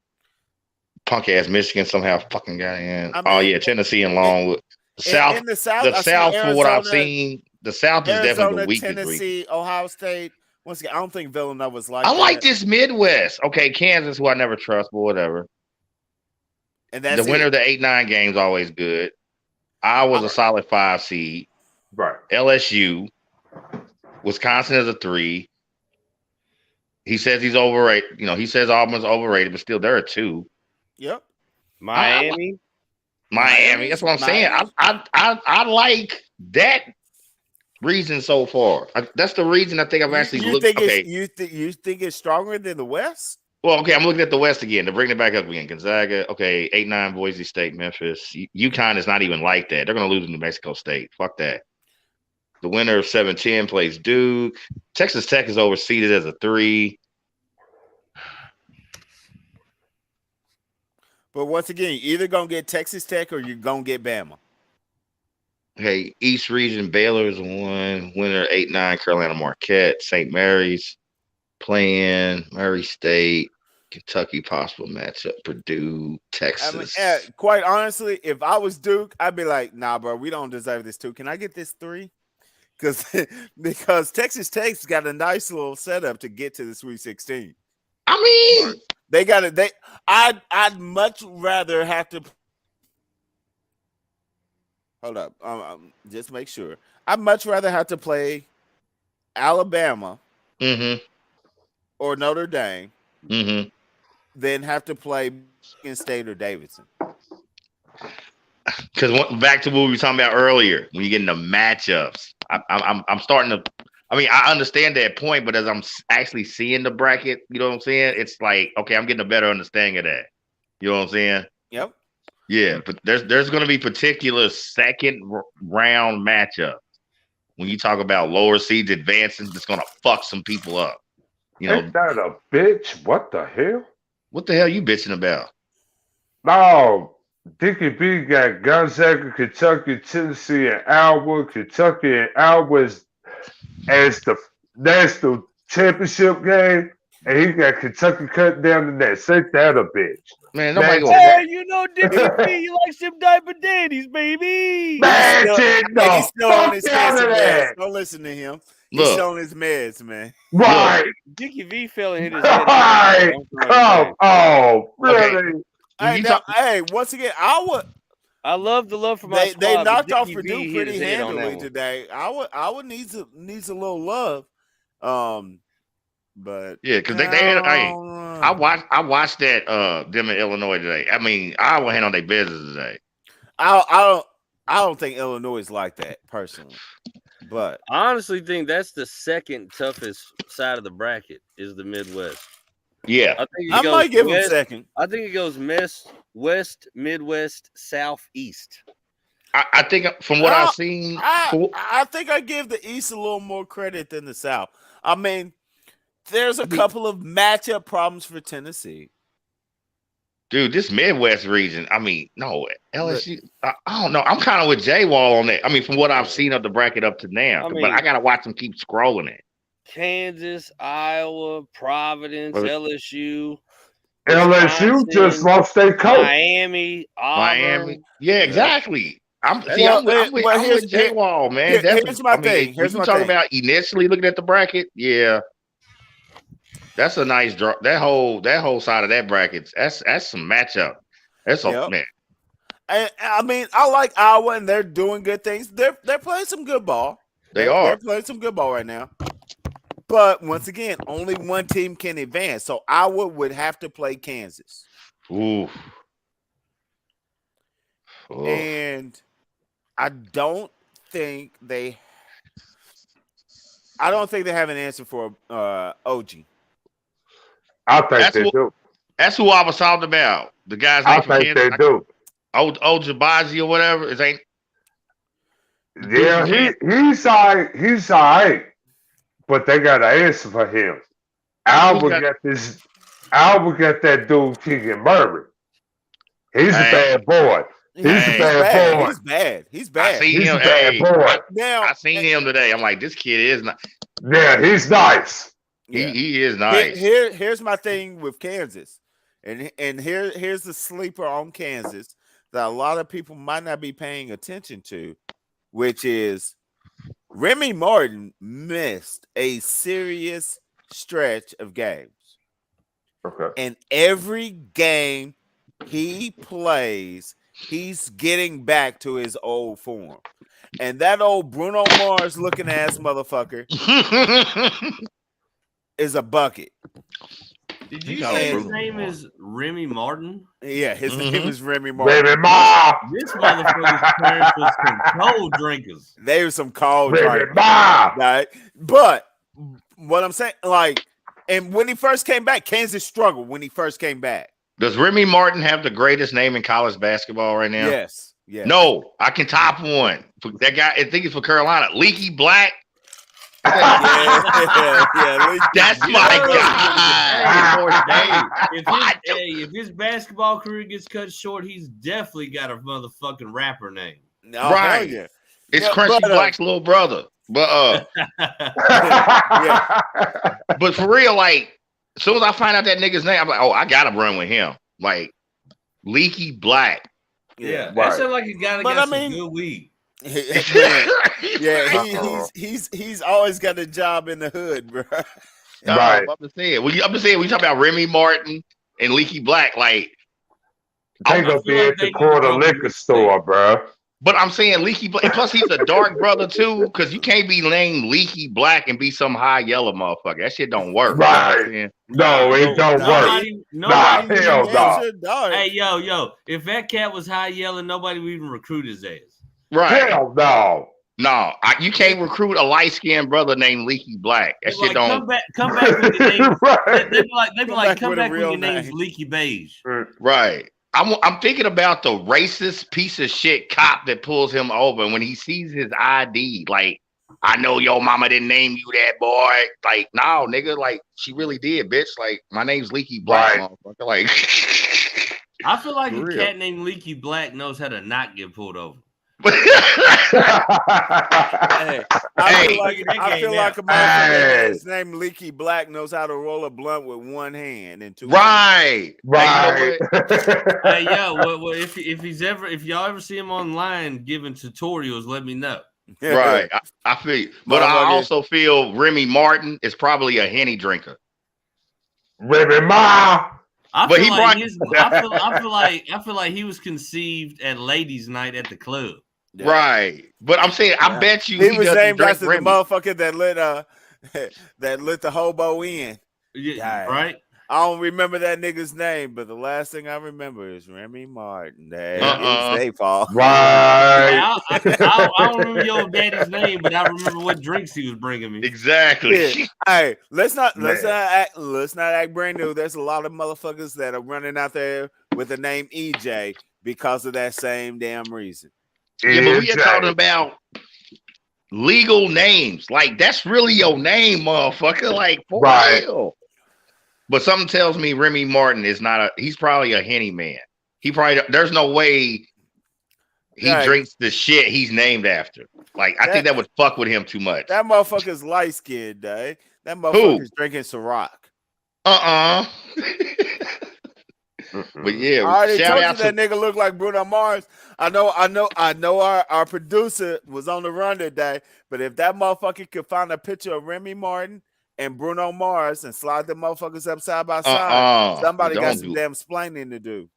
punk ass Michigan somehow fucking got in. Tennessee and Longwood. The South, for what I've seen, the South is definitely the weakest Tennessee, region. Ohio State. Once again, I don't think Villanova's like. I like this Midwest. Okay, Kansas, who I never trust, but whatever. And that's the winner of the 8-9 game's always good. Iowa's a solid 5 seed. Right. LSU. Wisconsin is a 3. He says he's overrated. He says Auburn's overrated, but still they're a 2. Yep. Miami. That's what I'm saying. I like that reason so far. That's the reason I think I've actually looked. You think it's stronger than the West? Well, okay, I'm looking at the West again. To bring it back up again, Gonzaga. Okay, 8-9 Boise State, Memphis. UConn is not even like that. They're going to lose to New Mexico State. Fuck that. The winner of 7-10 plays Duke. Texas Tech is overseeded as a 3. But once again, you're either gonna get Texas Tech or you're gonna get Bama. Hey, East Region, Baylor is 1. Winner 8-9, Carolina Marquette. St. Mary's playing Murray State. Kentucky possible matchup. Purdue, Texas. I mean, quite honestly, if I was Duke, I'd be like, nah, bro, we don't deserve this 2. Can I get this 3? Because Texas Tech's got a nice little setup to get to the Sweet 16. I mean, they got it. I'd much rather have to hold up. Just make sure. I'd much rather have to play Alabama or Notre Dame than have to play Michigan State or Davidson. Because back to what we were talking about earlier, when you get into matchups, I'm starting to. I mean, I understand that point, but as I'm actually seeing the bracket, you know what I'm saying? It's like, okay, I'm getting a better understanding of that. You know what I'm saying? Yep. Yeah, but there's going to be particular second round matchups when you talk about lower seeds advancing. That's going to fuck some people up. You know, Ain't that a bitch? What the hell? What the hell you bitching about? No, Dickie B got Gonzaga, Kentucky, Tennessee, and Iowa. Kentucky and Iowa as the national championship game, and he got Kentucky cut down the net. Ain't that a bitch? Man, nobody go. Hey, you know Dickie B, you like some diaper daddies, baby. Man, He's still on his meds. Don't listen to him. He's still on his meds, man. Right. Dickie V fell and hit his head. Right. Oh, really? Okay. Hey, once again, I love the love for my squad. They knocked off Dickie Purdue V pretty hit his head on handily that today. Iowa needs a little love. But yeah, because they had. I watched that them in Illinois today. I mean, Iowa handled their business today. I don't think Illinois is like that personally. But I honestly think that's the second toughest side of the bracket is the Midwest. Yeah, I might give them second. I think it goes West, Midwest, South, East. I think from what I've seen, I think I give the East a little more credit than the South. I mean, there's a couple of matchup problems for Tennessee. Dude, this Midwest region, I mean, no, LSU, I don't know. I'm kind of with J-Wall on that. I mean, from what I've seen of the bracket up to now, but I got to watch them keep scrolling it. Kansas, Iowa, Providence, LSU. LSU just lost their coach. Miami, Auburn. Yeah, exactly. I'm with J-Wall, man. Here's my thing. Here's my talking about initially looking at the bracket. Yeah. That's a nice draw. That whole side of that bracket, that's some matchup. That's man. I mean, I like Iowa, and they're doing good things. They're playing some good ball. They're playing some good ball right now. But once again, only one team can advance. So Iowa would have to play Kansas. Ooh. And I don't think they have an answer for OG. I think they do. That's who I was talking about. The guys I think they do. Ojabazi or whatever. Yeah, he's all right. But they got an answer for him. Albert got that dude Keegan Murray. He's a bad boy. He's a bad boy. He's bad. He's a bad boy. Now I seen him today. I'm like, this kid is not. Yeah, he's nice. He is nice. Here's my thing with Kansas, and here's the sleeper on Kansas that a lot of people might not be paying attention to, which is Remy Martin missed a serious stretch of games. Okay. And every game he plays, he's getting back to his old form. And that old Bruno Mars looking ass motherfucker is a bucket. Did you say his name is Remy Martin? Yeah, his name is Remy Martin. Remy Ma. This motherfucker's parents was some cold drinkers. They were some cold drinkers. Ma. Right? But what I'm saying, and when he first came back, Kansas struggled when he first came back. Does Remy Martin have the greatest name in college basketball right now? Yes. Yeah. No, I can top one. That guy, I think it's for Carolina. Leaky Black. yeah. That's my guy. If his basketball career gets cut short, he's definitely got a motherfucking rapper name. Oh, Right. yeah. It's Crunchy Black's little brother. But yeah. But for real, like, as soon as I find out that nigga's name, I'm like, oh, I gotta run with him. Like Leaky Black. Yeah, Right. that sounds like a guy that got some good weed. He's always got a job in the hood, bro. Right. I'm just saying. I'm just saying. We talk about Remy Martin and Leaky Black. Like They gonna be at the corner liquor store, bro. But I'm saying Leaky Black. And plus, he's a dark brother too, because you can't be named Leaky Black and be some high yellow motherfucker. That shit don't work. Right. You know No, it don't work. Nobody hell no. Hey, yo, if that cat was high yelling, nobody would even recruit his ass. Right. Hell no. No, you can't recruit a light skinned brother named Leaky Black. That shit Like, don't. come back with your name. Right. They be like, come with a back with real your name's name. Leaky Beige. Right. I'm thinking about the racist piece of shit cop that pulls him over, and when he sees his ID, like, I know your mama didn't name you that, boy. Like, no, nigga, like, she really did, bitch. Like, my name's Leaky Black, motherfucker. Like, I feel like For a real. cat named Leaky Black knows how to not get pulled over. Hey, I feel like a motherfucker that's named Leaky Black knows how to roll a blunt with one hand and two. Right. Right. Hey, yo, well, if y'all ever see him online giving tutorials, let me know. Right. I feel you. But I also feel Remy Martin is probably a Henny drinker. Remy Ma. I But feel he like brought- I feel like he was conceived at ladies' night at the club. Yeah. Right. But I'm saying, I bet you He was doesn't named drink after the Remy. motherfucker that lit the hobo in. Yeah, right? I don't remember that nigga's name, but the last thing I remember is Remy Martin. It was their fault. Right. I don't remember your daddy's name, but I remember what drinks he was bringing me. Exactly. Yeah. Hey, let's not act brand new. There's a lot of motherfuckers that are running out there with the name EJ because of that same damn reason. Yeah, but we are talking about legal names. Like, that's really your name, motherfucker. Like, for real. But something tells me Remy Martin is not he's probably a Henny man. There's no way he drinks the shit he's named after. Like, I think that would fuck with him too much. That motherfucker's light skinned, That motherfucker's drinking Ciroc. But yeah, I already shout told out you that nigga look like Bruno Mars. I know our producer was on the run today, but if that motherfucker could find a picture of Remy Martin and Bruno Mars and slide them motherfuckers up side by side, somebody got some damn explaining to do.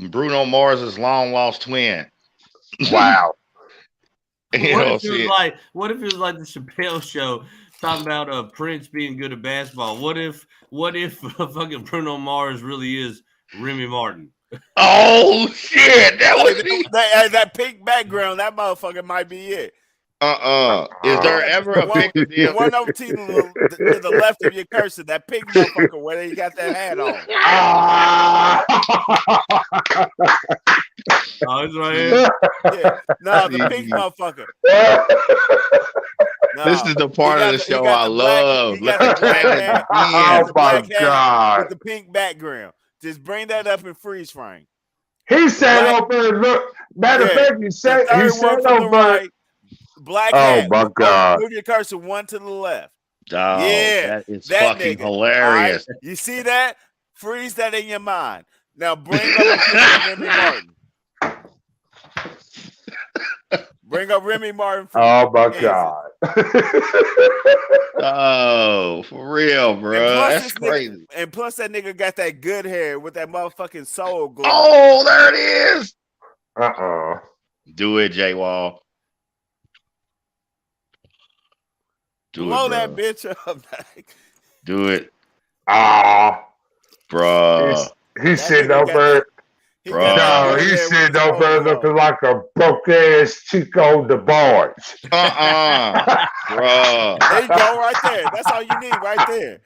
Bruno Mars' long lost twin. Wow. What if it was like the Chappelle Show talking about Prince being good at basketball? What if fucking Bruno Mars really is Remy Martin? Oh shit! That would be that pink background. That motherfucker might be it. Is there ever a picture? The one over to the left of your cursor, that pink motherfucker where he got that hat on. Oh, it's right here. Yeah. No, the pink motherfucker. No, this is the part of the show I love. Oh my God! With the pink background, just bring that up in freeze frame. He sat over and look. Matter of fact, he sat over. Right, black hat. My God! Move your cursor one to the left. Oh, yeah, that is fucking hilarious. Right? You see that? Freeze that in your mind. Now bring up a picture of Remy Martin. Bring up Remy Martin. Oh my God! Oh, for real, bro. That's crazy. And plus, that nigga got that good hair with that motherfucking soul glow. Oh, there it is. Do it, J Wall. Blow that bitch up. Do it. Bruh. He's sitting over. No, he's sitting over looking like a broke ass Chico the Barge. Bruh. There you go, right there. That's all you need, right there.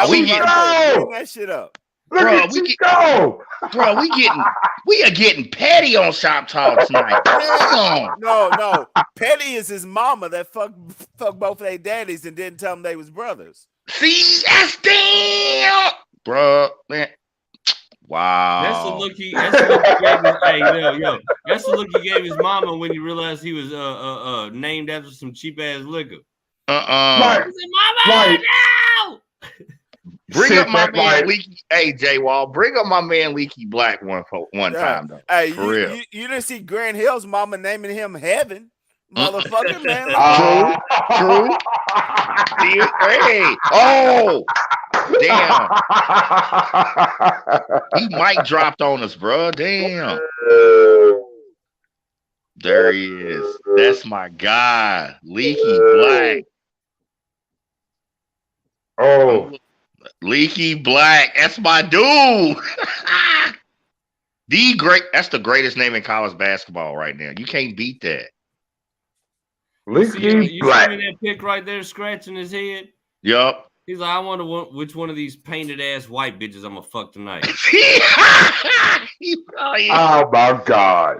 We bring that shit up. Look Bro, at you go. Bro, we are getting petty on Shop Talk tonight. Damn. No. Petty is his mama that fucked both of their daddies and didn't tell them they was brothers. See, that's damn, bro, man. Wow. That's the look he gave his, hey, yo. That's the look he gave his mama when he realized he was named after some cheap ass liquor. Right. He said, Mama, no! Bring up my man Leaky. Hey, J Wall, bring up my man Leaky Black one time though. Hey, for real. You didn't see Grant Hill's mama naming him Heaven, motherfucker, man. True. Hey, oh, damn. He mic dropped on us, bro. Damn. There he is. That's my guy, Leaky Black. Oh, Leaky Black. That's my dude. That's the greatest name in college basketball right now. You can't beat that. Leaky Black. You see that pic right there scratching his head? Yup. He's like, I wonder which one of these painted ass white bitches I'm gonna fuck tonight. Oh my God.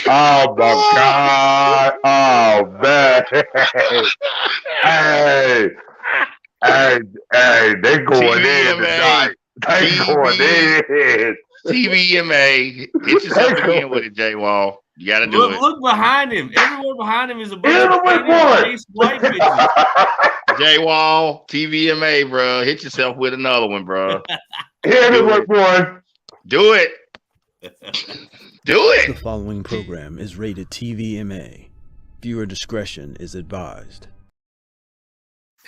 Oh my God. Oh man. Hey, they going in tonight. They going in. TVMA. Hit yourself again with it, J Wall. You gotta do it. Look behind him. Everywhere behind him is a bunch of painted white bitches. J Wall, TVMA, bro. Hit yourself with another one, bro. Hit it with one. Do it. Do it. The following program is rated TVMA. Viewer discretion is advised.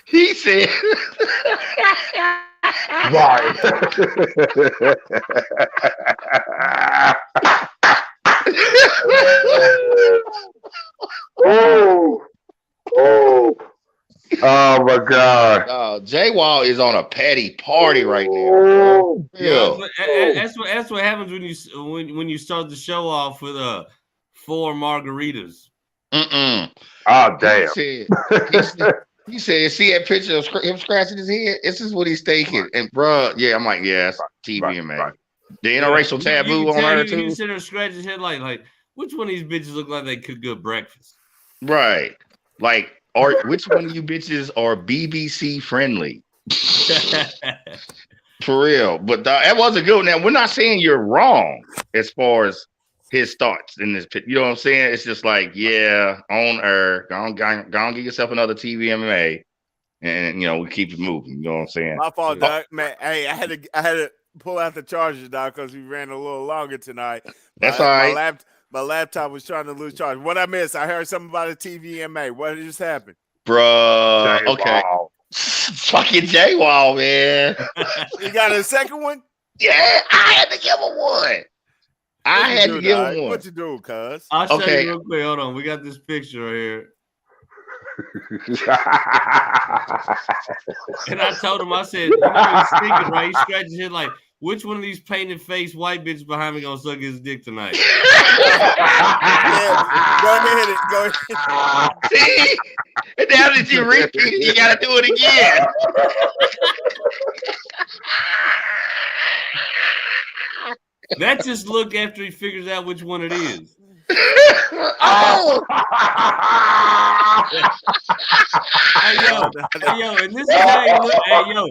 He said, Right. Oh my God. J Wall is on a petty party right now. Yeah, that's what happens when you start the show off with 4 margaritas. Oh damn. He said, see that picture of him scratching his head? This is what he's thinking. And bro, yeah, I'm like, yeah, it's TVMA. Right. The interracial taboo on her too. You sit there scratching his head like, which one of these bitches look like they cook good breakfast? Right. Like, or which one of you bitches are BBC friendly? For real. But that was a good one. Now, we're not saying you're wrong as far as his thoughts in this pit. You know what I'm saying? It's just like, yeah, on air. Go on, get yourself another TVMA. And, we keep it moving. You know what I'm saying? My fault, Doc. Man, hey, I had to pull out the charger, Doc, because we ran a little longer tonight. That's all right. My laptop was trying to lose charge. What I missed? I heard something about a TVMA. What just happened? Bruh. Okay. Fucking J Wall, man. You got a second one? Yeah, I had to give him one. I had to give him one. What you do, cuz? I'll show you real quick. Hold on. We got this picture right here. And I told him, I said, he's thinking, right? He scratches his head like, which one of these painted face white bitches behind me gonna suck his dick tonight? Yeah, go ahead. See? And now that you repeat it, you gotta do it again. That just look after he figures out which one it is. Oh! Hey yo, and this is how he look.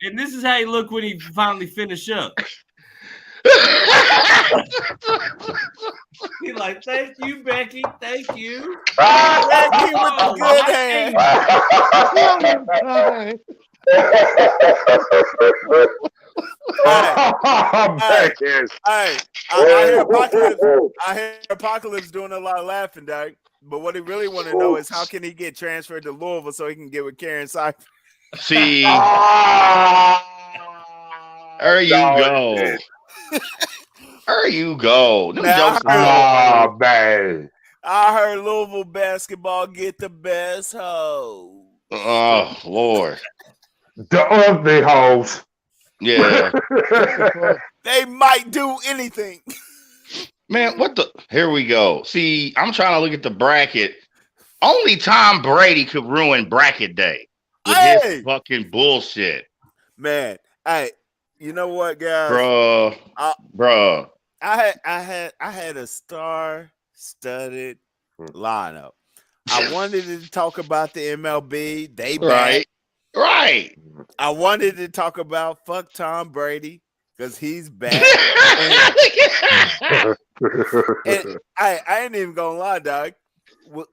And this is how he look when he finally finish up. He like, thank you, Becky. Thank you. Becky with the good hand. I hear Apocalypse doing a lot of laughing, Doc. But what he really want to know is how can he get transferred to Louisville so he can get with Karen Cypher? See, there you go. There you go. Man. I heard Louisville basketball get the best hoe. Oh Lord, the ugly hoes. Yeah, they might do anything. Man, what the? Here we go. See, I'm trying to look at the bracket. Only Tom Brady could ruin bracket day with his fucking bullshit. Man, Hey, you know what, guys? Bruh. I had a star-studded lineup. I wanted to talk about the MLB. They bad. Right. I wanted to talk about fuck Tom Brady because he's bad. and I ain't even gonna lie, dog.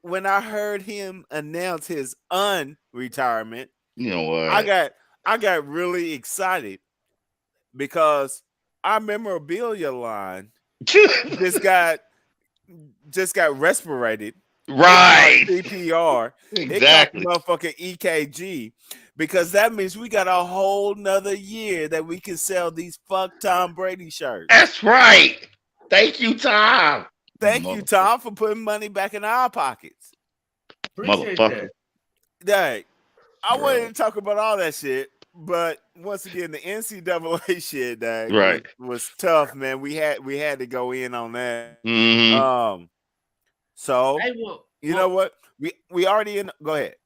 When I heard him announce his unretirement, you know what? I got really excited because our memorabilia line just got respirated. Right. CPR. Exactly. It cost motherfucking EKG because that means we got a whole nother year that we can sell these fuck Tom Brady shirts. That's right. Thank you, Tom. Thank you, Tom, for putting money back in our pockets. Appreciate Motherfucker. Dang. I wanted to talk about all that shit, but once again, the NCAA shit, dang, was tough, man. We had to go in on that. Mm-hmm. So hey, you know what? We already in. Go ahead.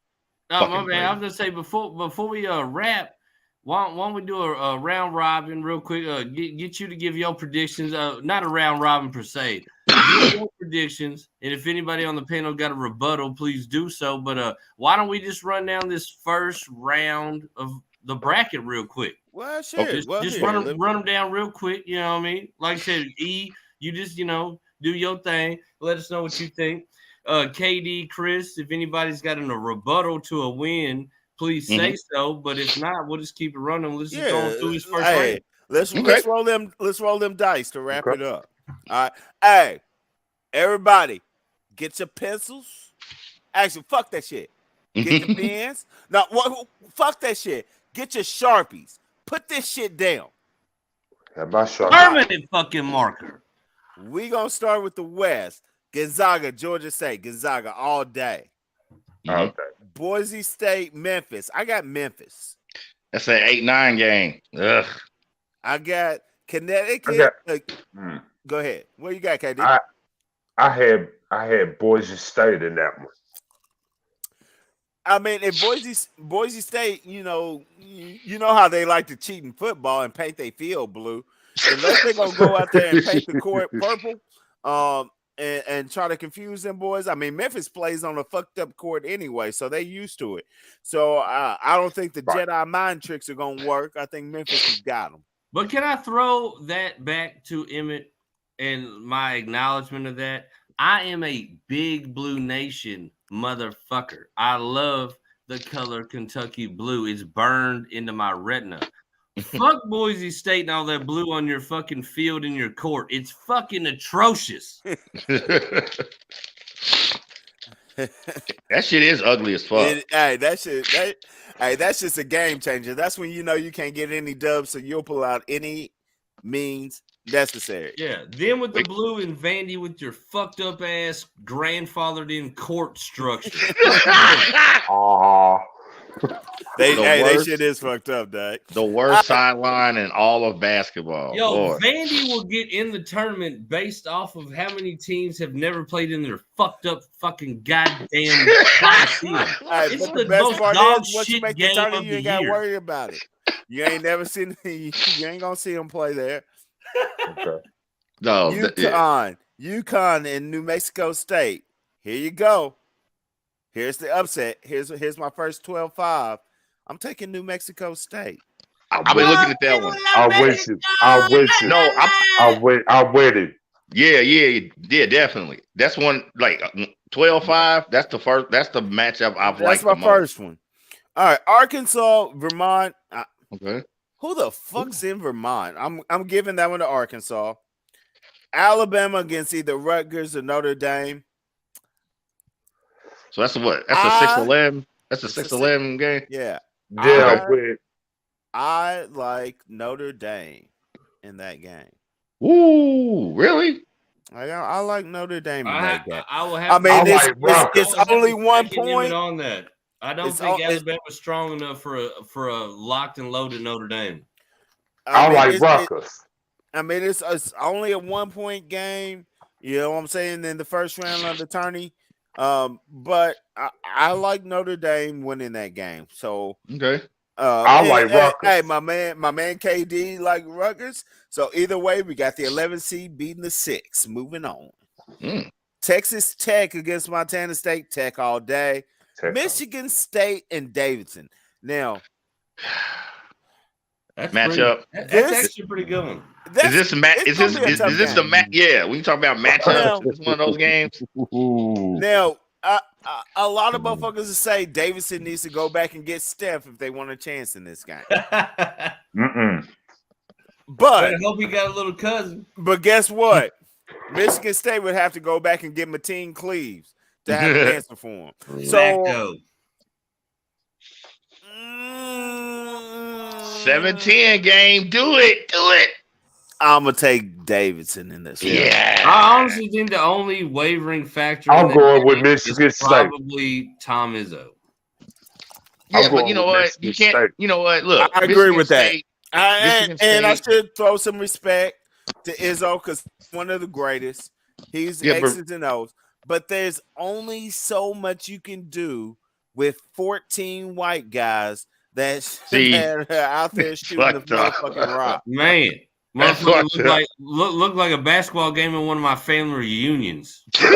No, my man. I was gonna say before we wrap, why don't we do a round robin real quick? Get you to give your predictions. Not a round robin per se. Give your predictions, and if anybody on the panel got a rebuttal, please do so. But why don't we just run down this first round of the bracket real quick? Well, sure. Just run them down real quick. You know what I mean? Like I said, E, you just do your thing. Let us know what you think. KD, Chris, if anybody's got a rebuttal to a win, please say so. But if not, we'll just keep it running. Let's just go through this first round. Let's roll them. Let's roll them dice to wrap it up. All right. Hey, everybody, get your pencils. Actually, fuck that shit. Get your pens. No, fuck that shit. Get your Sharpies. Put this shit down. Have my Sharpie. Permanent fucking marker. We gonna start with the West. Gonzaga, Georgia State. Gonzaga all day. Okay. Boise State, Memphis. I got Memphis. That's an 8-9 game. Ugh. I got Connecticut. Go ahead. What you got, KD? I had Boise State in that one. I mean, if Boise State, you know how they like to cheat in football and paint their field blue. Unless they're gonna go out there and paint the court purple, and try to confuse them boys. I mean, Memphis plays on a fucked up court anyway, so they used to it. So I don't think the Jedi mind tricks are gonna work. I think Memphis has got them. But can I throw that back to Emmett and my acknowledgement of that? I am a big Blue Nation motherfucker. I love the color Kentucky blue. It's burned into my retina. Fuck Boise State and all that blue on your fucking field in your court. It's fucking atrocious. That shit is ugly as fuck. That's just a game changer. That's when you can't get any dubs, so you'll pull out any means necessary. Yeah. Then with the blue and Vandy with your fucked up ass grandfathered in court structure. They shit is fucked up, Doug. The worst sideline in all of basketball. Yo, Lord. Vandy will get in the tournament based off of how many teams have never played in their fucked up fucking goddamn Coliseum. It's the most dog shit game of the you ain't got to year. worry about it. You ain't never seen. You ain't gonna see them play there. Okay. No, UConn and New Mexico State. Here you go. Here's the upset. Here's my first 12-5. I'm taking New Mexico State. I've been looking at that one. I'm with you. No, I'm with it. Yeah, definitely. That's one like 12-5. That's the first. That's the matchup I've liked. That's my first one. All right, Arkansas, Vermont. Okay. Who the fuck's in Vermont? I'm giving that one to Arkansas. Alabama against either Rutgers or Notre Dame. So that's what? That's a 6-11. That's a 6-11 game. Yeah. I like Notre Dame in that game. Ooh, really? I like Notre Dame in that game. I will have. It's only 1 point on that. I don't think Alabama's strong enough for a locked and loaded Notre Dame. I like Rutgers. It's only a 1 point game. You know what I'm saying? In the first round of the tourney. But I like Notre Dame winning that game. So okay. I like Rutgers. Hey, my man KD like Rutgers. So either way, we got the 11 seed beating the 6. Moving on. Texas Tech against Montana State. Tech all day. Michigan State and Davidson. Now, that's matchup. That's actually pretty good one. Is this the match? Yeah, we can talk about matchups. It's one of those games. Now, a lot of motherfuckers say Davidson needs to go back and get Steph if they want a chance in this game. But I hope he got a little cousin. But guess what? Michigan State would have to go back and get Mateen Cleaves to have an answer for him. So 7-10 game. Do it. I'm gonna take Davidson in this. Yeah. I honestly think the only wavering factor I'm going with Michigan State. Probably Tom Izzo. Yeah, but you know what? You can't. State. You know what? Look, I agree with that. And I should throw some respect to Izzo because one of the greatest. He's X's and O's. But there's only so much you can do with 14 white guys that are out there shooting the motherfucking rock. Man, motherfucker look like a basketball game in one of my family reunions. Hey,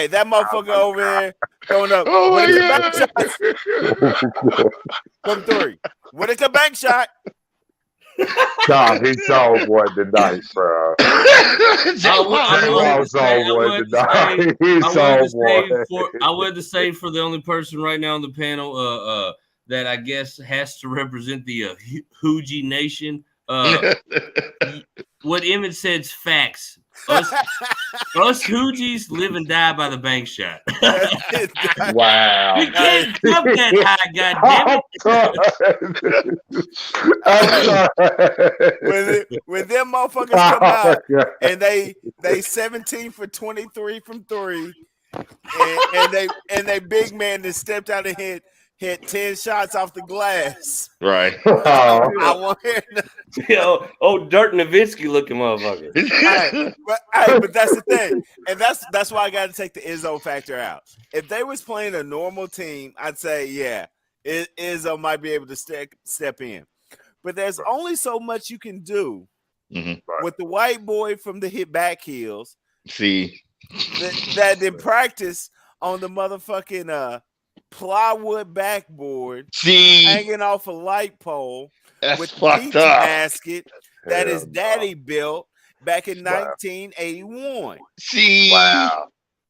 that motherfucker over there going up. From 3. What is a bank shot? God, he saw one tonight, bro. I wanted to say for the only person right now on the panel that I guess has to represent the Hoogie Nation. What Emmett said's facts. Us Hoogies live and die by the bank shot. Wow. We can't jump that high, goddammit. When them motherfuckers come out and they 17 for 23 from 3, and they big man that stepped out and hit 10 shots off the glass. Right. I want him Dirk Nowitzki looking motherfucker. But that's the thing. And that's why I got to take the Izzo factor out. If they was playing a normal team, I'd say, yeah, Izzo might be able to step in. But there's only so much you can do with the white boy from the back heels. See. That in practice on the motherfucking plywood backboard hanging off a light pole with a pizza basket that his daddy built back in 1981. See,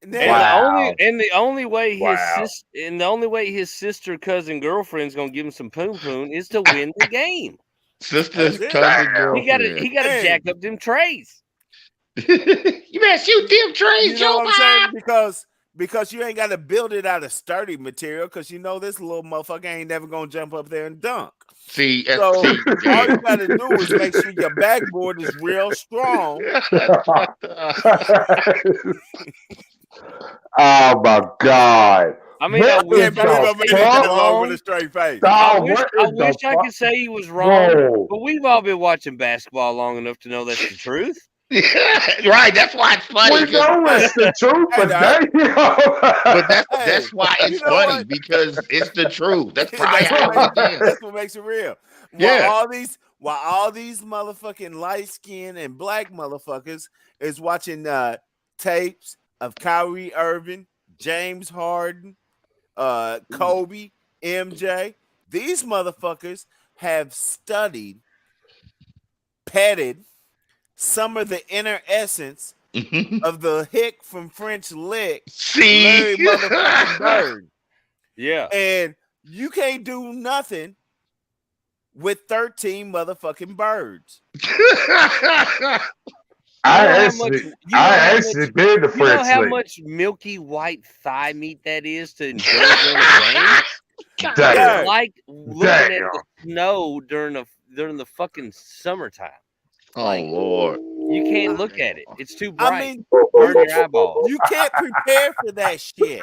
the only way his sister, cousin, girlfriend's gonna give him some poon poon is to win the game. Sister, cousin, girlfriend. He gotta jack up them trays. You better shoot them trays, you know what I'm saying? Because you ain't got to build it out of sturdy material because you know this little motherfucker ain't never going to jump up there and dunk. See, so all you got to do is make sure your backboard is real strong. Oh, my God. I mean, I wish with a straight face. I wish I could say he was wrong, but we've all been watching basketball long enough to know that's the truth. Right, that's why it's funny. We know it's the truth, but that's why it's funny because it's the truth. That's what makes it real. While all these motherfucking light skinned and black motherfuckers is watching tapes of Kyrie Irving, James Harden, Kobe, MJ. These motherfuckers have studied, petted some of the inner essence of the hick from French Lick, Larry motherfucking Bird. Yeah. And you can't do nothing with 13 motherfucking birds. I actually been to French Lick. You know how much milky white thigh meat that is to enjoy during the game? It's like looking at the snow during the fucking summertime. Oh, Lord. You can't look at it. It's too bright. I mean, burn your eyeballs. You can't prepare for that shit.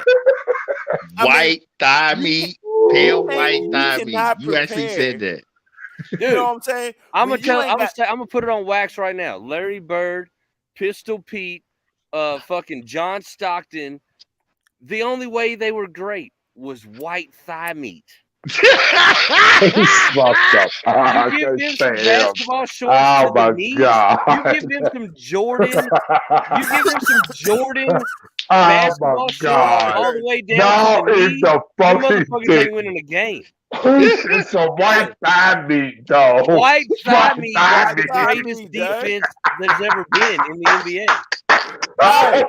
White thigh meat, pale white thigh meat. You actually said that. Dude, you know what I'm saying? I'm gonna put it on wax right now. Larry Bird, Pistol Pete, fucking John Stockton, The only way they were great was white thigh meat. He's fucked up. I You give can't them some stand him. basketball shorts Oh to the my knee. god. You give them some Jordan. You give them some Jordan Oh basketball my shorts god. all the way down No, to the it's knee. a Them fucking motherfuckers dick. ain't winning a game. It's a white thigh meat, though. White thigh White meat thigh is the thigh meat. greatest meat, Doug. defense there's ever been in the NBA. Hey,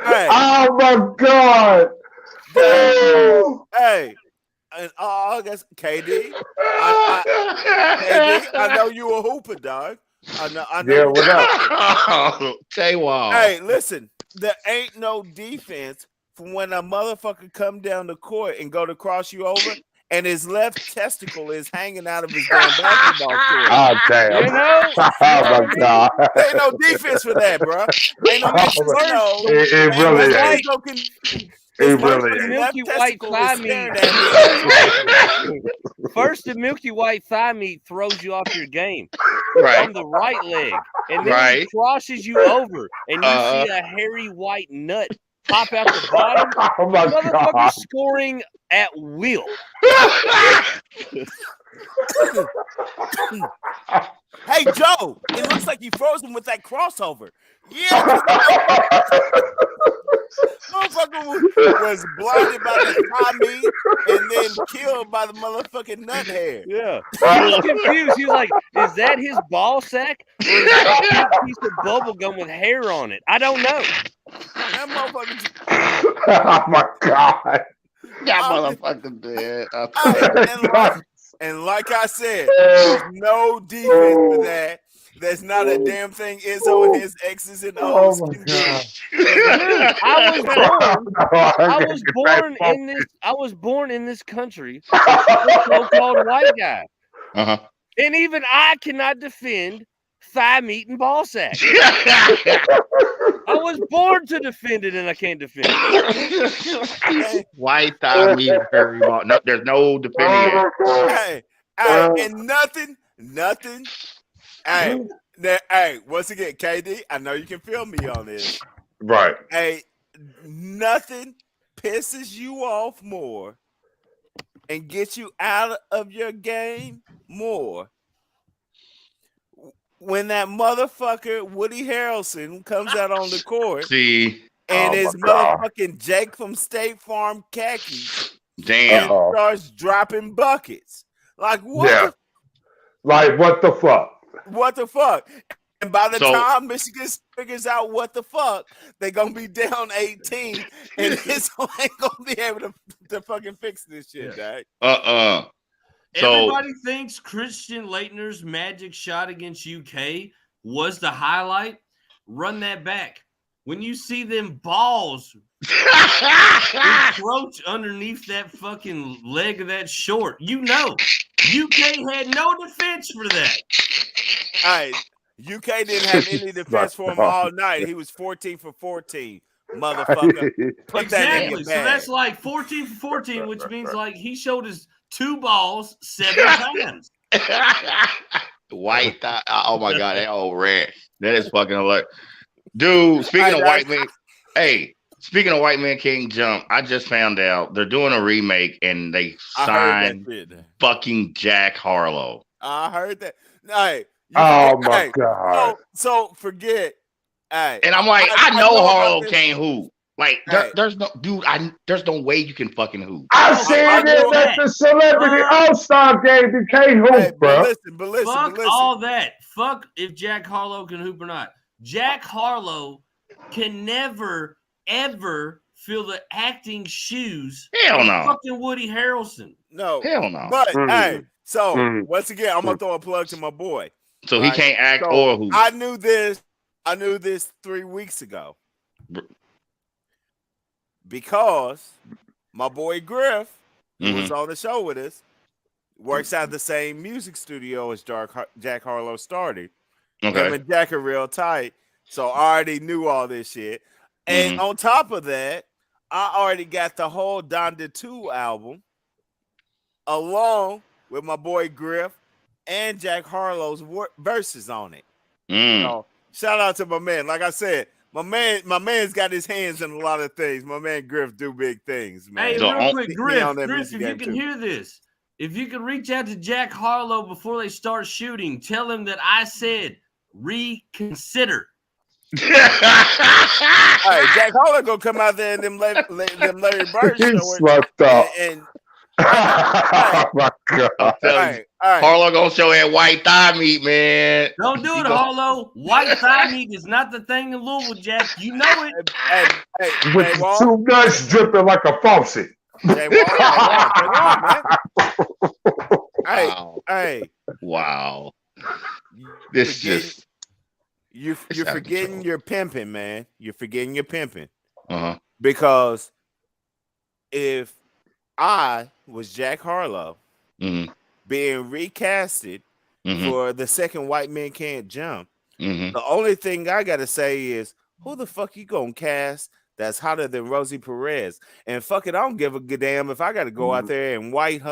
hey, Oh my god. Doug. Hey, and I guess KD. KD, I know you a hooper, dog. I know Yeah, you what a up? hooper. J-Wall. Hey, listen, there ain't no defense from when a motherfucker come down the court and go to cross you over, and his left testicle is hanging out of his damn basketball shorts. Oh damn. You know? Oh my god. There ain't no defense for that, bro. Ain't no X's and O's. It Ain't really no ain't. His It really motherfucking ain't. left Milky white testicle thigh is meat. staring at me. First, the milky white thigh meat throws you off your game Right. from the right leg, and then Right. he crosses you over, and you see a hairy white nut pop out the bottom. Oh my Motherfucker god. scoring at will. Hey, Joe, it looks like you froze him with that crossover. Yeah, motherfucker was blinded by the thigh meat and then killed by the motherfucking nut hair. Yeah. He was confused. He was like, is that his ball sack or is that a big piece of bubble gum with hair on it? I don't know. That motherfucker. Oh my god. That motherfucker dead. And like I said, there's no defense for that. There's not a damn thing Izzo and his X's and O's Oh my can do. god. Dude, I was born in this country with a so-called white guy. Uh-huh. And even I cannot defend thigh meat and ball sack. I was born to defend it and I can't defend it. White thigh meat very ball. No, there's no defending it. And nothing. Hey, once again, KD, I know you can feel me on this. Right. Hey, nothing pisses you off more and gets you out of your game more when that motherfucker Woody Harrelson comes out on the court See, and Oh his my God. motherfucking Jake from State Farm khaki damn. starts dropping buckets. Like what? Yeah. Like what the fuck? What the fuck? And by the So- time Michigan figures out what the fuck, they're gonna be down 18, and this ain't gonna be able to fucking fix this shit, Dad. So Everybody thinks Christian Laettner's magic shot against UK was the highlight. Run that back. When you see them balls encroach underneath that fucking leg of that short, you know UK had no defense for that. All right, UK didn't have any defense for him all night. He was 14 for 14, motherfucker. Put that in your Exactly. So bag. that's like 14 for 14, which means like he showed his 2 balls 7 times. white thigh. Oh my god, that old rat. That is fucking hilarious. Dude, speaking of white man, hey, speaking of white man can't jump, I just found out they're doing a remake and they I heard signed that shit. fucking Jack Harlow. I heard that. Hey, Oh my God. So forget. Hey, And I'm like, I know Harlow can't hoop. Like, Hey. there's no dude. There's no way you can fucking hoop. I seen it at the Celebrity All-Star game. You can't hoop, Hey, bro. but listen. Fuck all that. Fuck if Jack Harlow can hoop or not. Jack Harlow can never, ever fill the acting shoes Hell of no. fucking Woody Harrelson. No. Hell no. But Mm. hey, so Mm. once again, I'm gonna throw a plug to my boy. So he Right. can't act So or hoop. I knew this 3 weeks ago because my boy Griff, who was on the show with us, works at the same music studio as Jack Harlow started. Okay. Him and Jack are real tight, so I already knew all this shit. And on top of that, I already got the whole Donda 2 album along with my boy Griff and Jack Harlow's verses on it. So shout out to my man. Like I said, My man's got his hands in a lot of things. My man Griff do big things, man. Hey, So real quick, He Griff, on that if music you game, can too. hear this, if you could reach out to Jack Harlow before they start shooting, tell him that I said reconsider. All right, Jack Harlow gonna come out there in them Larry Bird He shorts swept up. and Oh my God. I'm telling you, Harlow gonna show that white thigh meat, man. Don't do it, Harlow. White thigh meat is not the thing in Louisville, Jack. You know it. Hey, With Jay Wall, two nuts dripping like a faucet. Jay Wall, man. Hey, Wow. hey, Wow. This just you're It's out of forgetting control. your pimping, man. You're forgetting your pimping uh-huh. because if I was Jack Harlow Mm-hmm. being recasted Mm-hmm. for the second White Men Can't Jump, Mm-hmm. the only thing I gotta say is, who the fuck you gonna cast that's hotter than Rosie Perez? And fuck it, I don't give a good damn if I gotta go out there and white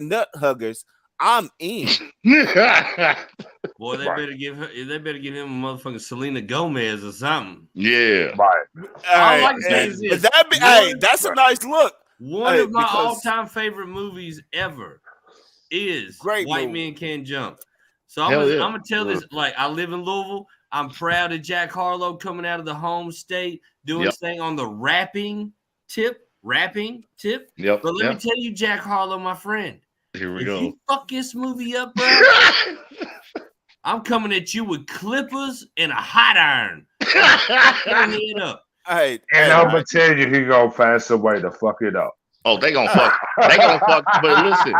nut huggers. I'm in. Boy, they Right. better give him a motherfucking Selena Gomez or something. Yeah. Right. All I can say is this. That's a nice look. One Hey, of my because- all-time favorite movies ever is Great White movie. Men Can't Jump. So I'm Hell gonna, yeah. I'm gonna tell this, like, I live in Louisville. I'm proud of Jack Harlow coming out of the home state, doing Yep. his thing on the rapping tip. Yep. But let me Yep. tell you, Jack Harlow, my friend, Here we if go. you fuck this movie up, bro, I'm coming at you with clippers and a hot iron. Turn it up. Hey, And I'm gonna tell you, he gonna find some way to fuck it up. Oh, they gonna fuck. They gonna fuck. But listen,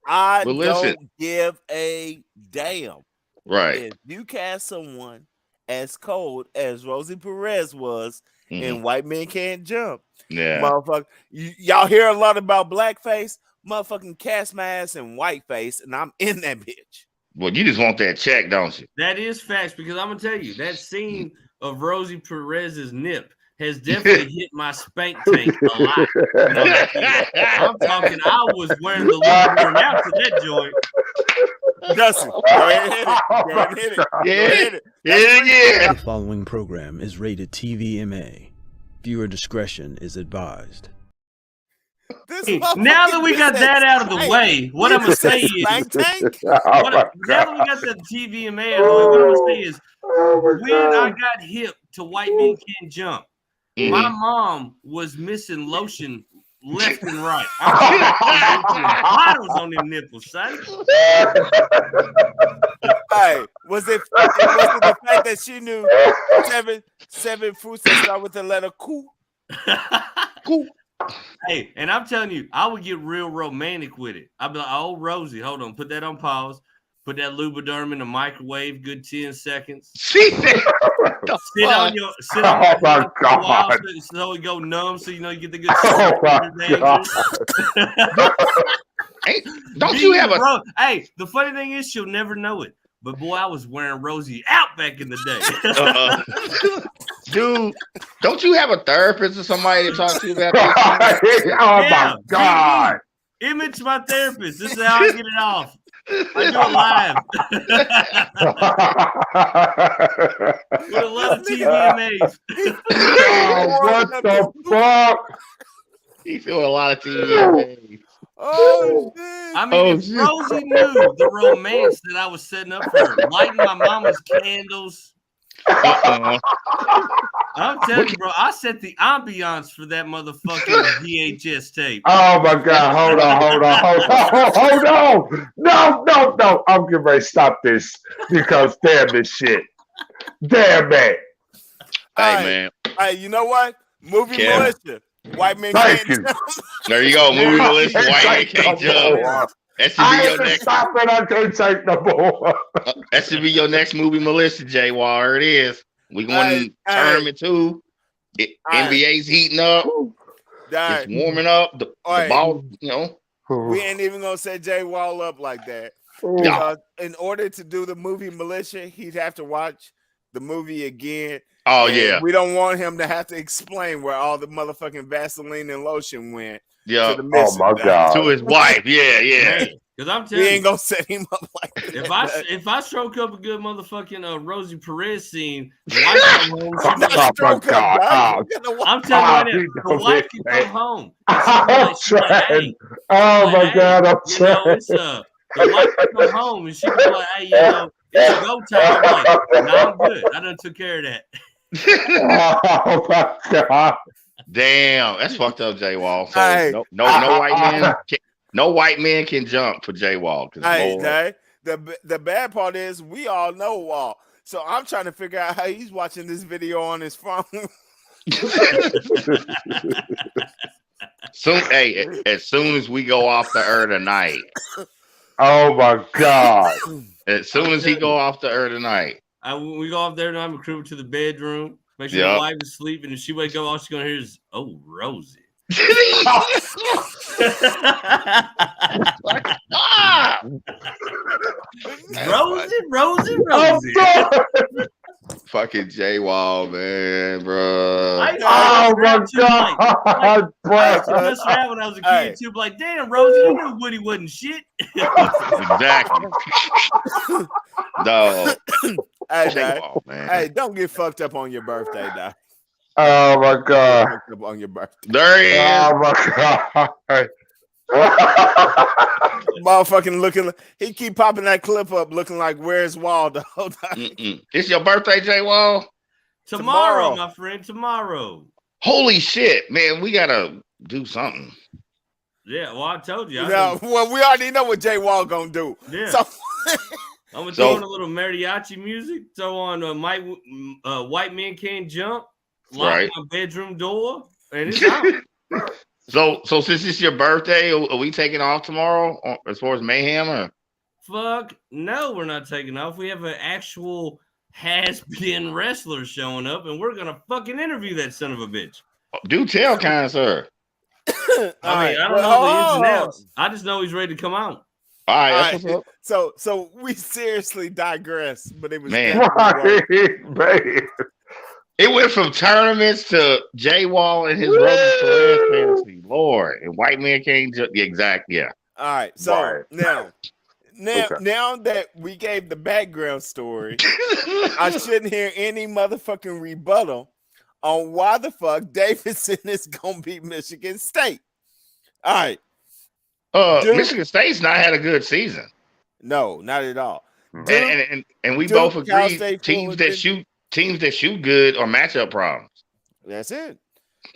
I But listen. don't give a damn. right. If you cast someone as cold as Rosie Perez was Mhm. in White Men Can't Jump, Yeah. motherfucker, y'all hear a lot about blackface, motherfucking cast my ass in whiteface, and I'm in that bitch. Well, you just want that check, don't you? That is facts, because I'm gonna tell you that scene of Rosie Perez's nip has definitely hit my spank tank a lot. You know, I'm talking. I was wearing the lubricating out to that joint. Dustin, go ahead and hit it. Go ahead and hit it. Go ahead and hit it. Yeah. The following program is rated TVMA. Viewer discretion is advised. This Hey, motherfucker now that we got just that said out of the spank. way, what You I'm gonna just said say is, spank tank? Oh my now that we got the TVMA out of the way, what I'm gonna say is, Oh my when I God. got hip to White Men Can't Jump, Mhm. my mom was missing lotion left and right. I'm talking bottles on them nipples, son. Hey, was it the fact that she knew seven fruits that start with the letter Q? Hey, and I'm telling you, I would get real romantic with it. I'd be like, oh, Rosie, hold on, put that on pause. Put that Lubriderm in the microwave, good 10 seconds. She said, Sit on your Oh my for a while God. so it go numb, so you know you get the good. Oh my God. don't you have a Hey, the funny thing is, she'll never know it. But boy, I was wearing Rosie out back in the day. dude? Don't you have a therapist or somebody to talk to you about this? Oh Yeah, my God. Image my therapist. This is how I get it off. I do it live with a lot of TVMAs. Oh, what the fuck? He feel a lot of TV. Oh shit! I mean, Oh, if shit. Rosie knew the romance that I was setting up for her, lighting my mama's candles. I'm telling you, bro, I set the ambiance for that motherfucking VHS tape. Oh my God. Hold on. No. I'm getting ready to stop this because damn this shit. Damn it. Hey Hey, man, hey, you know what? Movie Kevin. militia. White men Thank can't you. jump. there you go. Movie Melissa, White Man Take Can't no Jump. more. That should I be your ain't next. stopping. I can't take no more. That should be your next movie, Melissa J. There it is. We going Hey, tournament too. Hey. NBA's heating up. Dang. It's warming up. The Hey. ball, you know. We ain't even gonna set Jay Wall up like that. Yeah. Because in order to do the movie militia, he'd have to watch the movie again. Oh and yeah. we don't want him to have to explain where all the motherfucking Vaseline and lotion went. Yeah. To the mission, my God. To his wife. Yeah, yeah. Because I'm We telling ain't you, gonna set him up like that. if I stroke up a good motherfucking Rosie Perez scene, the wife come home. Not Oh, my stroke up, God. dog. You gotta watch- I'm telling you, Oh, right now, the wife can come home. And I'm she's like, trying. hey, Oh like, my hey, God, I'm you know, trying. it's the wife can come home and she can be like, hey, you know, it's go time. I'm like, nah, I'm good. I done took care of that. Oh my God. Damn, that's fucked up, J Wall. So Hey, no white man can jump for J Wall. Hey, Dave, the bad part is we all know Wall. So I'm trying to figure out how he's watching this video on his phone. As soon as we go off the air tonight. Oh my God. As soon as he go off the air tonight. We go off there and I'm a crew to the bedroom. Make sure the wife is sleeping. And she wake up, all she's gonna hear is, "Oh, Rosie." Rosie. Fucking J Wall, man, bro. Oh my God, I used to mess around when I was a kid too. Like, damn, Rosie, you knew Woody wasn't shit. Exactly. No. Hey, J Wall, man. Hey, don't get fucked up on your birthday, Doc. Oh my God. Fucked up on your birthday. There he is. Oh my God. Motherfucking looking, he keep popping that clip up, looking like where's Waldo? It's your birthday, J Wall? Tomorrow, my friend. Tomorrow. Holy shit, man! We gotta do something. Yeah, well, I told you. Well, we already know what J Wall gonna do. Yeah. So I'm gonna throw on a little mariachi music. Throw on White Men Can't Jump. Lock my bedroom door, and it's out. So since it's your birthday, are we taking off tomorrow as far as mayhem? Or? Fuck no, we're not taking off. We have an actual has-been wrestler showing up, and we're gonna fucking interview that son of a bitch. Do tell, kind sir. I don't know the ins and outs. I just know he's ready to come out. All right. So we seriously digress, but it was man. It went from tournaments to J Wall and his Rosie Perez fantasy. Lord, and white man can't just yeah. All right. So now that we gave the background story, I shouldn't hear any motherfucking rebuttal on why the fuck Davidson is gonna beat Michigan State. All right. Michigan State's not had a good season. No, not at all. And we both agree teams that shoot good or matchup problems. That's it.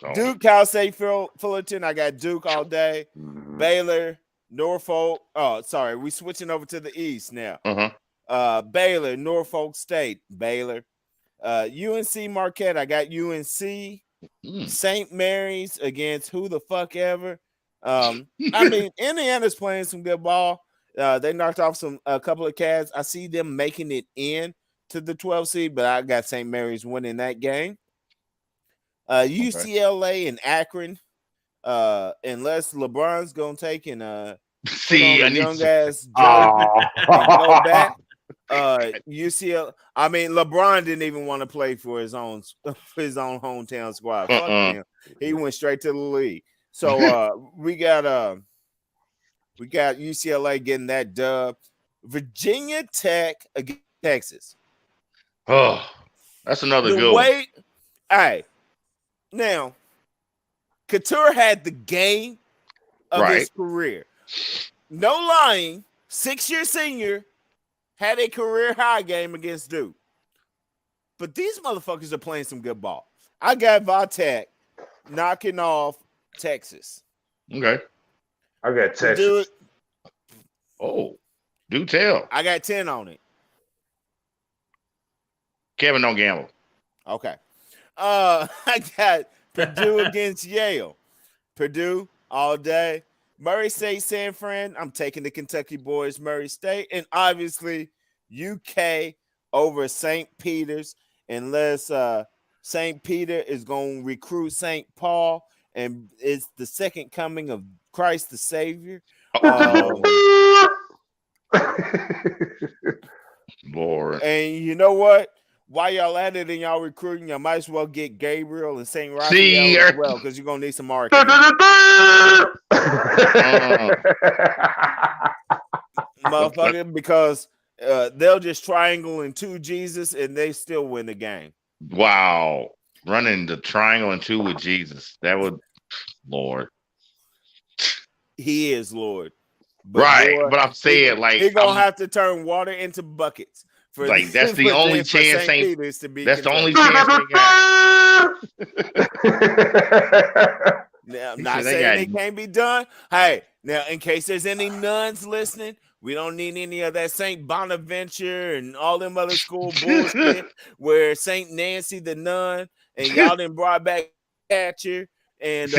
So. Duke, Cal State, Fullerton. I got Duke all day. Baylor, Norfolk. Oh, sorry. We switching over to the East now. Baylor, Norfolk State, Baylor. UNC Marquette. I got UNC. St. Mary's against who the fuck ever. I mean, Indiana's playing some good ball. They knocked off a couple of cats. I see them making it in to the 12 seed, but I got St. Mary's winning that game. UCLA and Akron, unless LeBron's gonna take and see a young ass and go back. UCLA. I mean, LeBron didn't even want to play for his own hometown squad. Fuck him. He went straight to the league. So we got UCLA getting that dub. Virginia Tech against Texas. Oh, that's another good one. All right. Now, Couture had the game of his career. No lying, 6-year senior had a career high game against Duke. But these motherfuckers are playing some good ball. I got Vatek knocking off Texas. Okay. I got Texas. Do tell. I got 10 on it. Kevin don't gamble. Okay. I got Purdue against Yale. Purdue all day. Murray State, San Fran. I'm taking the Kentucky boys, Murray State. And obviously, UK over St. Peter's, unless St. Peter is going to recruit St. Paul, and it's the second coming of Christ the Savior. Lord. And you know what? while y'all at it and y'all recruiting, y'all might as well get Gabriel and St. Raphael as well, because you're gonna need some marketing. Motherfucker, because they'll just triangle in 2 Jesus and they still win the game. Wow. Running the triangle in 2 with Jesus. That would, Lord. He is Lord. But right. boy, but I'm saying, like, he's going to have to turn water into buckets. For, like, that's the only chance. Peter's to be that's Kentucky. the only chance they got. Now, I'm not saying it can't be done. Hey, now, in case there's any nuns listening, we don't need any of that St. Bonaventure and all them other school bullshit where St. Nancy the nun and y'all done brought back Thatcher and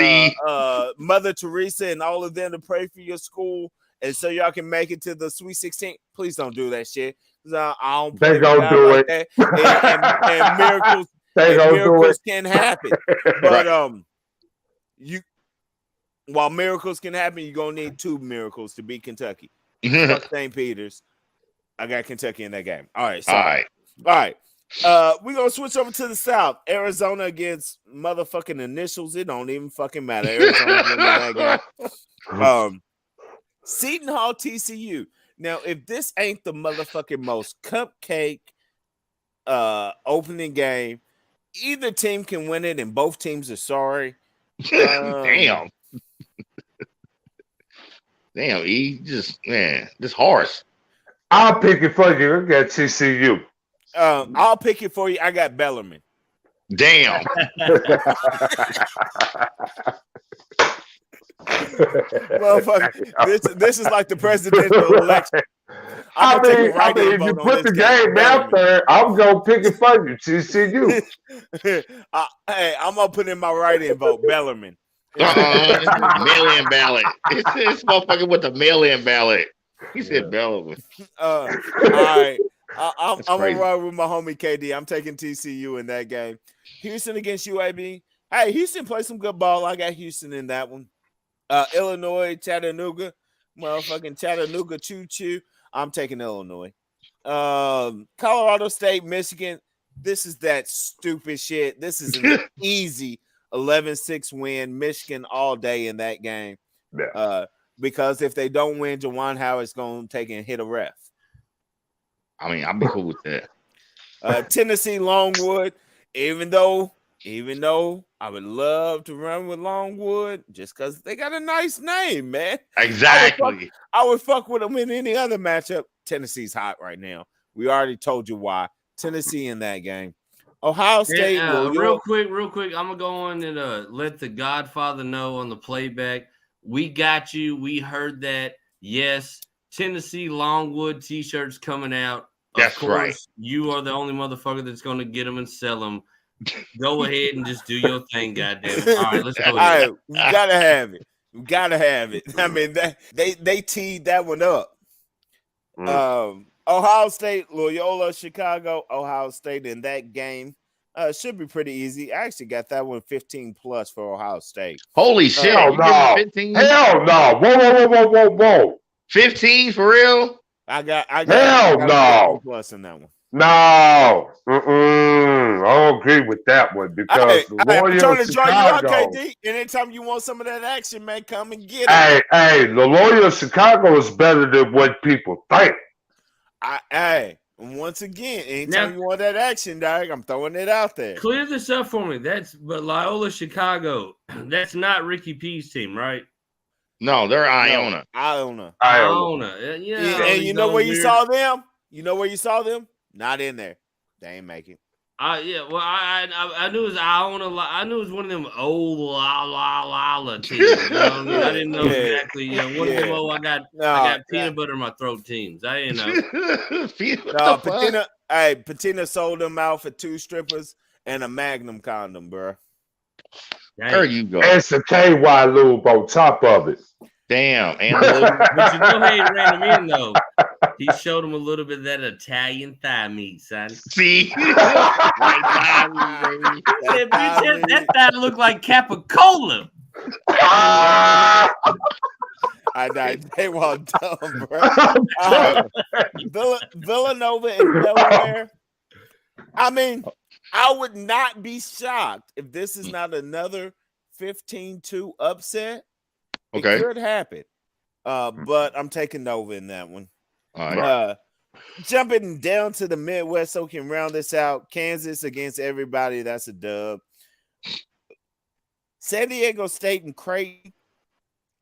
Mother Teresa and all of them to pray for your school and so y'all can make it to the Sweet 16. Please don't do that shit. I don't play they gonna do like it. That. And miracles can happen. But while miracles can happen, you're gonna need 2 miracles to beat Kentucky. St. Peter's. I got Kentucky in that game. All right. All right. We're gonna switch over to the South. Arizona against motherfucking initials. It don't even fucking matter. Arizona's winning that game. Seton Hall, TCU. Now, if this ain't the motherfucking most cupcake opening game, either team can win it, and both teams are sorry. Damn, E, just harsh. I'll pick it for you. I got TCU. I'll pick it for you. I got Bellarmine. Damn. Motherfucker, this is like the presidential election. I mean, if you put the game out there, I'm gonna pick it for you. TCU. Hey, I'm gonna put in my write-in vote, Bellarmine. Mail-in ballot. It's motherfucker with the mail-in ballot. He said Bellarmine. All right. I'm gonna run with my homie KD. I'm taking TCU in that game. Houston against UAB. Hey, Houston played some good ball. I got Houston in that one. Illinois, Chattanooga. Motherfucking Chattanooga choo-choo. I'm taking Illinois. Colorado State, Michigan. This is that stupid shit. This is an easy 11-6 win. Michigan all day in that game. Yeah. Because if they don't win, Juwan Howard's going to take and hit a ref. I mean, I'll be cool with that. Tennessee, Longwood. Even though I would love to run with Longwood just because they got a nice name, man. Exactly. I would fuck with them in any other matchup. Tennessee's hot right now. We already told you why. Tennessee in that game. Ohio State. Real quick. I'm going to go on and let the Godfather know on the playback. We got you. We heard that. Yes. Tennessee Longwood t-shirts coming out. That's right. You are the only motherfucker that's going to get them and sell them. Go ahead and just do your thing, goddamn. All right, let's go. All right, we gotta have it. We gotta have it. I mean, they teed that one up. Ohio State, Loyola, Chicago, Ohio State in that game should be pretty easy. I actually got that one 15 plus for Ohio State. Holy shit! Hell no! 15? Hell no! Whoa! 15 for real? I got hell no plus in that one. No, I don't agree with that one because I'm trying to draw you out, KD. Anytime you want some of that action, man, come and get it. Hey, the Loyola Chicago is better than what people think. Once again, anytime you want that action, dog, I'm throwing it out there. Clear this up for me. But Loyola Chicago, that's not Ricky P's team, right? No, they're Iona. Iona. Yeah. And you know where you saw them? Not in there. They ain't making. I knew it was Iona. I knew it was one of them old la teams. You know what I mean? I didn't know exactly. One of them old. I got peanut butter in my throat teams. I didn't know. Patina sold them out for 2 strippers and a Magnum condom, bro. There you go. It's a KY lube on top of it. Damn. But you know how he ran them in, though. He showed him a little bit of that Italian thigh meat, son. See? That thigh looked like Capicola. They were dumb, bro. Villanova and Delaware. I mean, I would not be shocked if this is not another 15-2 upset. Okay. It could happen. But I'm taking Nova in that one. All right. Jumping down to the Midwest so we can round this out. Kansas against everybody. That's a dub. San Diego State and Creighton.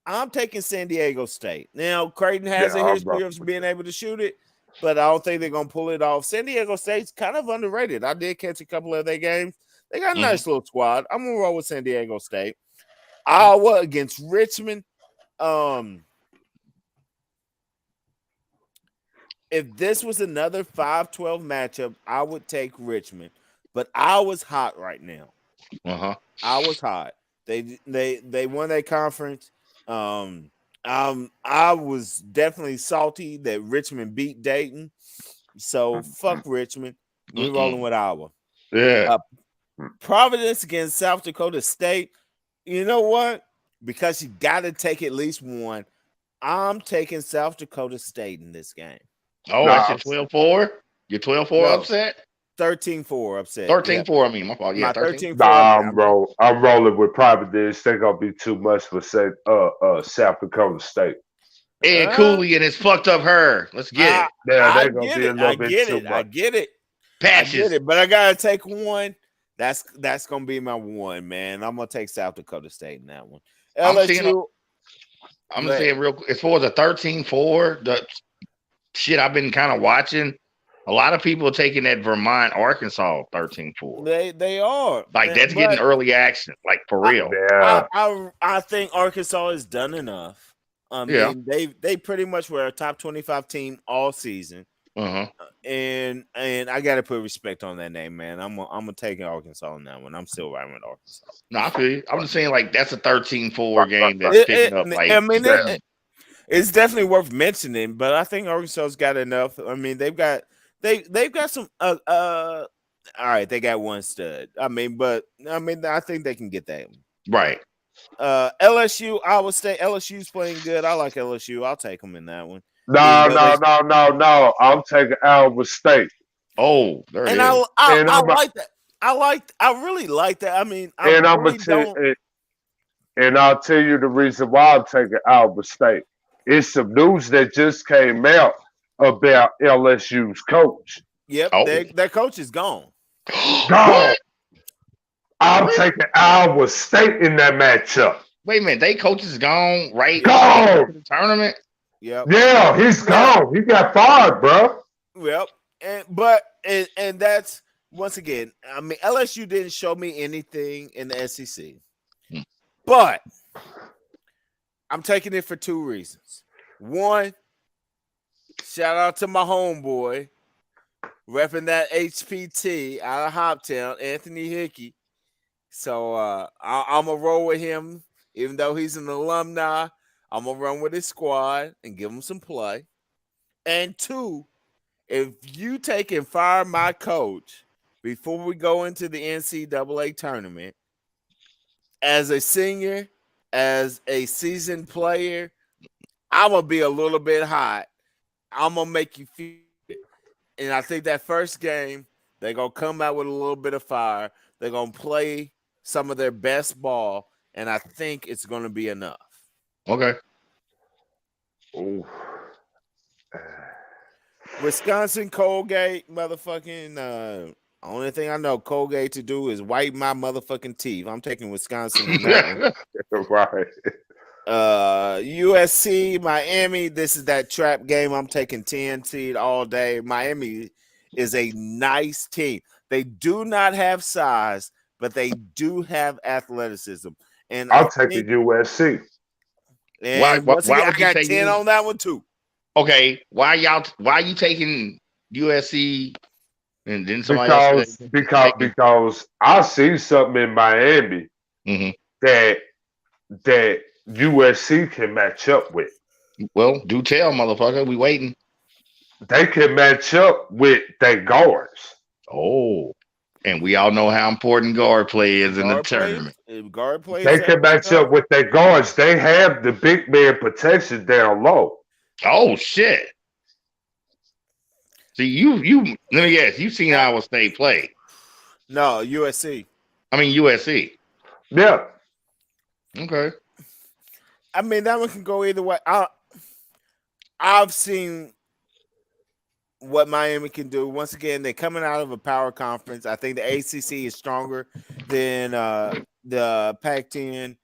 I'm taking San Diego State. Now, Creighton has a history of being able to shoot it, but I don't think they're going to pull it off. San Diego State's kind of underrated. I did catch a couple of their games. They got a nice little squad. I'm going to roll with San Diego State. Iowa against Richmond. If this was another 5-12 matchup, I would take Richmond. But Iowa's hot right now. Iowa's hot. They won their conference. I was definitely salty that Richmond beat Dayton. So fuck Richmond. We're rolling with Iowa. Yeah. Providence against South Dakota State. You know what? Because you got to take at least one. I'm taking South Dakota State in this game. Oh, that's your 12-4? Your 12-4 upset? 13-4 upset. 13-4, I mean, my fault. Yeah, 13-4. Nah, I'm rolling with Providence. They're going to be too much for South Dakota State. And Cooley and his fucked up hair. Let's get it. Yeah, they're going to be a little bit too much. I get it. Patches. I get it, but I got to take one. That's going to be my one, man. I'm going to take South Dakota State in that one. LSU. I'm saying real quick, as far as a 13-4, the shit I've been kind of watching, a lot of people are taking that Vermont, Arkansas 13-4. They are. Like, that's getting early action, like, for real. I think Arkansas has done enough. I mean, they pretty much were a top 25 team all season. And I got to put respect on that name, man. I'm gonna take Arkansas on that one. I'm still riding with Arkansas. No, I feel you. I'm just saying, like, that's a 13-4 game that's picking up. Like, I mean, it's definitely worth mentioning, but I think Arkansas's got enough. I mean, they've got some. All right, they got one stud. I think they can get that one. Right. LSU, Iowa State. LSU's playing good. I like LSU. I'll take them in that one. No. I'm taking Iowa State. Oh, there it is. I like that. I really like that. I mean, and I'll tell you the reason why I'm taking Iowa State. It's some news that just came out about LSU's coach. Yep, their coach is gone. Gone. I'm taking Iowa State in that matchup. Wait a minute, they coach is gone, right? Gone. For the tournament. Yep. Yeah, he's gone. He got fired, bro. Yep. And that's once again. I mean, LSU didn't show me anything in the SEC, but I'm taking it for two reasons. One, shout out to my homeboy, repping that HPT out of Hoptown, Anthony Hickey. So I'm gonna roll with him, even though he's an alumni. I'm gonna run with his squad and give him some play. And two, if you take and fire my coach before we go into the NCAA tournament, as a senior, as a seasoned player, I'm gonna be a little bit hot. I'm gonna make you feel it. And I think that first game, they're gonna come out with a little bit of fire. They're gonna play some of their best ball, and I think it's gonna be enough. Okay. Ooh. Wisconsin, Colgate, motherfucking. Only thing I know Colgate to do is wipe my motherfucking teeth. I'm taking Wisconsin in that one. Right. USC, Miami. This is that trap game. I'm taking 10 seed all day. Miami is a nice team. They do not have size, but they do have athleticism. And I'll take the USC. And why I got 10 on that one too. Okay, why you taking USC and then somebody else? Because I see something in Miami that USC can match up with. Well, do tell, motherfucker. We waiting. They can match up with their guards. Oh, and we all know how important guard play is in the tournament. Guard play. They can match up with their guards. They have the big man protection down low. Oh shit! See, you. Let me guess. You've seen Iowa State play. No, USC. I mean USC. Yeah. Okay. I mean, that one can go either way. I've seen what Miami can do. Once again, they're coming out of a power conference. I think the ACC is stronger than the Pac-10,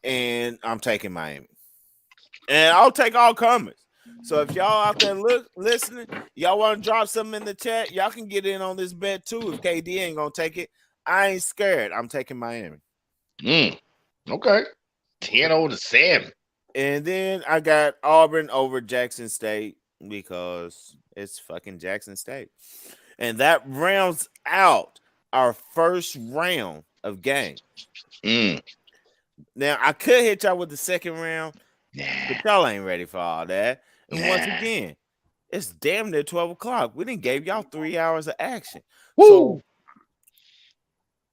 and I'm taking Miami. And I'll take all comers. So if y'all out there listening, y'all want to drop something in the chat, y'all can get in on this bet too. If KD ain't gonna take it, I ain't scared. I'm taking Miami. Okay. 10-7. And then I got Auburn over Jackson State because it's fucking Jackson State. And that rounds out our first round of games. Now, I could hit y'all with the second round, but y'all ain't ready for all that. And once again, it's damn near 12 o'clock. We didn't gave y'all 3 hours of action. Woo! So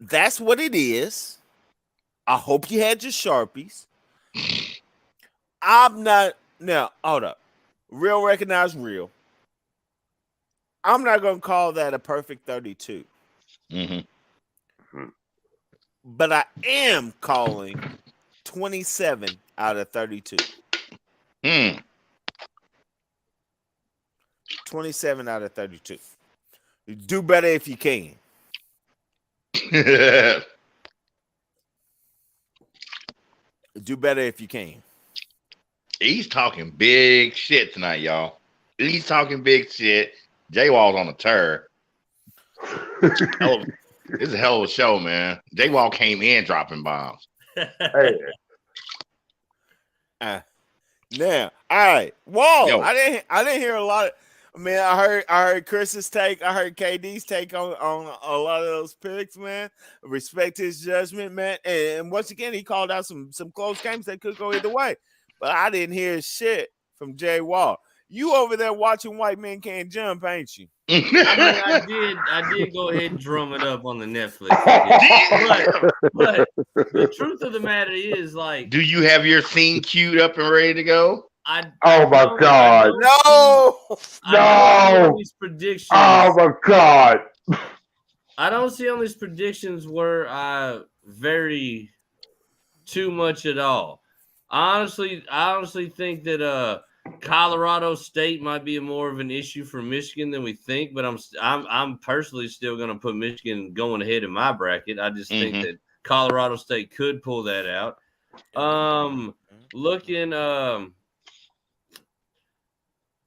that's what it is. I hope you had your Sharpies. I'm not now. Hold up, real recognize real. I'm not gonna call that a perfect 32, but I am calling 27 out of 32. 27 out of 32. You do better if you can. Do better if you can. He's talking big shit tonight, y'all. He's talking big shit. J-Wall's on a tear. This is a hell of a show, man. J-Wall came in dropping bombs. Hey. Now, all right. Whoa, Yo. I didn't hear a lot of. I mean, I heard Chris's take. I heard KD's take on a lot of those picks, man. Respect his judgment, man. And once again, he called out some close games that could go either way. But I didn't hear shit from Jay Wall. You over there watching White Men Can't Jump, ain't you? I did go ahead and drum it up on the Netflix. But the truth of the matter is, like, do you have your scene queued up and ready to go? Oh my God! No! These predictions. Oh my God! I don't see on these predictions where I vary too much at all. I honestly think that Colorado State might be more of an issue for Michigan than we think, but I'm personally still going to put Michigan going ahead in my bracket. I just think that Colorado State could pull that out.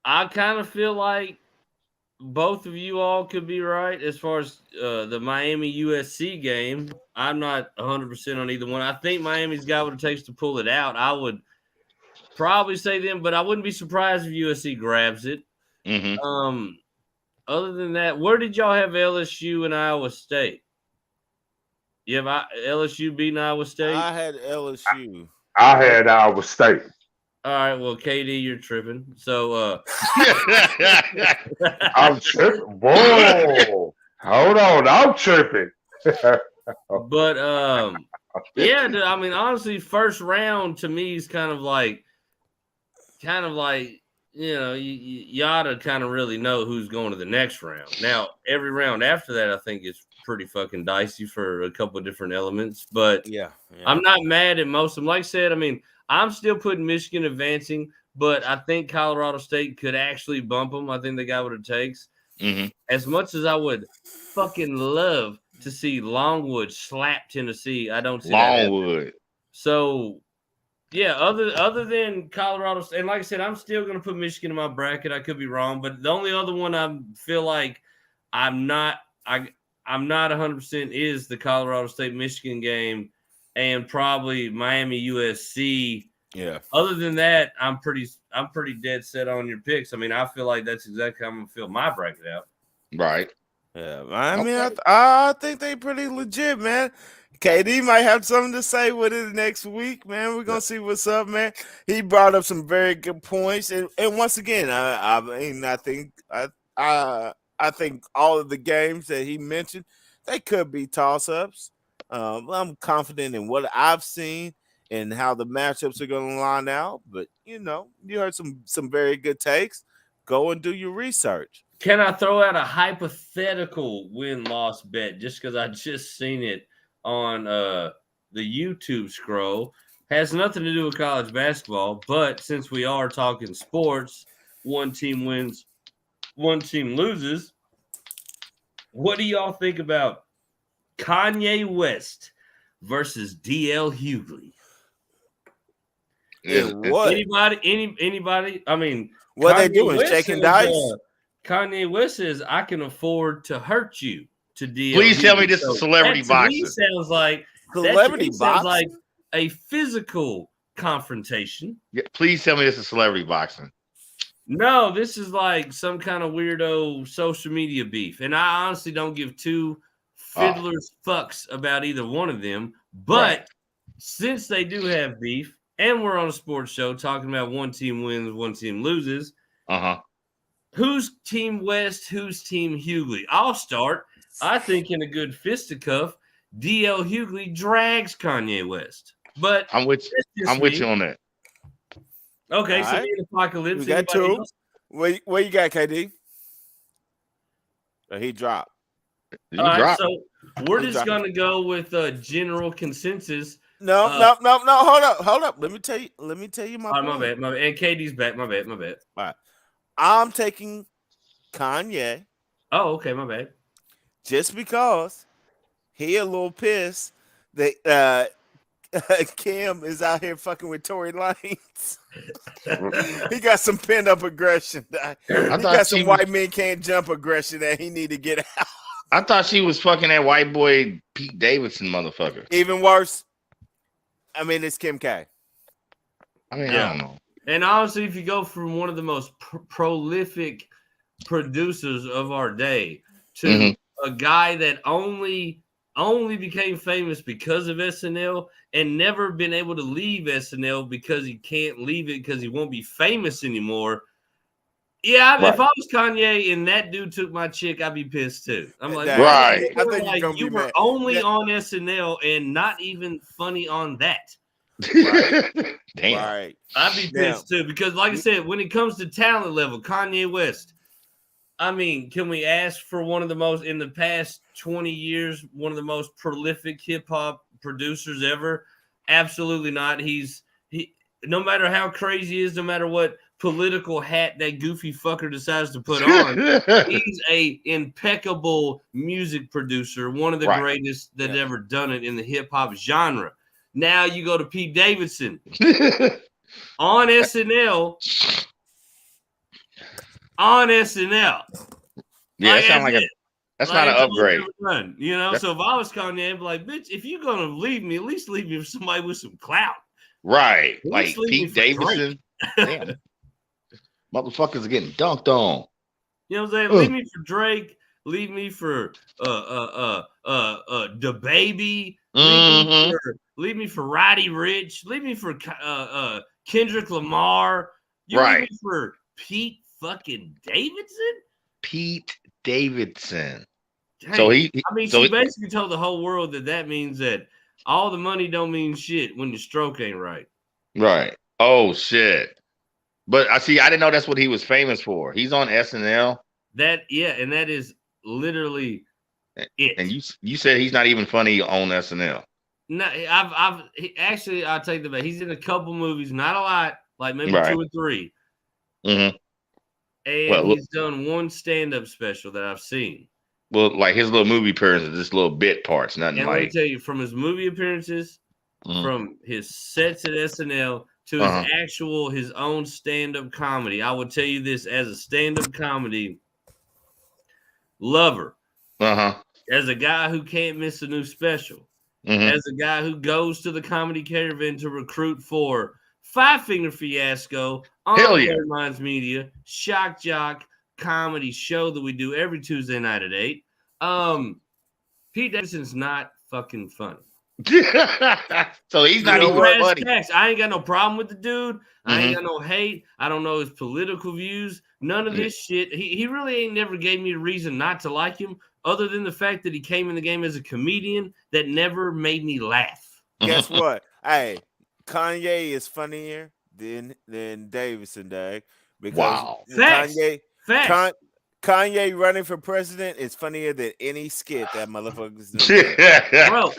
I kind of feel like both of you all could be right as far as the Miami USC game. I'm not 100% on either one. I think Miami's got what it takes to pull it out. I would probably say them, but I wouldn't be surprised if USC grabs it. Other than that, where did y'all have LSU and Iowa State? You have LSU beating Iowa State? I had LSU. I had Iowa State. All right, well, KD, you're tripping. So I'm tripping. Whoa. Hold on, I'm tripping. But yeah, I mean, honestly, first round to me is kind of like, you know, you ought to kind of really know who's going to the next round. Now, every round after that, I think is pretty fucking dicey for a couple of different elements. But yeah. I'm not mad at most of them. Like I said, I mean, I'm still putting Michigan advancing, but I think Colorado State could actually bump them. I think they got what it takes. As much as I would fucking love to see Longwood slap Tennessee, I don't see Longwood. That. So, yeah, other than Colorado State, and like I said, I'm still going to put Michigan in my bracket. I could be wrong, but the only other one I feel like I'm not 100% is the Colorado State Michigan game. And probably Miami USC. Yeah. Other than that, I'm pretty dead set on your picks. I mean, I feel like that's exactly how I'm gonna fill my bracket out. Right. Yeah. I mean, I think they pretty legit, man. KD might have something to say with it next week, man. We're gonna see what's up, man. He brought up some very good points, and once again, I think all of the games that he mentioned, they could be toss-ups. I'm confident in what I've seen and how the matchups are going to line out. But, you know, you heard some very good takes. Go and do your research. Can I throw out a hypothetical win-loss bet just because I just seen it on the YouTube scroll? Has nothing to do with college basketball, but since we are talking sports, one team wins, one team loses. What do y'all think about Kanye West versus DL Hughley? What? Anybody? I mean, what Kanye they doing? West Shaking says, dice? Kanye West says, "I can afford to hurt you." To DL Please tell me Hughley. this is celebrity that to me boxing. sounds like Celebrity sounds boxing? like a physical confrontation. Yeah, please tell me this is celebrity boxing. No, this is like some kind of weirdo social media beef, and I honestly don't give two fiddlers fucks about either one of them. But since they do have beef, and we're on a sports show talking about one team wins, one team loses. Who's Team West? Who's Team Hughley? I'll start. I think in a good fisticuff, DL Hughley drags Kanye West. But I'm with you on that. Okay, All so right. me and Apocalypse. We got anybody two. else? Where you got, KD? He dropped. All right, so we're He just dropped. gonna go with a general consensus. No. Hold up. Let me tell you my All right, point. my bad. And KD's back. My bad. All right. I'm taking Kanye Oh, okay, my bad. just because he a little pissed that Kim is out here fucking with Tory Lanez. He got some pent up aggression. He got some white men can't jump aggression that he need to get out. I thought she was fucking that white boy Pete Davidson motherfucker. Even worse. I mean, it's Kim K. I mean, I don't know. And honestly, if you go from one of the most prolific producers of our day to a guy that only became famous because of SNL and never been able to leave SNL because he can't leave it because he won't be famous anymore. Yeah, if I was Kanye and that dude took my chick, I'd be pissed too. I'm like, right. I think you were only on SNL and not even funny on that. Right. Damn. Right. I'd be pissed too because, like I said, when it comes to talent level, Kanye West. I mean, can we ask for one of the most in the past 20 years, one of the most prolific hip hop producers ever? Absolutely not. He no matter how crazy he is, no matter what political hat that goofy fucker decides to put on, he's a impeccable music producer, one of the greatest that ever done it in the hip hop genre. Now you go to Pete Davidson on SNL. On SNL. Yeah, that sounds like that's not an upgrade. You know, so if I was Kanye, I'd be like, bitch, if you're gonna leave me, at least leave me for somebody with some clout. Right. Like Pete Davidson. Damn. Motherfuckers are getting dunked on. You know what I'm saying? Leave me for Drake. Leave me for the baby. Leave me for Roddy Rich. Leave me for Kendrick Lamar. You leave me for Pete fucking Davidson? Pete Davidson. Dang. So she basically told the whole world that means that all the money don't mean shit when your stroke ain't right. Right. Oh shit. But I didn't know that's what he was famous for. He's on SNL. And that is literally it. And you said he's not even funny on SNL. No, I'll take the back. He's in a couple movies, not a lot, like maybe 2 or 3. Mm-hmm. And he's done one stand-up special that I've seen. Well, like his little movie appearances, just little bit parts, nothing and like. let me tell you, from his movie appearances, from his sets at SNL to his own stand-up comedy, I will tell you this: as a stand-up comedy lover, as a guy who can't miss a new special, as a guy who goes to the Comedy Caravan to recruit for Five Finger Fiasco on Fair Minds Media, Shock Jock comedy show that we do every Tuesday night at 8. Pete Davidson's not fucking funny. So he's not even funny. I ain't got no problem with the dude. I ain't got no hate. I don't know his political views. None of this shit. He really ain't never gave me a reason not to like him other than the fact that he came in the game as a comedian that never made me laugh. Guess what? Hey, Kanye is funnier than Davidson, Dag. Because Facts. Kanye running for president is funnier than any skit that motherfuckers do. Bro,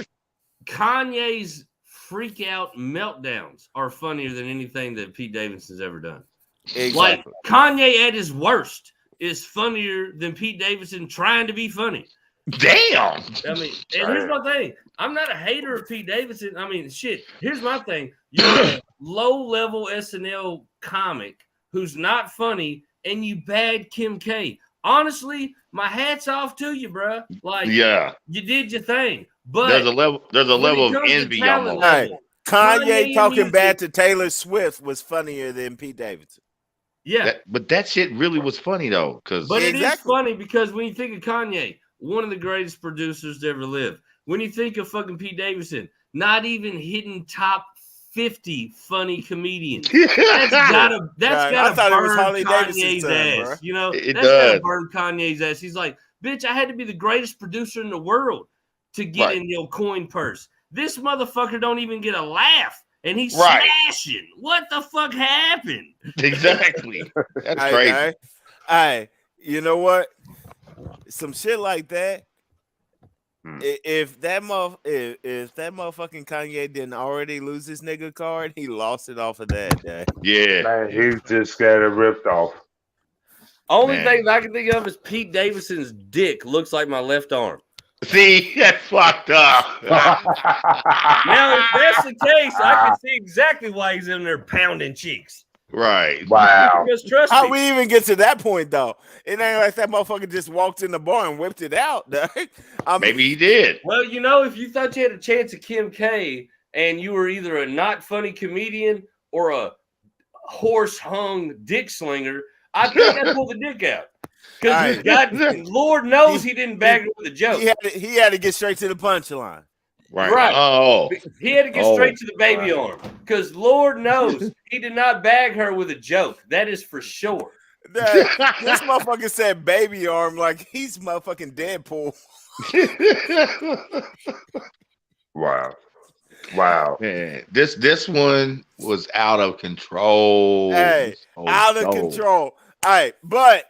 Kanye's freak out meltdowns are funnier than anything that Pete Davidson's ever done. Exactly. Like Kanye at his worst is funnier than Pete Davidson trying to be funny. Damn. I mean, and here's my thing. I'm not a hater of Pete Davidson. I mean, shit. Here's my thing. You're a low-level SNL comic who's not funny, and you bad Kim K. Honestly, my hat's off to you, bro. Like, Yeah. you did your thing. But There's a level of envy almost. Hey, Kanye Kanye talking music- bad to Taylor Swift was funnier than Pete Davidson. Yeah. But that shit really was funny though, because But it is Exactly. funny because when you think of Kanye, one of the greatest producers to ever live. When you think of fucking Pete Davidson, not even hitting top 50 funny comedians. That's gotta I thought it was burn Harley Davidson's Kanye's son, ass. bro. You know, It that's gotta does. burn Kanye's ass. He's like, bitch, I had to be the greatest producer in the world to get Right. in your coin purse. This motherfucker don't even get a laugh. And he's Right. smashing. What the fuck happened? exactly. That's Hey, crazy. guy. Hey, you know what? Some shit like that. If that motherfucking Kanye didn't already lose his nigga card, he lost it off of that day. Yeah. Man, he just got it ripped off. Only Man. thing I can think of is Pete Davidson's dick looks like my left arm. See, that's fucked up. Now, if that's the case, I can see exactly why he's in there pounding cheeks. Right. Wow. Because trust How me, we even get to that point though? It ain't like that motherfucker just walked in the bar and whipped it out. Dog. I mean, Maybe he did. well, you know, if you thought you had a chance at Kim K and you were either a not funny comedian or a horse hung dick slinger, I think I'd pull the dick out. Because Lord knows he didn't bag her with a joke. he had to get straight to the punchline. Right. Oh. He had to get straight to the baby arm. Because Lord knows he did not bag her with a joke. That is for sure. This motherfucker said baby arm like he's motherfucking Deadpool. Wow. Wow. Man, this one was out of control. Hey, out of control. All right, but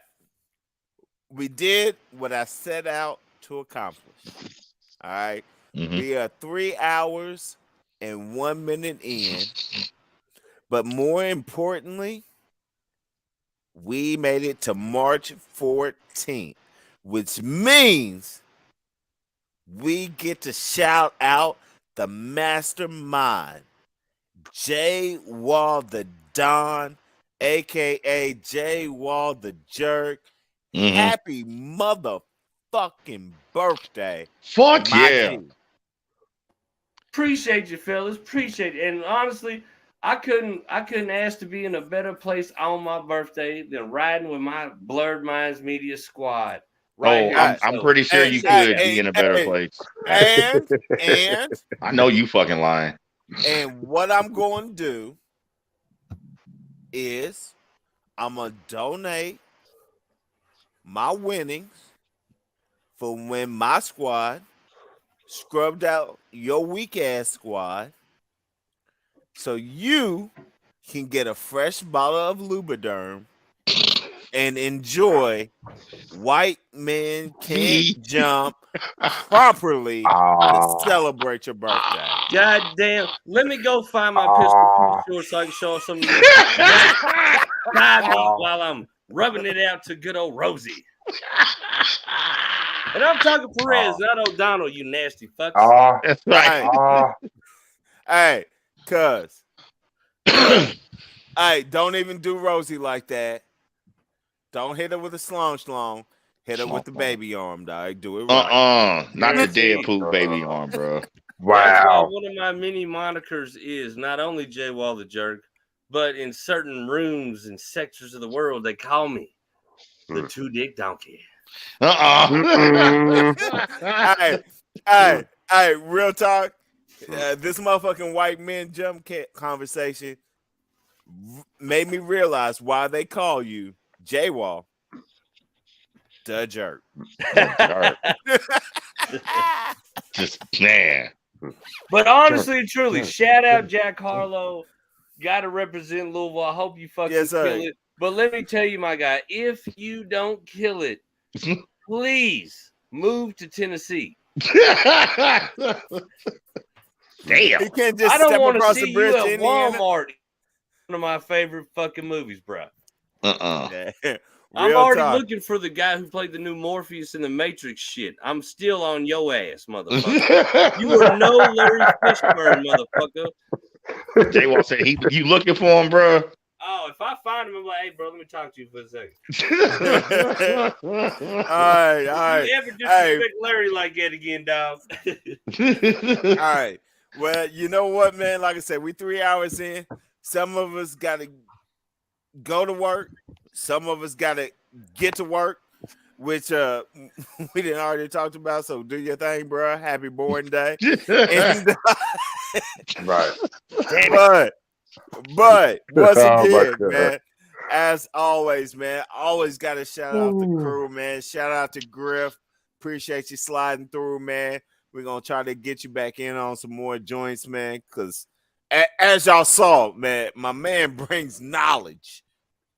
we did what I set out to accomplish. All right. Mhm. We are 3 hours and 1 minute in. But more importantly, we made it to March 14th, which means we get to shout out the mastermind, J Wall the Don, aka J Wall the Jerk. Mhm. Happy motherfucking birthday. Fuck my yeah. G. Appreciate you, fellas. Appreciate it. And honestly, I couldn't ask to be in a better place on my birthday than riding with my Blurred Minds Media squad. Right here. I'm pretty sure you could be in a better place. And I know you fucking lying. And what I'm going to do is I'm going to donate my winnings for when my squad scrubbed out your weak ass squad so you can get a fresh bottle of Lubriderm and enjoy White Men Can't Jump properly to celebrate your birthday. God damn. Let me go find my pistol pretty short so I can show some of you while I'm rubbing it out to good old Rosie. And I'm talking Perez, not O'Donnell, you nasty fucks. That's right. Hey, cuz. Hey, don't even do Rosie like that. Don't hit her with a slong. Hit her with the baby arm, dog. Do it right. Not the Deadpool baby arm, bro. That's why Wow. one of my many monikers is not only J Wall the Jerk, but in certain rooms and sectors of the world, they call me the Two Dick Donkey. Hey, real talk. This motherfucking white men jump conversation made me realize why they call you J-Wall the Jerk. Just man. But honestly and truly, shout out Jack Harlow. Got to represent Louisville. I hope you fucking kill it. But let me tell you, my guy, if you don't kill it please move to Tennessee. Damn. He can't just I don't step want to across see the bridge you to at Indiana. Walmart. One of my favorite fucking movies, bro. Yeah. I'm Real already talk. looking for the guy who played the new Morpheus in the Matrix shit. I'm still on your ass, motherfucker. You are no Larry Fishburne, motherfucker. Jay Wall said you looking for him, bro. Oh, if I find him, I'm like, hey, bro, let me talk to you for a second. All right. You ever disrespect Larry like that again, dog? All right. Well, you know what, man? Like I said, we 3 hours in. Some of us got to go to work. Some of us got to get to work, which we didn't already talked about. So do your thing, bro. Happy boarding day. And, Right. but once Oh, my again, God. man, as always, man, always got to shout out the crew, man. Shout out to Griff. Appreciate you sliding through, man. We're going to try to get you back in on some more joints, man, because as y'all saw, man, my man brings knowledge.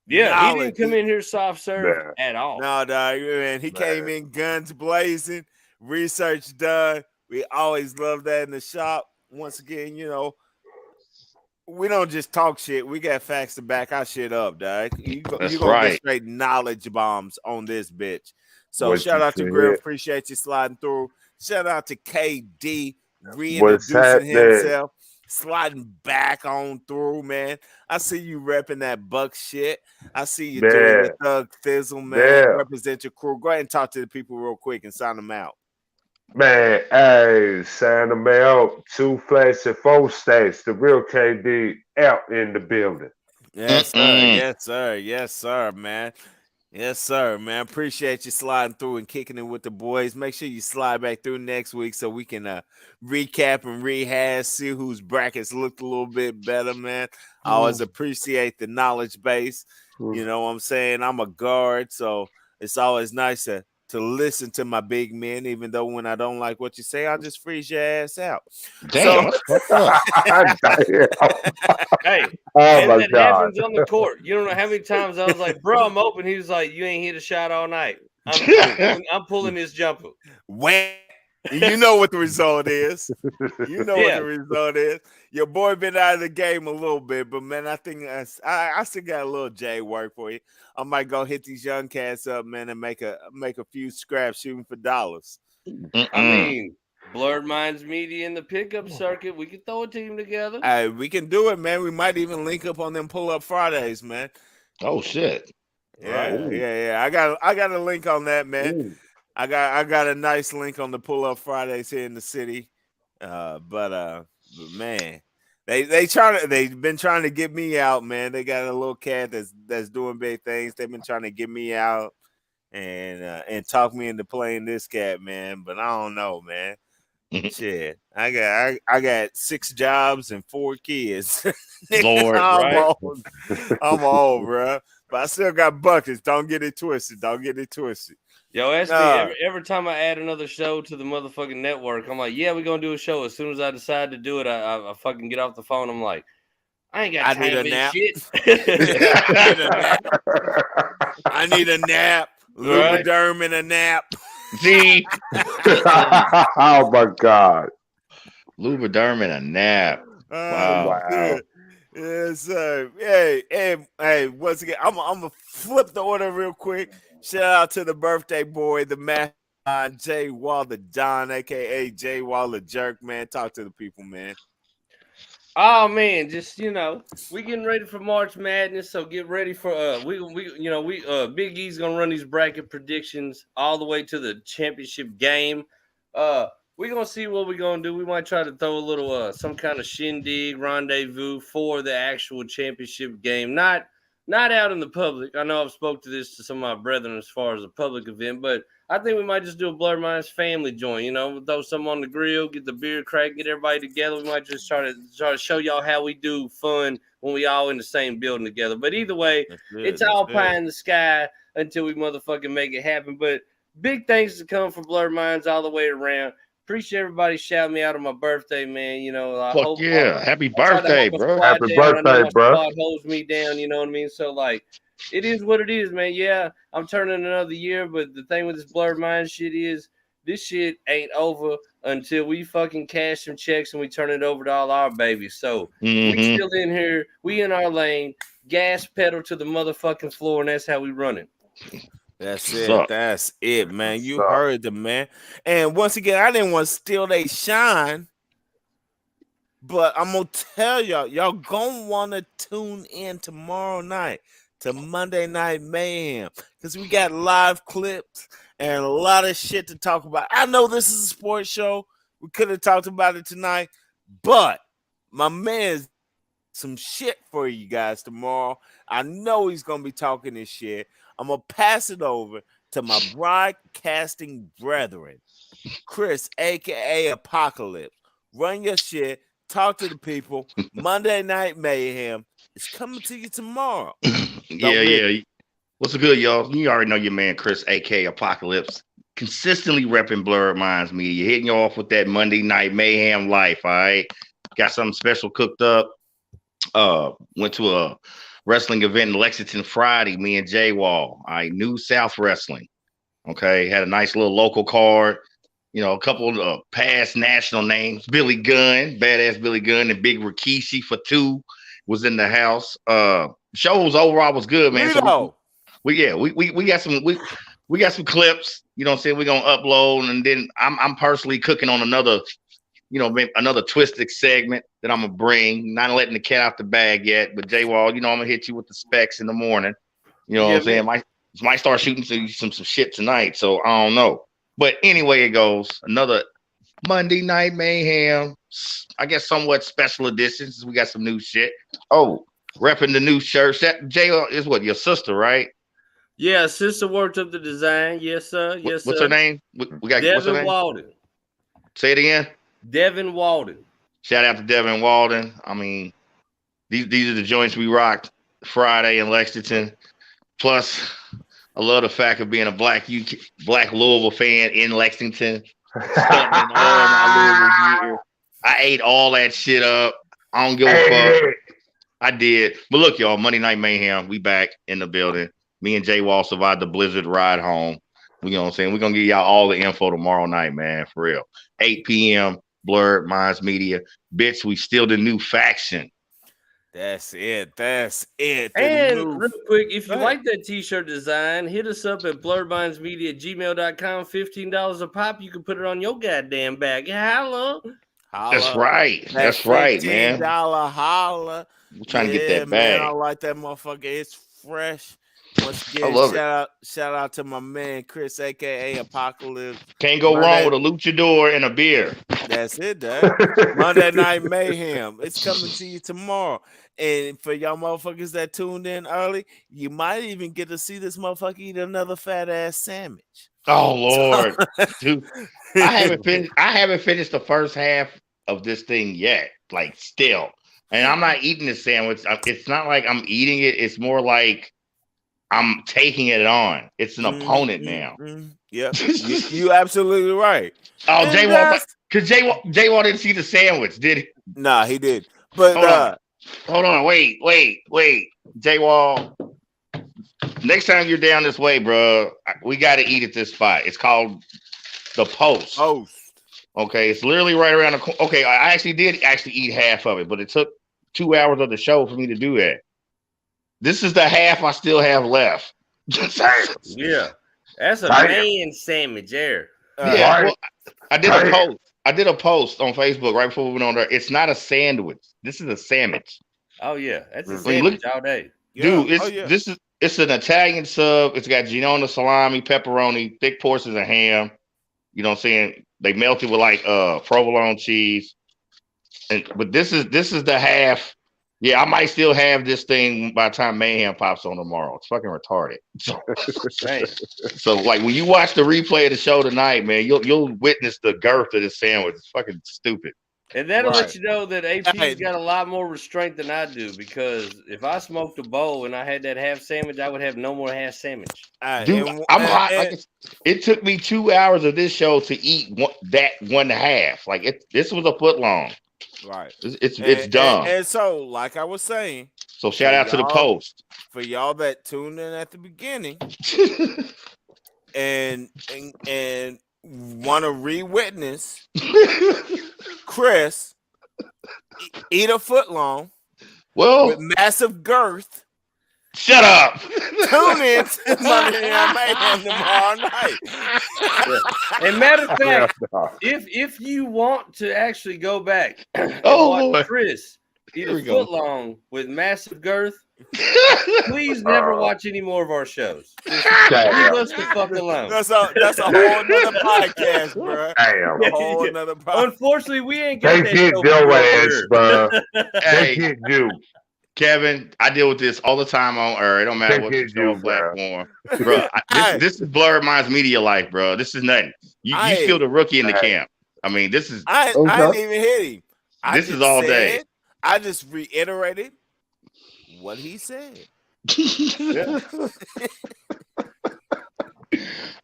Yeah, he didn't come in here soft serve Yeah. at all. No, dog, man, he came in guns blazing, research done. We always love that in the shop. Once again, you know, we don't just talk shit. We got facts to back our shit up, dog. You're going to get straight knowledge bombs on this bitch. So shout out to Griff. Appreciate you sliding through. Shout out to KD reintroducing himself, sliding back on through, man. I see you repping that Buck shit. I see you doing your Thug Thizzle, man. Represent your crew. Go ahead and talk to the people real quick and sign them out. Man, hey, sign them out. 2 flats and 4 stacks. The real KD out in the building. Yes, sir. Yes, sir. Yes, sir, man. Yes, sir, man. Appreciate you sliding through and kicking it with the boys. Make sure you slide back through next week so we can recap and rehash, see whose brackets looked a little bit better, man. I always appreciate the knowledge base. You know what I'm saying? I'm a guard, so it's always nice to listen to my big men, even though when I don't like what you say, I'll just freeze your ass out. Damn. Hey, that happens on the court. You don't know how many times I was like, bro, I'm open. He was like, you ain't hit a shot all night. I'm pulling this jumper. When you know what the result is. You know what the result is. Your boy been out of the game a little bit, but man, I think I still got a little J work for you. I might go hit these young cats up, man, and make a few scraps shooting for dollars. I mean, Blurred Minds Media in the pickup circuit. We can throw a team together. Hey, we can do it, man. We might even link up on them pull-up Fridays, man. Oh shit. Yeah. I got a link on that, man. Ooh. I got a nice link on the pull-up Fridays here in the city. But man, they've been trying to get me out, man. They got a little cat that's doing big things. They've been trying to get me out and talk me into playing this cat, man. But I don't know, man. Shit, I got 6 jobs and 4 kids. Lord, I'm old, bro. But I still got buckets. Don't get it twisted. Yo, ask me every time I add another show to the motherfucking network, I'm like, yeah, we're gonna do a show. As soon as I decide to do it, I fucking get off the phone. I'm like, I ain't got time for this shit. I need a nap. Lubriderm and a nap. See? Oh my God. Lubriderm and a nap. Wow. Yes, sir. Hey, once again, I'm gonna flip the order real quick. Shout out to the birthday boy, the mastermind, Jay Waller Don, aka Jay Waller Jerk, man. Talk to the people, man. Oh man, just we getting ready for March Madness, so get ready for Big E's gonna run these bracket predictions all the way to the championship game. We're gonna see what we're gonna do. We might try to throw a little some kind of shindig rendezvous for the actual championship game. Not out in the public. I know I've spoke to this to some of my brethren as far as a public event, but I think we might just do a Blurred Minds family joint. Throw something on the grill, get the beer crack, get everybody together. We might just try to show y'all how we do fun when we all in the same building together. But either way, it's all pie in the sky until we motherfucking make it happen. But big things to come from Blurred Minds all the way around. Appreciate everybody shouting me out on my birthday, man. You know, I Fuck hope yeah. Happy I try to birthday, hold my bro. squad Happy down. I know birthday, my bro. squad holds me down. You know what I mean? So like, it is what it is, man. Yeah, I'm turning another year, but the thing with this blurred mind shit is this shit ain't over until we fucking cash some checks and we turn it over to all our babies. So we still in here, we in our lane, gas pedal to the motherfucking floor, and that's how we run it. That's What's it. up? That's it, man. What's You up? heard the man. And once again, I didn't want to steal they shine, but I'm gonna tell y'all gonna want to tune in tomorrow night to Monday Night Mayhem because we got live clips and a lot of shit to talk about. I know this is a sports show. We could have talked about it tonight, but my man's some shit for you guys tomorrow. I know he's gonna be talking this shit. I'm gonna pass it over to my broadcasting brethren, Chris, aka Apocalypse. Run your shit, talk to the people. Monday Night Mayhem is coming to you tomorrow. Yeah. What's good, y'all? You already know your man Chris, aka Apocalypse, consistently repping Blurred Minds Media, hitting you off with that Monday Night Mayhem life. All right, got something special cooked up. Went to a wrestling event in Lexington Friday. Me and Jay Wall. I New South Wrestling. Okay, had a nice little local card. You know, a couple of past national names. Billy Gunn, badass Billy Gunn, and Big Rikishi for two was in the house. Show was overall was good, man. So we got some clips. You know what I'm saying? We're gonna upload, and then I'm personally cooking on another, you know, maybe another twisted segment that I'm gonna bring. Not letting the cat out the bag yet, but Jay Wall, you know, I'm gonna hit you with the specs in the morning. You know what I'm saying? Might start shooting some shit tonight, so I don't know. But anyway, it goes another Monday Night Mayhem. I guess somewhat special editions. We got some new shit. Oh, repping the new shirts. That Jay is what, your sister, right? Yeah, sister worked up the design. Yes, sir. Yes, What's sir. her name? We got what's her Devin name? Walden. Say it again. Devin Walden. Shout out to Devin Walden. I mean, these are the joints we rocked Friday in Lexington. Plus, I love the fact of being a black Louisville fan in Lexington. Stunting in all my Louisville gear. I ate all that shit up. I don't give a fuck. I did. But look, y'all, Monday Night Mayhem. We back in the building. Me and Jay Wall survived the blizzard ride home. You know what I'm saying? We're going to give y'all all the info tomorrow night, man, for real. 8 p.m., Blurred Minds Media. Bitch, we still the new faction. That's it. That's it. And real quick, if you like that t-shirt design, hit us up at blurredmindsmedia@gmail.com. $15 a pop. You can put it on your goddamn bag. Hello. That's right. That's right, man. $15 holla. We're trying to get that man, bag. I like that motherfucker. It's fresh. Once again, I love it. Shout out to my man Chris, aka Apocalypse. Can't go wrong with a luchador and a beer. That's it, Dad. Monday Night Mayhem. It's coming to you tomorrow. And for y'all motherfuckers that tuned in early, you might even get to see this motherfucker eat another fat ass sandwich. Oh Lord, dude, I haven't finished the first half of this thing yet. Like still, and I'm not eating the sandwich. It's not like I'm eating it. It's more like I'm taking it on. It's an opponent now. Yeah, you absolutely right. Oh, Jay Wall, because Jay Wall didn't see the sandwich, did he? Nah, he did. But hold on, wait. Jay Wall, next time you're down this way, bro, we got to eat at this spot. It's called the Post. Okay, it's literally right around the corner. Okay, I did eat half of it, but it took 2 hours of the show for me to do that. This is the half I still have left. Yeah, that's a man sandwich there. Yeah, well, I did a post on Facebook right before we went on there. It's not a sandwich. This is a sandwich. Oh yeah, that's a sandwich all day, dude. It's an Italian sub. It's got Ginona salami, pepperoni, thick portions of ham. You know what I'm saying? They melt it with like provolone cheese. But this is the half. Yeah, I might still have this thing by the time Mayhem pops on tomorrow. It's fucking retarded. So like when you watch the replay of the show tonight, man, you'll witness the girth of this sandwich. It's fucking stupid. And that'll Right. let you know that AP's Hey. got a lot more restraint than I do, because if I smoked a bowl and I had that half sandwich, I would have no more half sandwich. Dude, I'm hot. Like it took me 2 hours of this show to eat that 1.5. Like this was a foot long. Right. It's done. And so, like I was saying, so shout out to the Post for y'all that tuned in at the beginning and want to re-witness Chris eat a foot long with massive girth. Shut up. Tune in to Monday Night Mayhem tomorrow night. And matter of fact, if you want to actually go back and watch Chris eat a foot long with massive girth, please never watch any more of our shows. Just leave us the fuck alone. That's a whole nother podcast, bro. Damn. A whole nother podcast. Unfortunately, we ain't got They that get show your over ass, here. bro. Hey, They get you. Kevin, I deal with this all the time on It don't matter what platform, bro. This is Blurred Minds Media life, bro. This is nothing. You still the rookie in the camp. I mean, this is. I didn't even hit him. This is all day. I just reiterated what he said.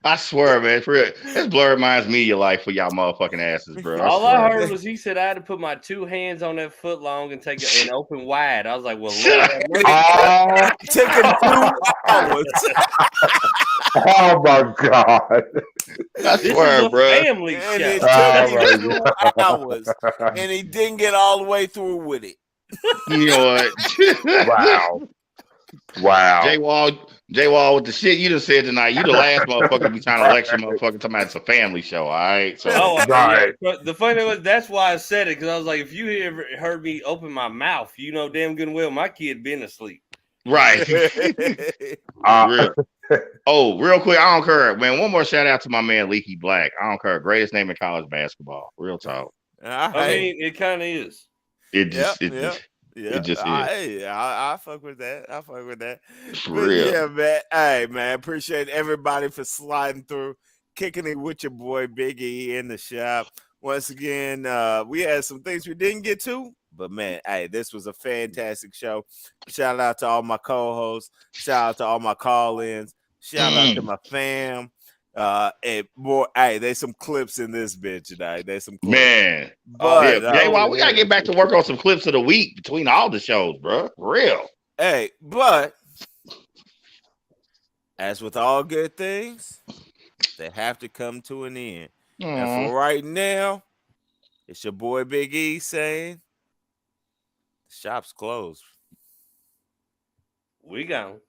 I swear, man, for real, that's Blurred Minds Media life for y'all motherfucking asses, bro. All I heard was he said I had to put my 2 hands on that foot long and take it and open wide. I was like, well, Lord, it took him 2 hours. Oh my God. I swear, bro. Family and show. it took him 2 hours, and he didn't get all the way through with it. You know what? Wow. J Wall with the shit you just said tonight. You the last motherfucker to be trying to lecture motherfucker talking about it's a family show, all right? So But the funny thing was, that's why I said it, because I was like, if you ever heard me open my mouth, you know damn good and well my kid been asleep. Right. Real quick, I don't care, man. One more shout out to my man Leaky Black. I don't care. Greatest name in college basketball. Real talk. I mean, it kind of is. It just is. I fuck with that. I fuck with that. For real. Yeah, man. Hey, man. Appreciate everybody for sliding through, kicking it with your boy Big E in the shop. Once again, we had some things we didn't get to, but man, hey, this was a fantastic show. Shout out to all my co-hosts. Shout out to all my call-ins. Shout out to my fam. And more, hey, there's some clips in this bitch tonight. There's some clips. Man. But we gotta get back to work on some clips of the week between all the shows, bro. For real. Hey, but as with all good things, they have to come to an end. And for right now, it's your boy Big E saying the shop's closed. We gone.